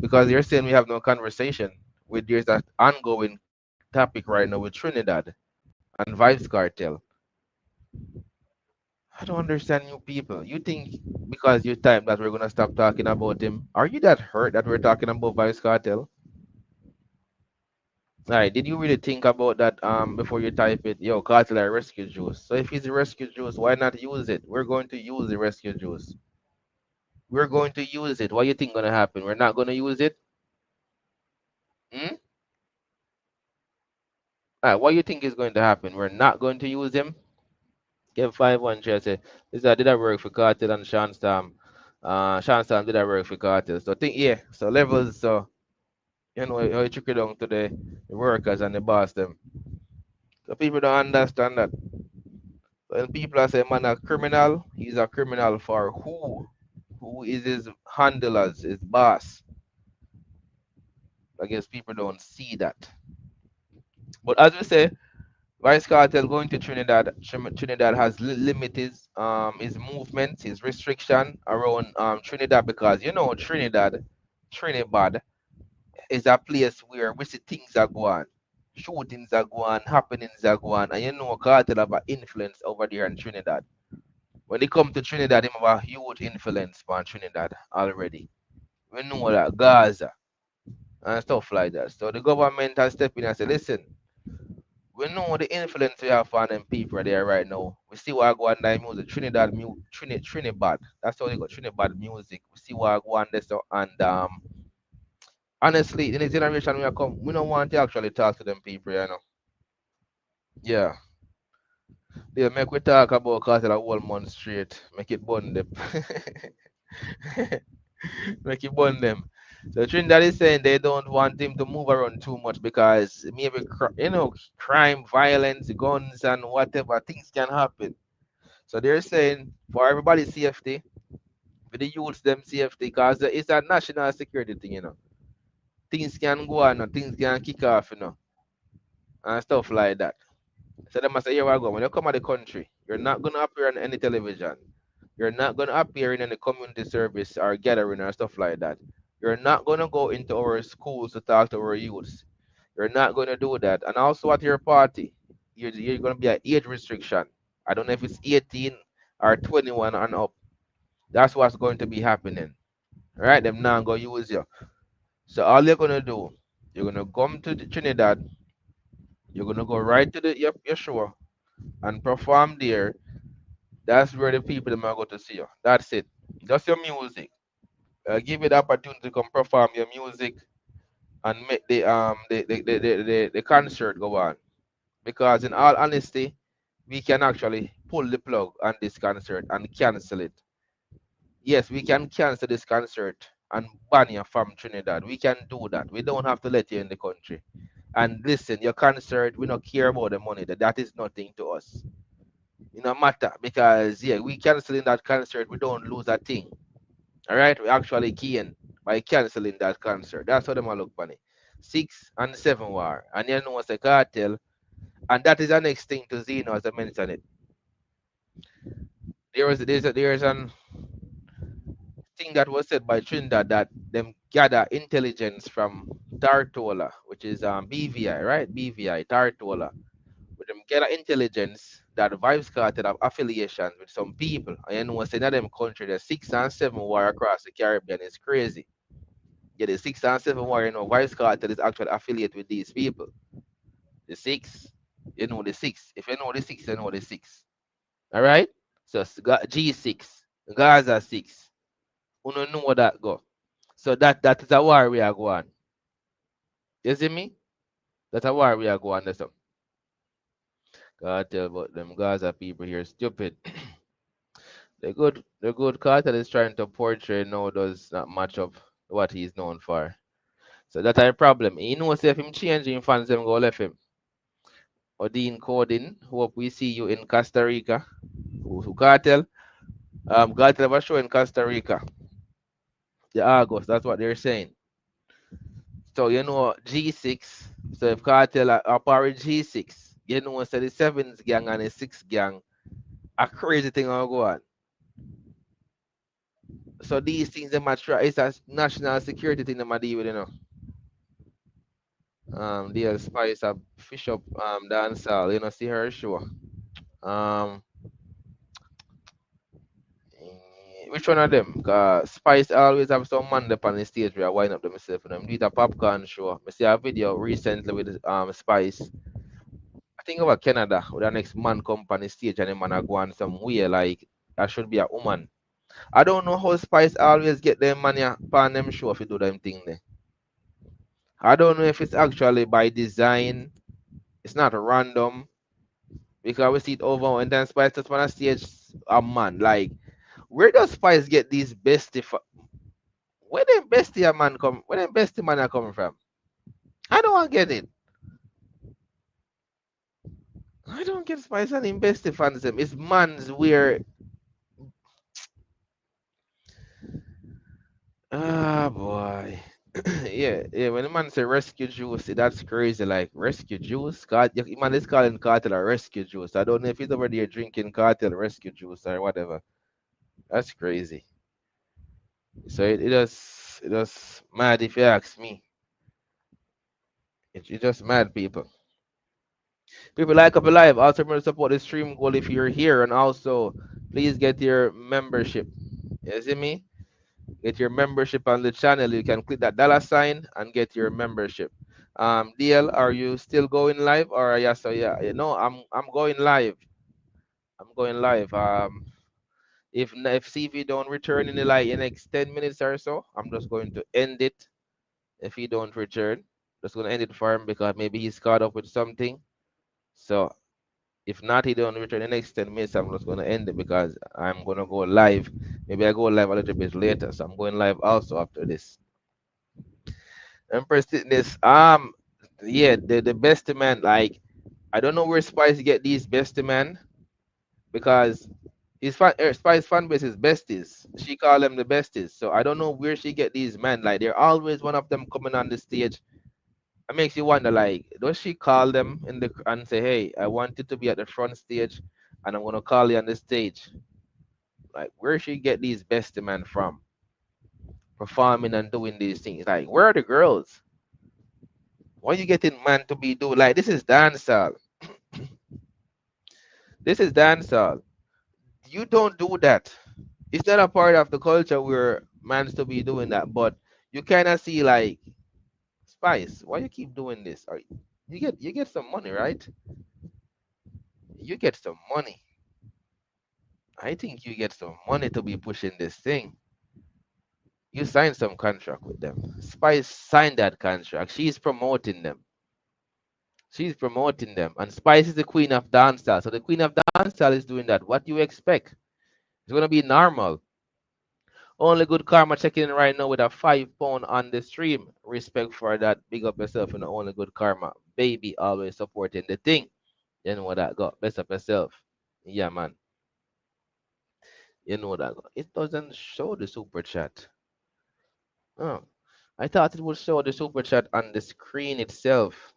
Because you're saying we have no conversation. With there's that ongoing topic right now with Trinidad and Vybz Kartel. I don't understand you people. You think because you type that we're gonna stop talking about him? Are you that hurt that we're talking about Vybz Kartel? Alright, did you really think about that before you type it? Yo, Cartel or rescue juice. So if he's a rescue juice, why not use it? We're going to use the rescue juice. We're going to use it. What you think gonna happen? We're not gonna use it? Hmm? Alright, what you think is going to happen? We're not going to use him? Give 500. Say, this did I work for Cartel and Sean Storm. Sean Storm did I work for Cartel. So think, yeah. So levels. So you know how you trick it down to the workers and the boss them. So people don't understand that. When people are saying man a criminal, he's a criminal for who? Who is his handlers, his boss? I guess people don't see that. But as we say, Vice Cartel going to Trinidad. Trinidad has limited his movements, his restriction around Trinidad, because you know Trinidad is a place where we see things are going, shootings are going, happenings are going, and you know Cartel have an influence over there in Trinidad. When they come to Trinidad, they have a huge influence on Trinidad already. We know that Gaza and stuff like that. So the government has stepped in and said, listen, we know the influence we have on them people there right now. We see what go on that music, Trinidad. That's how they got Trinidad music. We see what go on there. So and honestly, in the generation we are come, we don't want to actually talk to them people. Yeah. They make we talk about Cartel a whole month straight. Make it bun them. Make it burn them. So Trinidad is saying they don't want him to move around too much because maybe crime, violence, guns, and whatever things can happen. So they're saying for everybody's safety, for the youths them safety, because it's a national security thing. Things can go on, things can kick off, and stuff like that. So they must say, here we go. When you come to the country, you're not gonna appear on any television. You're not gonna appear in any community service or gathering or stuff like that. You're not gonna go into our schools to talk to our youths. You're not gonna do that. And also at your party, you're gonna be an age restriction. I don't know if it's 18 or 21 and up. That's what's going to be happening. All right, them now gonna use you. So all you're gonna do, you're gonna come to the Trinidad. You're gonna go right to your shore and perform there. That's where the people them are going to see you. That's it. Just your music. Give you the opportunity to come perform your music and make the concert go on. Because in all honesty, we can actually pull the plug on this concert and cancel it. Yes, we can cancel this concert and ban you from Trinidad. We can do that. We don't have to let you in the country. And listen, your concert, we don't care about the money. That is nothing to us. It don't matter because yeah, we canceling that concert, we don't lose a thing. All right, we actually gain by canceling that concert. That's how them a look funny. 6 and 7 war, and you know what's a cartel. And that is the next thing to Zeno, as I mentioned it. There's an thing that was said by Trinidad that them gather intelligence from Tartola, which is BVI, right? BVI, Tartola. With them gather intelligence that Vybz Kartel have affiliations with some people. And you know, say that them country, the 6 and 7 war across the Caribbean is crazy. Yeah, the 6 and 7 war, Vybz Kartel is actually affiliated with these people. The six, you know the six. If you know the six, you know the six. All right? So G6, Gaza 6. You don't know what that go. So that is a war we are going. You see me? That's a war we are going. That's some. God tell about them Gaza people here stupid. The good Carter is trying to portray now does not match up what he's known for. So that's a problem. He knows if him changing fans them go left him. Odin Codin, hope we see you in Costa Rica. Who Cartel? Cartel was show in Costa Rica. The August, that's what they're saying. So G6. So if Cartel are part of G6, so the sevens gang and the six gang, a crazy thing will go on. So these things they might try. It's a national security thing they might deal with. The Spice up fish up dancehall, see her show. Um which one of them? Cause Spice always have some man up on the stage where I wind up themselves and them do a popcorn show. I see a video recently with Spice. I think about Canada with the next man come on the stage and the man are going some way like I should be a woman. I don't know how Spice always get them money upon them show if you do them thing there. I don't know if it's actually by design. It's not random because we see it over and then Spice just wanna stage a man. Like, where does Spice get these bestie? Where them bestie a man come? Where them bestie man are coming from? I don't want to get it. I don't get Spice and him bestie fanism. It's man's where. Ah boy. yeah. When the man say rescue juice, that's crazy. Like rescue juice, man is calling cartel a rescue juice. I don't know if he's over there drinking cartel rescue juice or whatever. That's crazy. So it does mad if you ask me. It just mad people. People like up alive. Also remember to support the stream goal if you're here, and also please get your membership. You see me? Get your membership on the channel. You can click that dollar sign and get your membership. DL, are you still going live or yeah? So yeah, I'm going live. I'm going live. If CV don't return in the like in next 10 minutes or so, I'm just going to end it. If he don't return, just gonna end it for him because maybe he's caught up with something. So if not, he don't return the next 10 minutes. I'm just gonna end it because I'm gonna go live. Maybe I go live a little bit later. So I'm going live also after this. Empress Fitness. Yeah, the best man. Like I don't know where Spice get these best man because Spice fan base is besties. She call them the besties. So I don't know where she get these men. Like they're always one of them coming on the stage. It makes you wonder, like, does she call them in the and say, "Hey, I want you to be at the front stage, and I'm gonna call you on the stage." Like, where she get these best men from, performing and doing these things? Like, where are the girls? Why you getting man to be doing like this? Is dancehall. This is dancehall. You don't do that. It's not a part of the culture where man's to be doing that. But you kind of see like Spice. Why you keep doing this? Or you get some money, right? You get some money. I think you get some money to be pushing this thing. You signed some contract with them. Spice signed that contract. She's promoting them. She's promoting them. And Spice is the queen of dancehall. So the queen of dancehall is doing that. What do you expect? It's gonna be normal. Only good karma checking in right now with a £5 on the stream. Respect for that. Big up yourself, only good karma. Baby always supporting the thing. You know what that got. Best up yourself. Yeah, man. You know what that got. It doesn't show the super chat. Oh. I thought it would show the super chat on the screen itself.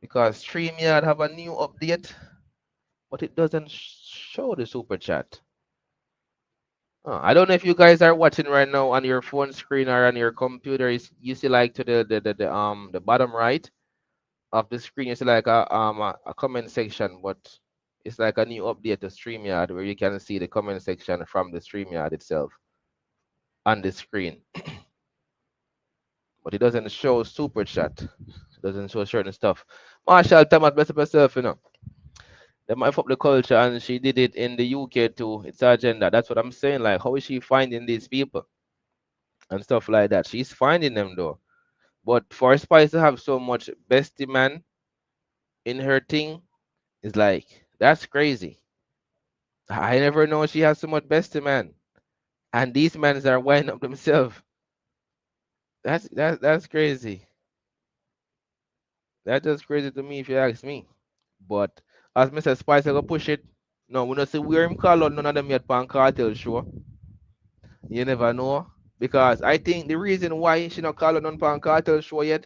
because StreamYard have a new update, but it doesn't show the super chat. I don't know if you guys are watching right now on your phone screen or on your computer. You see like to the bottom right of the screen, you see like a comment section, but it's like a new update to StreamYard where you can see the comment section from the StreamYard itself on the screen. But it doesn't show super chat. It doesn't show certain stuff. Marshall Thomas, best of herself, They might up the culture and she did it in the UK too. It's her agenda. That's what I'm saying. Like, how is she finding these people and stuff like that? She's finding them though. But for Spice to have so much bestie man in her thing is like that's crazy. I never know she has so much bestie man. And these men are winding up themselves. That's crazy. That's just crazy to me if you ask me. But as Mr. Spice I go push it. No, we don't see where him call out none of them yet pan cartel show. You never know. Because I think the reason why she not call out none pan cartel show yet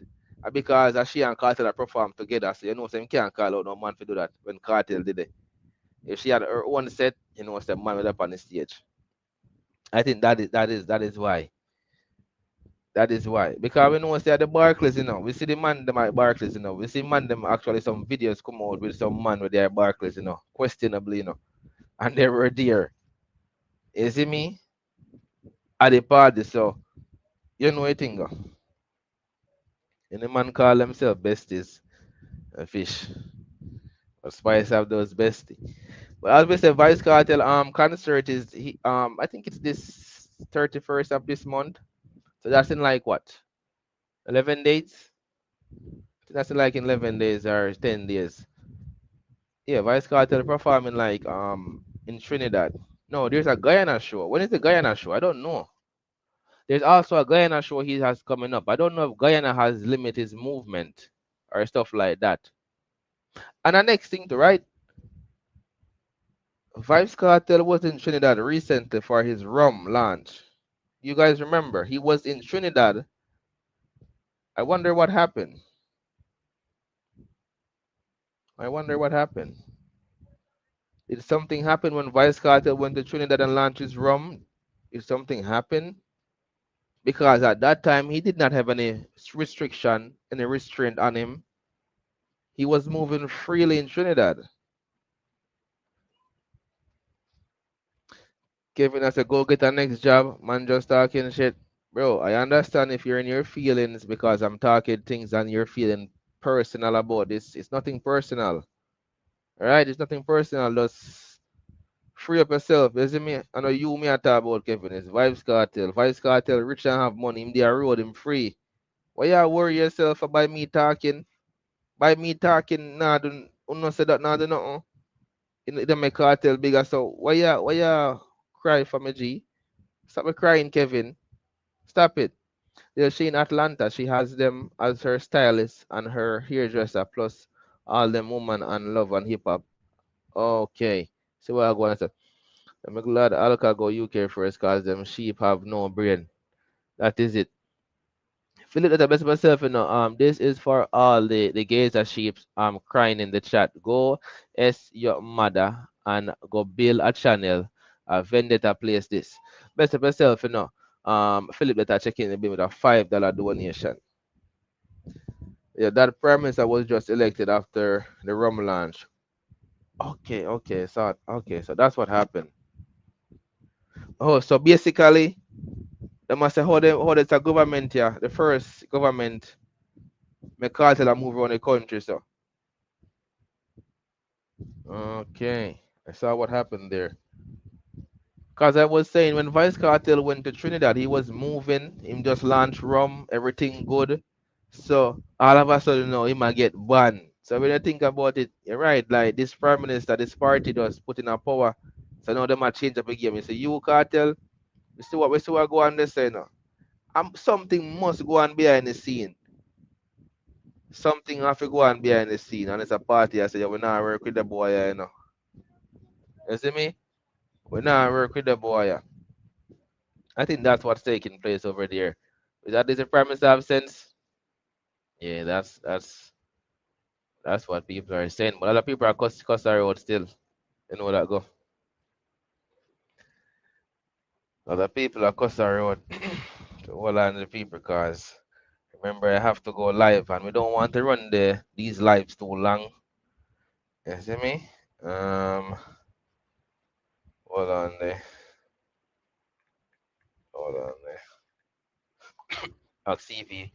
because as she and Cartel are perform together. So you know some can't call out no man to do that when Cartel did it. If she had her own set, some man was up on the stage. I think that is why. That is why. Because we know say at the Barclays, we see the man them at Barclays, we see man them actually some videos come out with some man with their Barclays, questionably, and they were there. You see me? At the party, so you know what thing go. And the man call himself besties and fish. But Spice have those besties. But as we say, Vice Cartel concert is I think it's this 31st of this month. So that's in like what? 11 days? That's in like 11 days or 10 days. Yeah, Vice Cartel performing like in Trinidad. No, there's a Guyana show. When is the Guyana show? I don't know. There's also a Guyana show he has coming up. I don't know if Guyana has limited his movement or stuff like that. And the next thing to right, Vybz Kartel was in Trinidad recently for his rum launch. You guys remember he was in Trinidad. I wonder what happened. I wonder what happened. Did something happen when Vybz Kartel went to Trinidad and launched his rum? Did something happen? Because at that time he did not have any restriction, any restraint on him. He was moving freely in Trinidad. Kevin has to go get a next job. Man just talking shit. Bro, I understand if you're in your feelings because I'm talking things and you're feeling personal about this. It's nothing personal. Alright? It's nothing personal. Just free up yourself. You see me? I know you me I talk about Kevin. It's Vybz Kartel. Vybz Kartel rich and have money. Him there road him free. Why you worry yourself about me talking? By me talking, nah, don't no say that nah do nothing. It make cartel bigger. So why you cry for me, G? Stop me crying, Kevin. Stop it. Yeah, she in Atlanta. She has them as her stylist and her hairdresser, plus all them woman and love and hip hop. Okay. So what I going to say? I'm glad Alka go UK first cause them sheep have no brain. That is it. Philip that the best myself, this is for all the gays and sheep crying in the chat. Go your mother and go build a channel, a vendetta place this. Best of myself, Philip that I check in with a $5 donation. Yeah, that prime minister was just elected after the rum launch. So that's what happened. Oh, so basically they must say how it's a government here, the first government make cartel and move around the country, so okay. I saw what happened there. Cause I was saying when Vice Cartel went to Trinidad, he was moving, him just launched rum, everything good. So all of a sudden now he might get banned. So when you think about it, you're right, like this prime minister, this party does put in a power. So now they might change up again. You say you cartel, we see what go on this say now. Something must go on behind the scene. Something have to go on behind the scene. And it's a party. I say, yeah, we not work with the boy, You see me? We not work with the boy. I think that's what's taking place over there. Is that this a premise have sense? Yeah, that's That's what people are saying. But a lot of people are cuss the road still. You know that go. A lot of people are cuss the road to hold on to the people because remember I have to go live and we don't want to run these lives too long. You see me? Hold on there. Hold on there. I'll see if he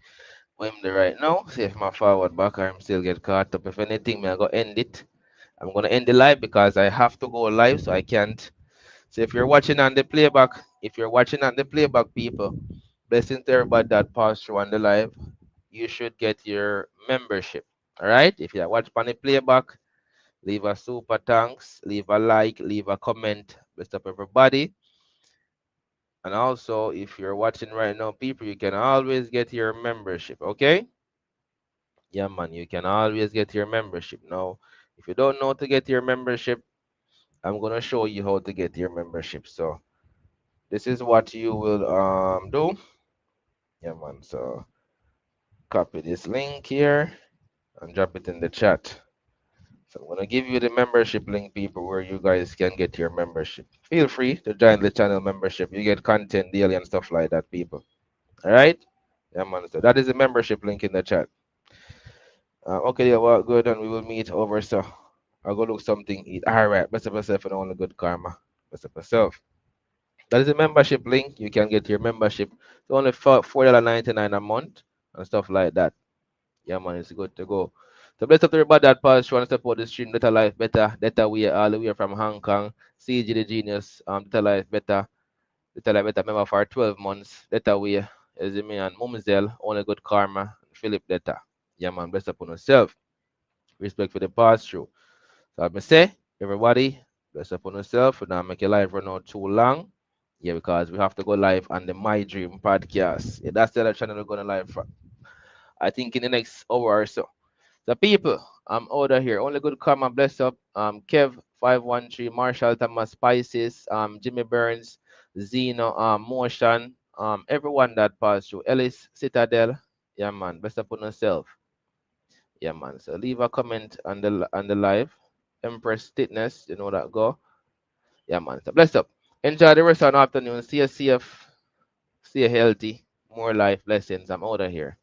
win the right now. See if my forward back arm still get caught up. If anything, me I go end it. I'm gonna end the live because I have to go live, so I can't. So if you're watching on the playback, people, blessings to everybody that passed through on the live. You should get your membership. All right. If you watch on the playback, leave a super thanks, leave a like, leave a comment. Bless up everybody. And also, if you're watching right now, people, you can always get your membership. Okay. Yeah, man, you can always get your membership. Now, if you don't know how to get your membership, I'm gonna show you how to get your membership. So this is what you will do. Yeah, man. So copy this link here and drop it in the chat. So I'm gonna give you the membership link, people, where you guys can get your membership. Feel free to join the channel membership. You get content daily and stuff like that, people. All right? Yeah, man. So that is the membership link in the chat. Okay, yeah, well, good, and we will meet over. So I'll go look something eat. All right, best of yourself and only good karma. Best of yourself. That is a membership link. You can get your membership. It's only for $4.99 a month and stuff like that. Yeah, man, it's good to go. So bless up to everybody that passed through and support the stream. Better life, better. Better we all the way from Hong Kong. CG the genius. Better life, better. Better life, better. Member for 12 months. Better we. As me and Mumzel. Only good karma. Philip better. Yeah, man, bless up on yourself. Respect for the pass through. So I say, everybody, bless up on yourself. We don't make your life run out too long. Yeah, because we have to go live on the My Dream podcast. Yeah, that's the other channel we're going to live for. I think in the next hour or so. The people, I'm out of here. Only good come and bless up. Kev 513, Marshall Thomas Spices, Jimmy Burns, Zeno, Motion, everyone that passed through. Ellis Citadel. Yeah, man. Bless up on yourself. Yeah, man. So leave a comment on the live. Empress Fitness, you know that go. Yeah, man. So bless up. Enjoy the rest of the afternoon. See you safe. Stay healthy. More life blessings. I'm out of here.